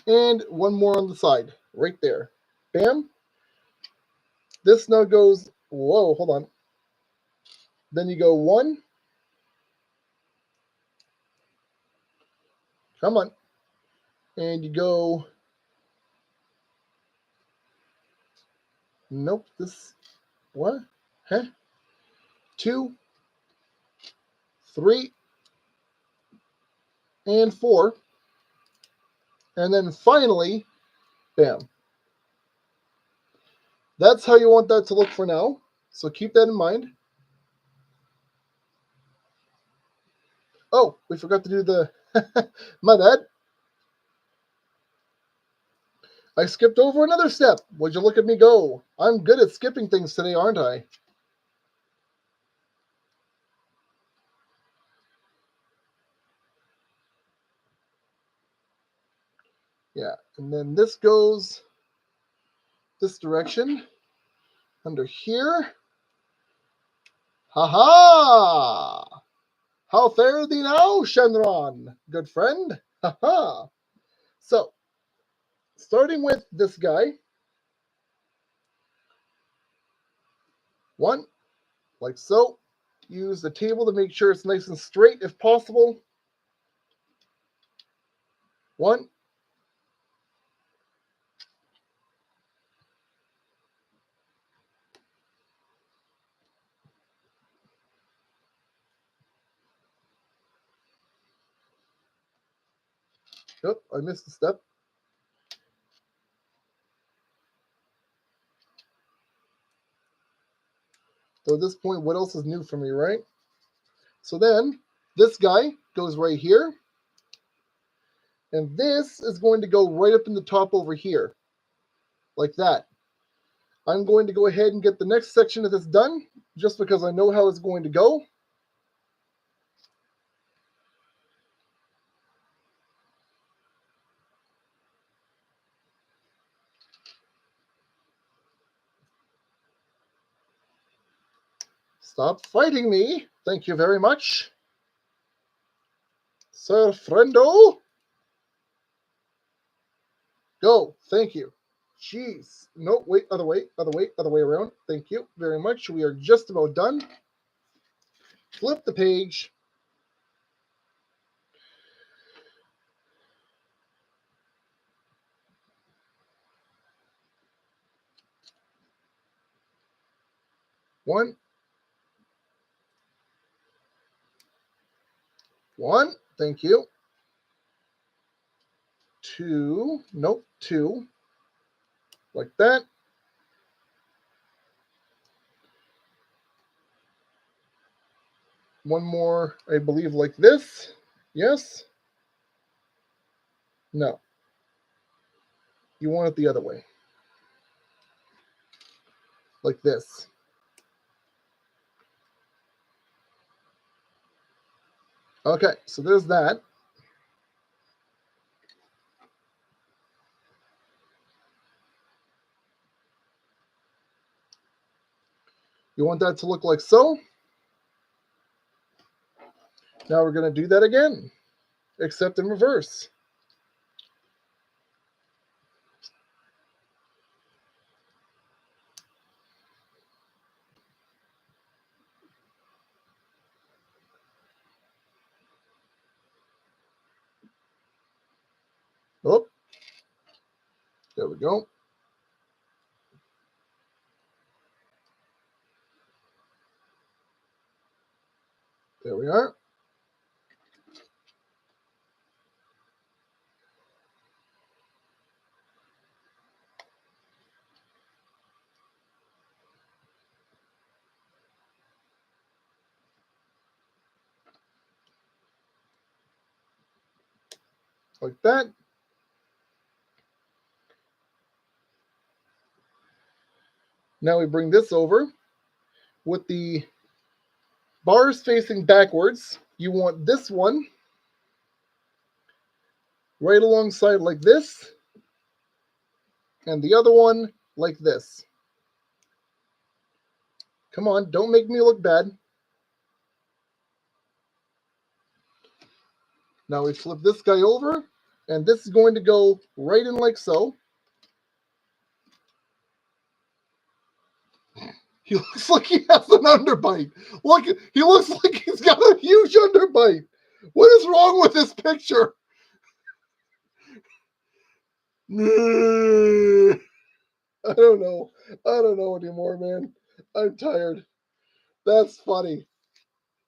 And one more on the side, right there. Bam. This now goes, whoa, hold on. Then you go 1. Come on. And you go, nope, this, what? Huh? 2, 3, and 4. And then finally, bam. That's how you want that to look for now. So keep that in mind. Oh, we forgot to do the, my bad. I skipped over another step. Would you look at me go? I'm good at skipping things today, aren't I? Yeah, and then this goes this direction. Under here. Ha-ha! How fare thee now, Shenron, good friend? Ha-ha! So, starting with this guy. 1, like so. Use the table to make sure it's nice and straight if possible. 1. Oop, I missed a step. So at this point, what else is new for me, right? So then, this guy goes right here. And this is going to go right up in the top over here. Like that. I'm going to go ahead and get the next section of this done, just because I know how it's going to go. Stop fighting me. Thank you very much. Sir Friendo. Go. Thank you. Jeez. No, wait, other way around. Thank you very much. We are just about done. Flip the page. One, thank you. 2, nope, 2, like that. One more, I believe, like this. Yes? No. You want it the other way. Like this. Okay, so there's that. You want that to look like so. Now we're going to do that again, except in reverse. Oh, there we go. There we are. Like that. Now we bring this over with the bars facing backwards. You want this one right alongside like this, and the other one like this. Come on, don't make me look bad. Now we flip this guy over, and this is going to go right in like so. He looks like he has an underbite. Look, he looks like he's got a huge underbite. What is wrong with this picture? I don't know. I don't know anymore, man. I'm tired. That's funny.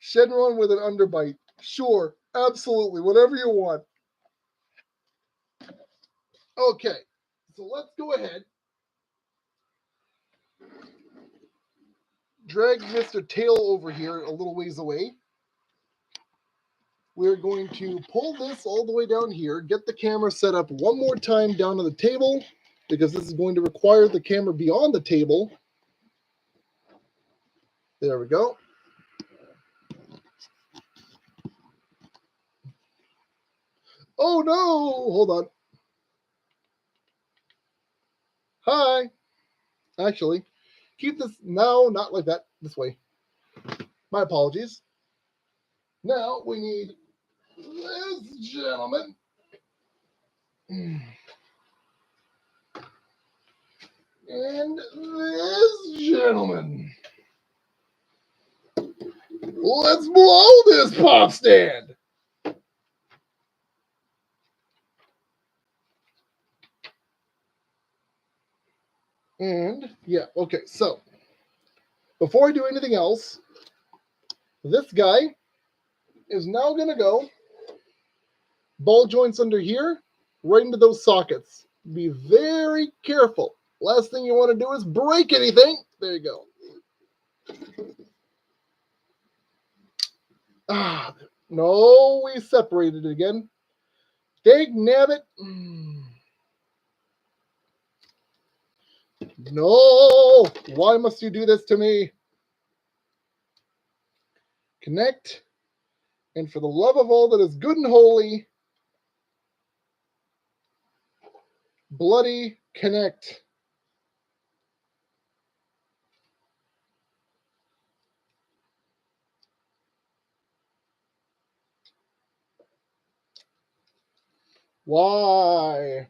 Shenron with an underbite. Sure, absolutely, whatever you want. Okay, so let's go ahead. Drag Mr. Tail over here a little ways away. We're going to pull this all the way down here, get the camera set up one more time down on the table, because this is going to require the camera be on the table. There we go. Oh no! Hold on. Hi. Actually, keep this. No, not like that. This way. My apologies. Now we need this gentleman. And this gentleman. Let's blow this pop stand. And yeah, okay, so before I do anything else, this guy is now going to go ball joints under here, right into those sockets. Be very careful. Last thing you want to do is break anything. There you go. Ah, no, we separated it again. Dag nabbit. No, why must you do this to me? Connect, and for the love of all that is good and holy, bloody connect. Why?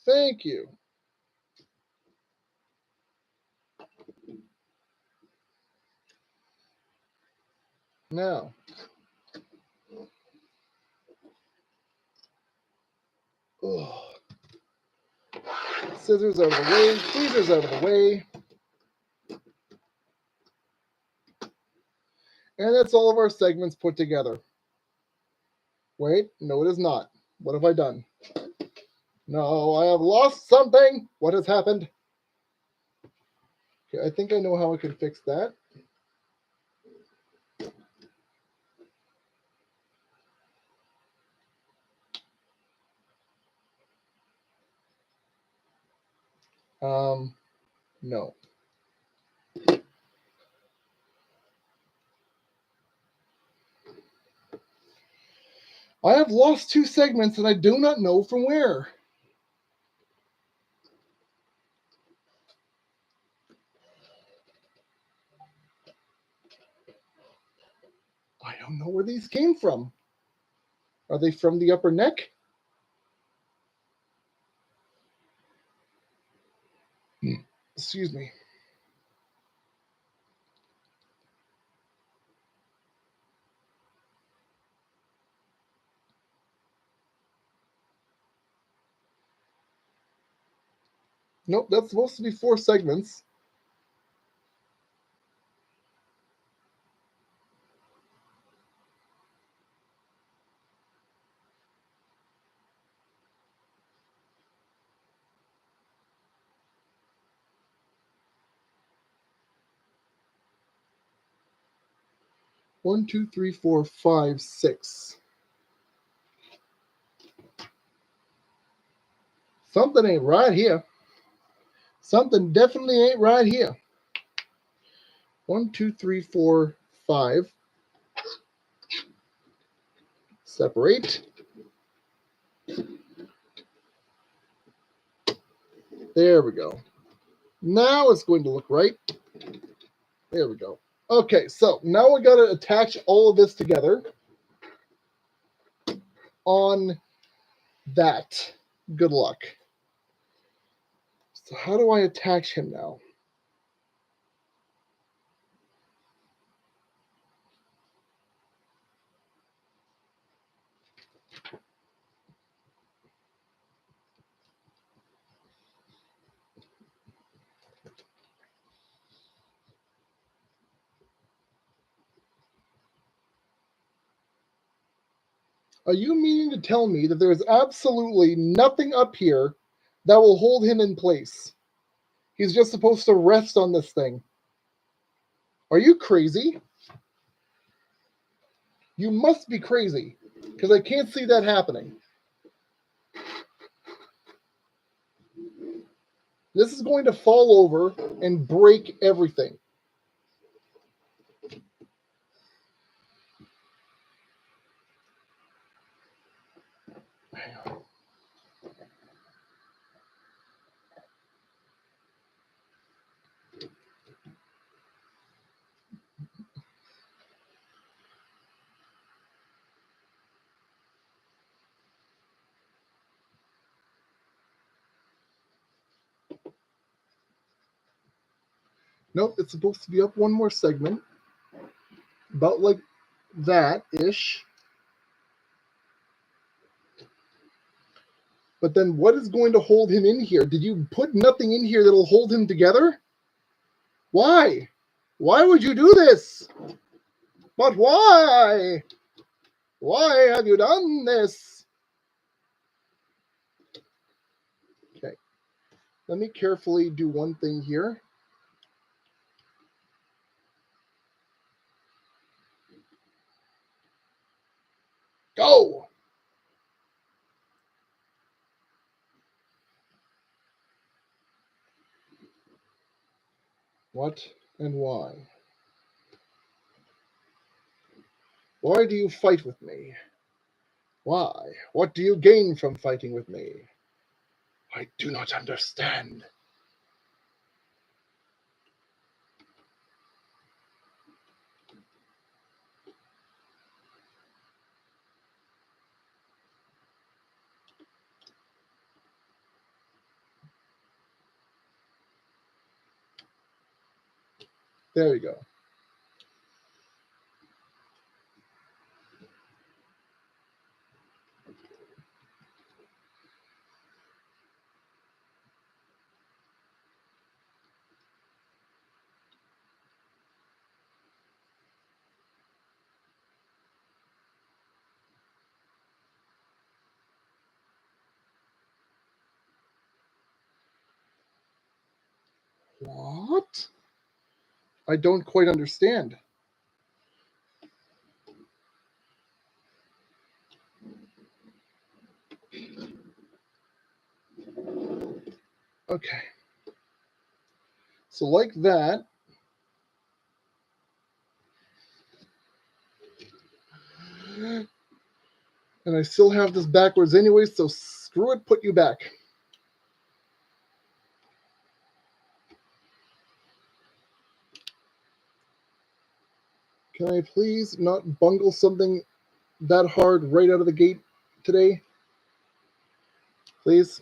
Thank you. Now, scissors out of the way, tweezers out of the way. And that's all of our segments put together. Wait, no, it is not. What have I done? No, I have lost something. What has happened? Okay, I think I know how I can fix that. No. I have lost 2 segments and I do not know from where. I don't know where these came from. Are they from the upper neck? Excuse me. Nope, that's supposed to be 4 segments. One, two, three, four, five, 6. Something ain't right here. Something definitely ain't right here. 1, 2, 3, 4, 5. Separate. There we go. Now it's going to look right. There we go. Okay, so now we got to attach all of this together on that. Good luck. So how do I attach him now? Are you meaning to tell me that there's absolutely nothing up here that will hold him in place? He's just supposed to rest on this thing. Are you crazy? You must be crazy, because I can't see that happening. This is going to fall over and break everything. Hang on. Nope, it's supposed to be up one more segment. About like that-ish. But then what is going to hold him in here? Did you put nothing in here that'll hold him together? Why? Why would you do this? But why? Why have you done this? Okay. Let me carefully do one thing here. Go! What and why? Why do you fight with me? Why? What do you gain from fighting with me? I do not understand. There you go. What? I don't quite understand. Okay. So like that. And I still have this backwards anyway, so screw it, put you back. Can I please not bungle something that hard right out of the gate today? Please?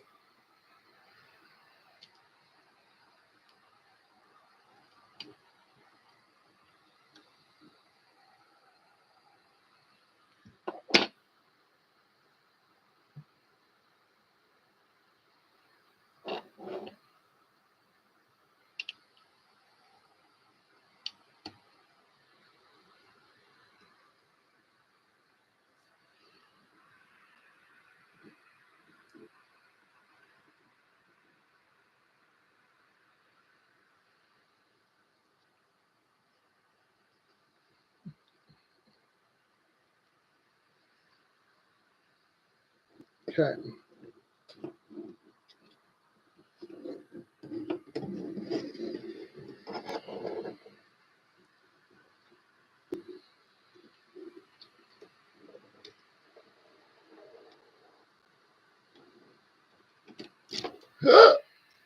Okay.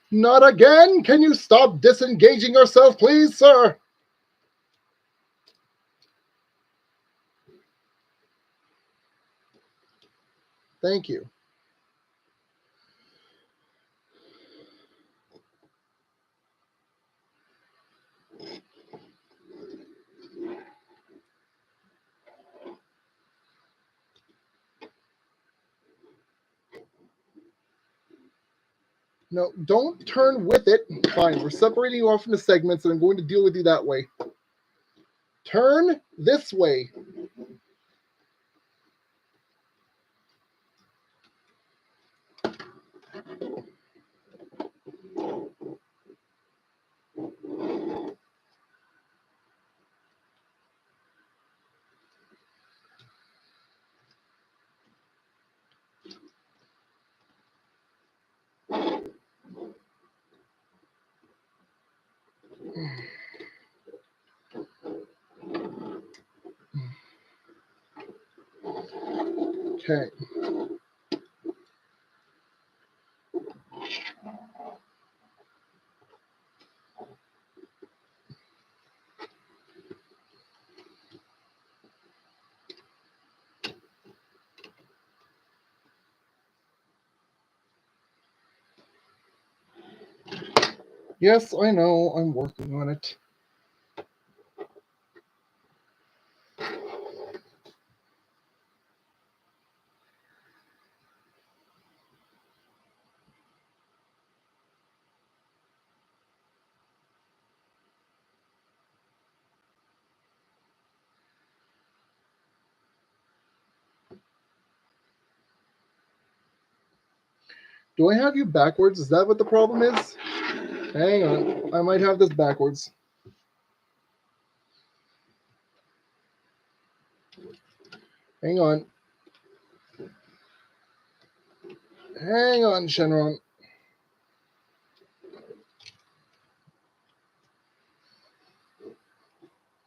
Not again! Can you stop disengaging yourself, please, sir? Thank you. No, don't turn with it. Fine, we're separating you off into segments, and I'm going to deal with you that way. Turn this way. Okay. Yes, I know. I'm working on it. Do I have you backwards? Is that what the problem is? Hang on. I might have this backwards. Hang on. Hang on, Shenron.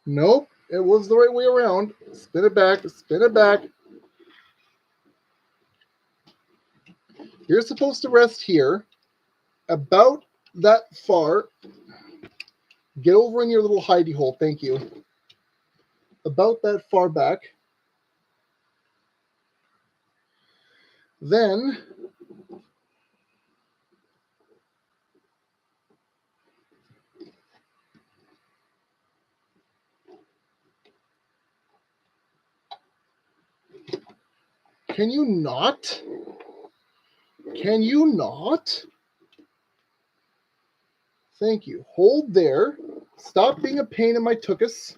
Nope. It was the right way around. Spin it back. Spin it back. You're supposed to rest here. About that far. Get over in your little hidey hole. Thank you. About that far back. Then Can you not? Can you not? Thank you. Hold there. Stop being a pain in my tuchus.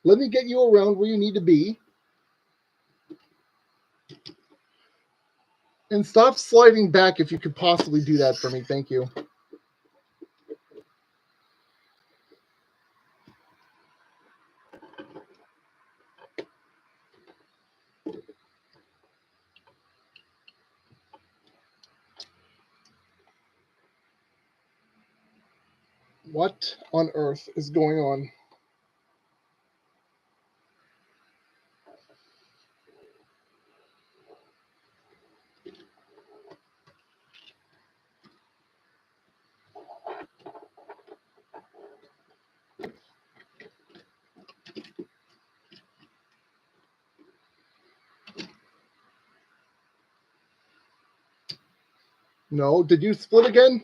Let me get you around where you need to be. And stop sliding back if you could possibly do that for me. Thank you. What on earth is going on? No, did you split again?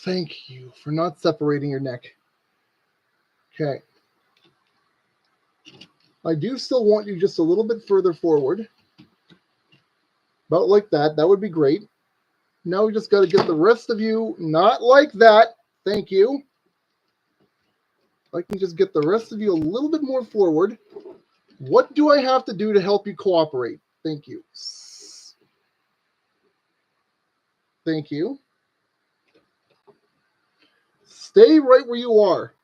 Thank you for not separating your neck. Okay. I do still want you just a little bit further forward. About like that. That would be great. Now we just got to get the rest of you not like that. Thank you. I can just get the rest of you a little bit more forward. What do I have to do to help you cooperate? Thank you. Thank you. Stay right where you are.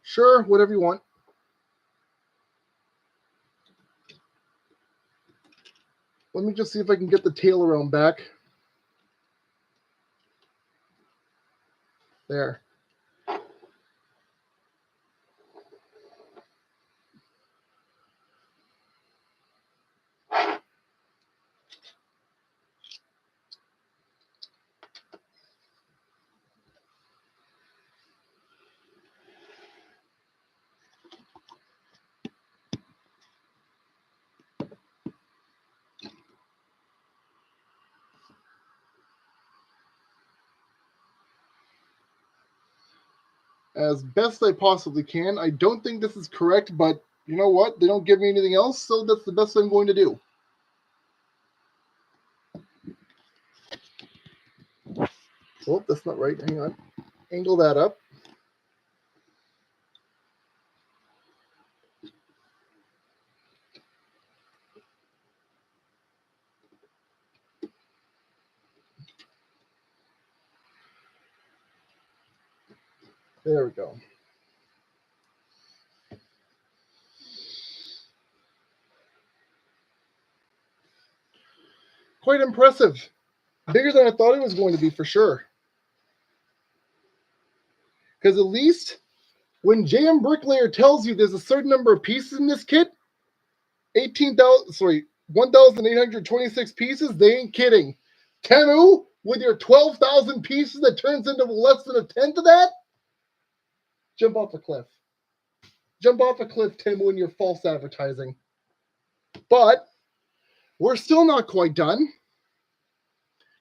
Sure, whatever you want. Let me just see if I can get the tail around back. There. As best I possibly can. I don't think this is correct, but you know what? They don't give me anything else, so that's the best I'm going to do. Oh, that's not right. Hang on. Angle that up. There we go. Quite impressive. Bigger than I thought it was going to be for sure. Because at least when Jmbricklayer tells you there's a certain number of pieces in this kit, 1,826 pieces, they ain't kidding. Temu, with your 12,000 pieces that turns into less than a tenth of that? Jump off a cliff. Jump off a cliff, Temu, in your false advertising. But we're still not quite done.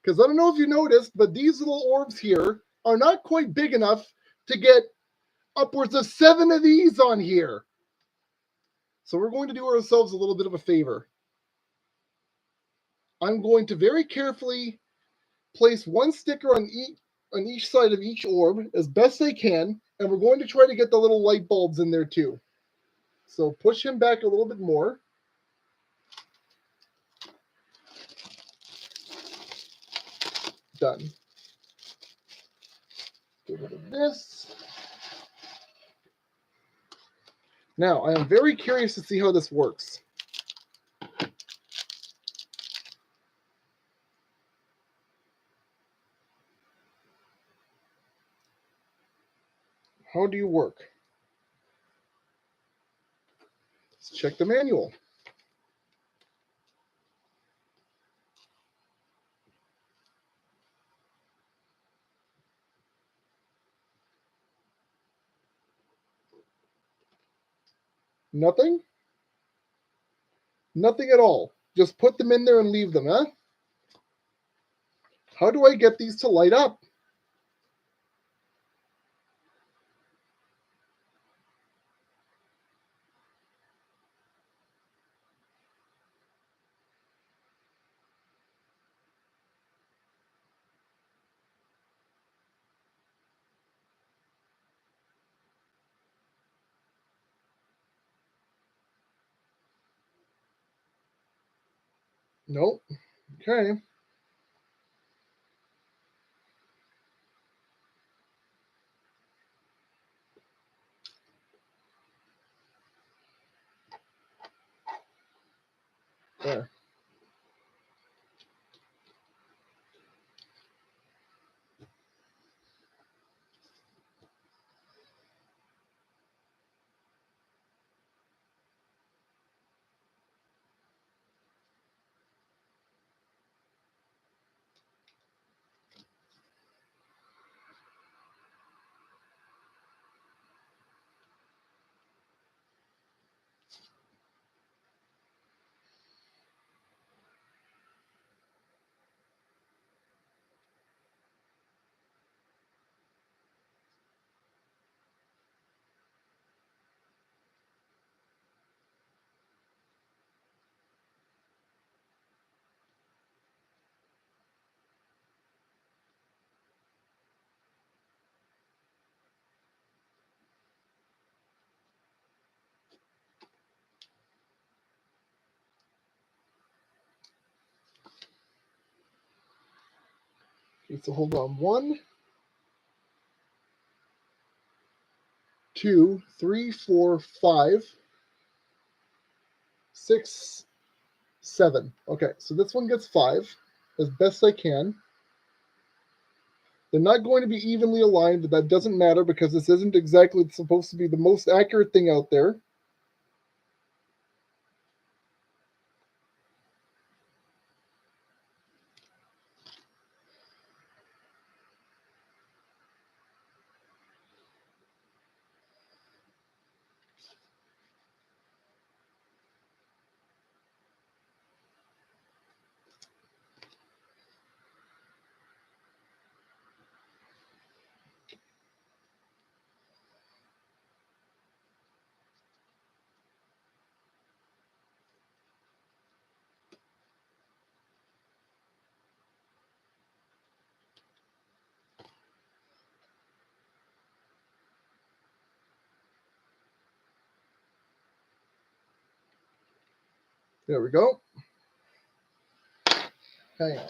Because I don't know if you noticed, but these little orbs here are not quite big enough to get upwards of 7 of these on here. So we're going to do ourselves a little bit of a favor. I'm going to very carefully place one sticker on each side of each orb as best I can, and we're going to try to get the little light bulbs in there too. So push him back a little bit more. Done. Get rid of this. Now, I am very curious to see how this works. How do you work? Let's check the manual. Nothing? Nothing at all. Just put them in there and leave them, huh? How do I get these to light up? Nope. Okay. There. Okay, so hold on. 1, 2, 3, 4, 5, 6, 7. Okay, so this one gets 5 as best I can. They're not going to be evenly aligned, but that doesn't matter because this isn't exactly supposed to be the most accurate thing out there. There we go. Hang on.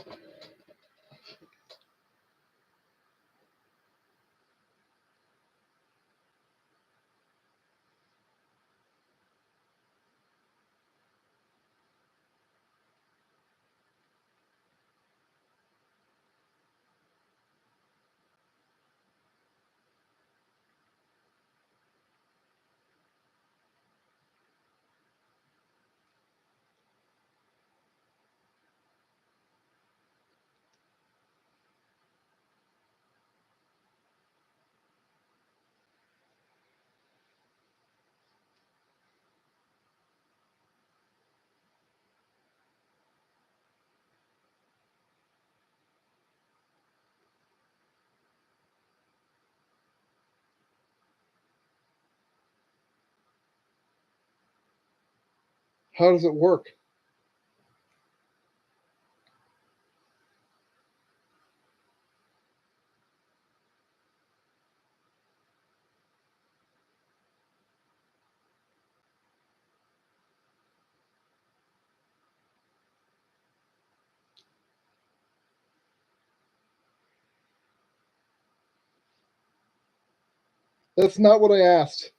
How does it work? That's not what I asked.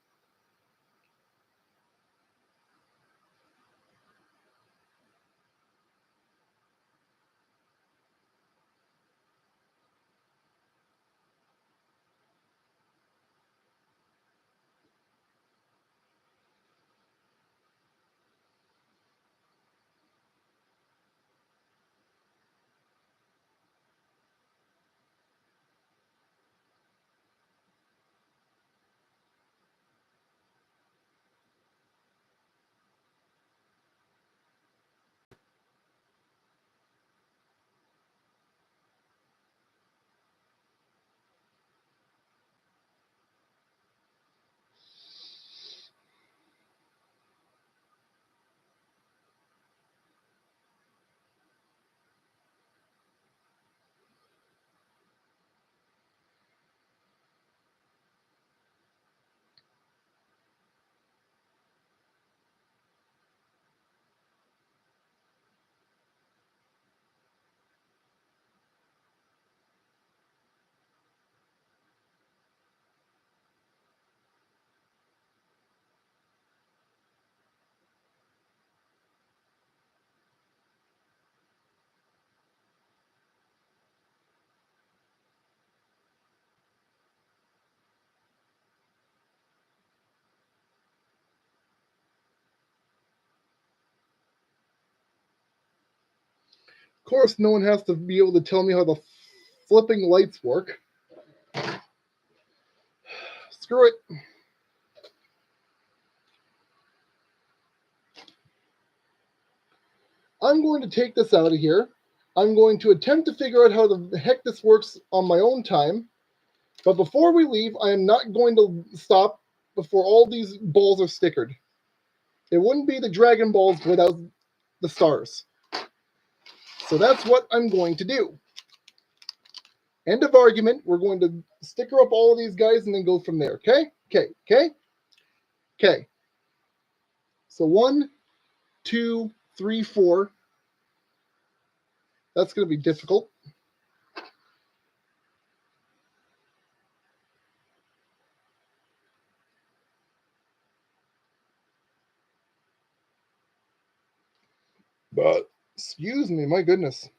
Of course, no one has to be able to tell me how the flipping lights work. Screw it. I'm going to take this out of here. I'm going to attempt to figure out how the heck this works on my own time. But before we leave, I am not going to stop before all these balls are stickered. It wouldn't be the Dragon Balls without the stars. So that's what I'm going to do. End of argument. We're going to sticker up all of these guys and then go from there. Okay? Okay. So 1, 2, 3, 4. That's going to be difficult. But, excuse me, my goodness.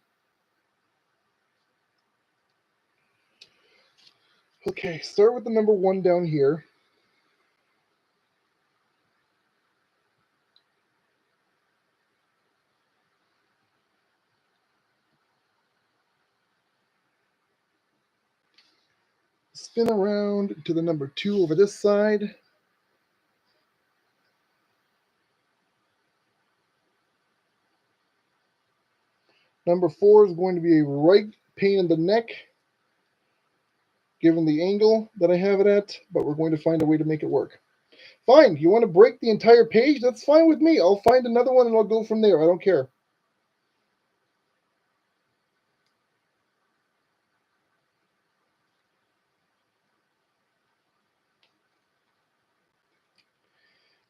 Okay, start with the number 1 down here. Spin around to the number 2 over this side. Number 4 is going to be a right pain in the neck, given the angle that I have it at, but we're going to find a way to make it work. Fine, you want to break the entire page? That's fine with me. I'll find another one and I'll go from there. I don't care.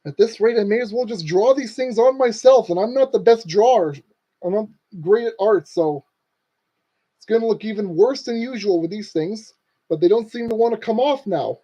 At this rate, I may as well just draw these things on myself, and I'm not the best drawer. I'm not great at art, so it's going to look even worse than usual with these things, but they don't seem to want to come off now.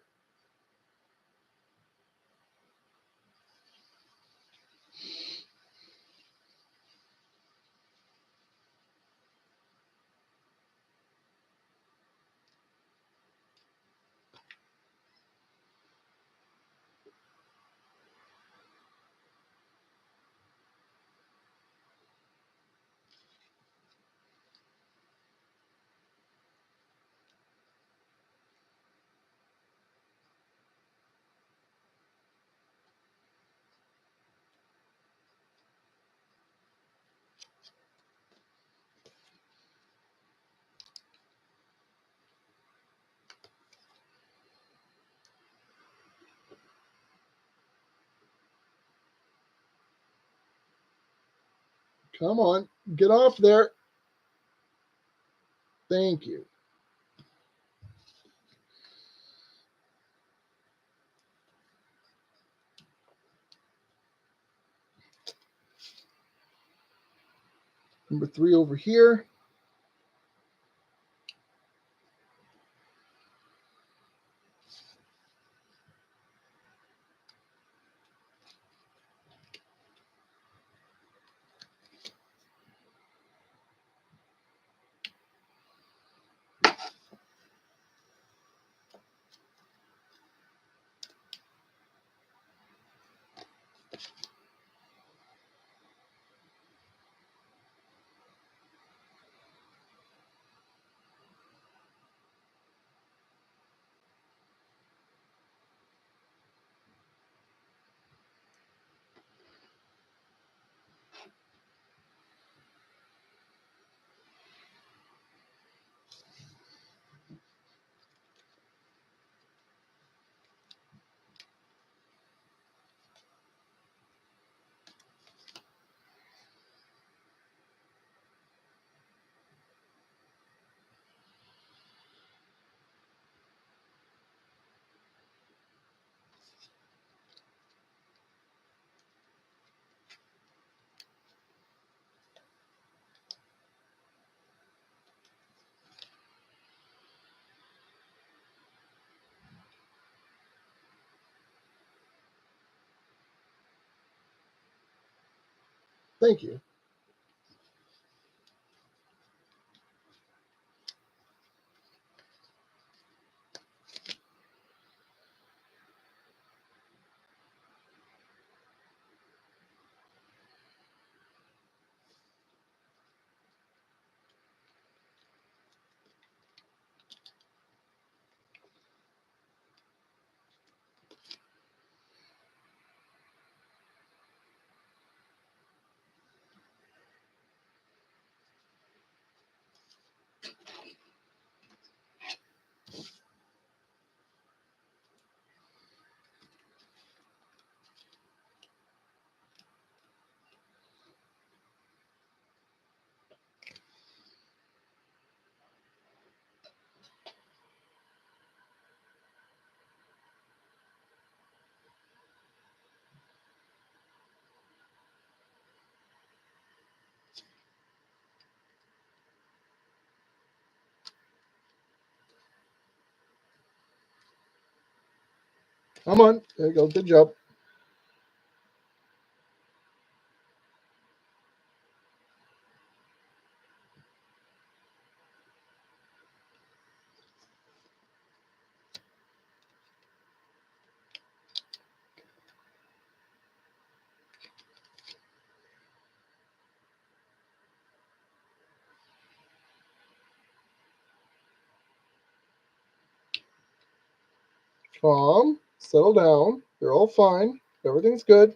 Come on, get off there. Thank you. Number 3 over here. Thank you. Come on. There you go. Good job. Calm. Settle down. You're all fine. Everything's good.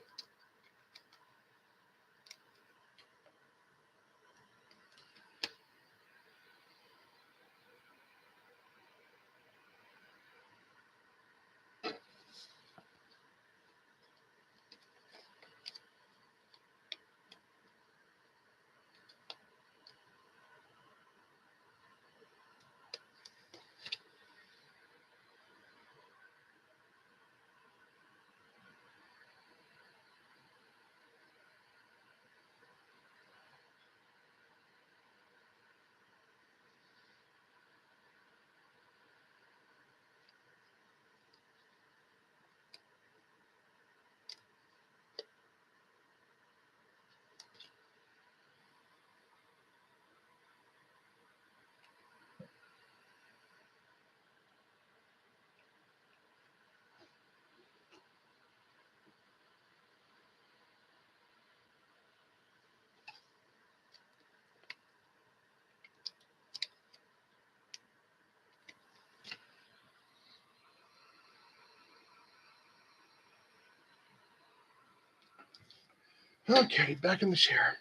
Okay, back in the chair.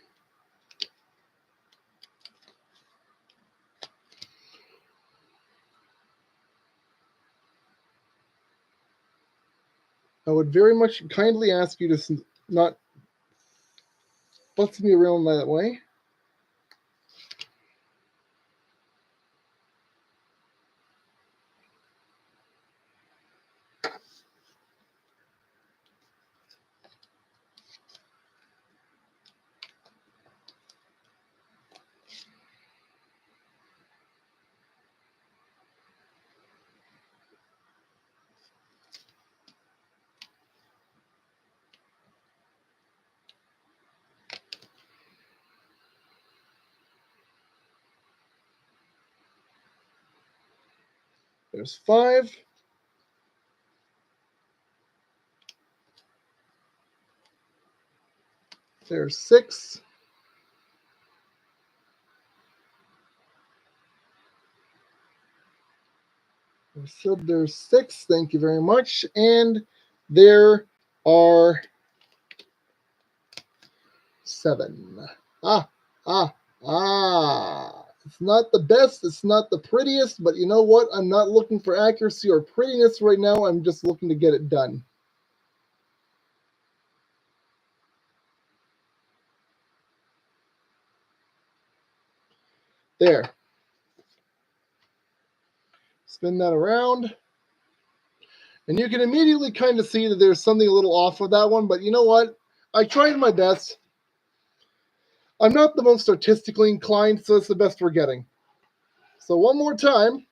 I would very much kindly ask you to not bust me around that way. There's 5. There's 6. I said there's 6. Thank you very much. And there are 7. Ah. It's not the best. It's not the prettiest. But you know what? I'm not looking for accuracy or prettiness right now. I'm just looking to get it done. There. Spin that around. And you can immediately kind of see that there's something a little off with that one. But you know what? I tried my best. I'm not the most artistically inclined, so it's the best we're getting. So one more time.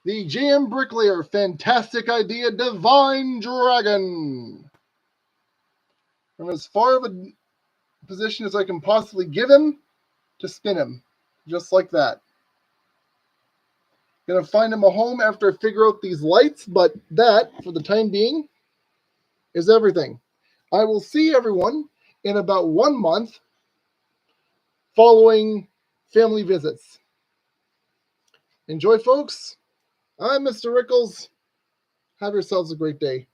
The Jmbricklayer fantastic idea Divine Dragon. From as far of a position as I can possibly give him to spin him. Just like that. Gonna find him a home after I figure out these lights, but that, for the time being, is everything. I will see everyone in about 1 month following family visits. Enjoy, folks. I'm Mr. Rickles. Have yourselves a great day.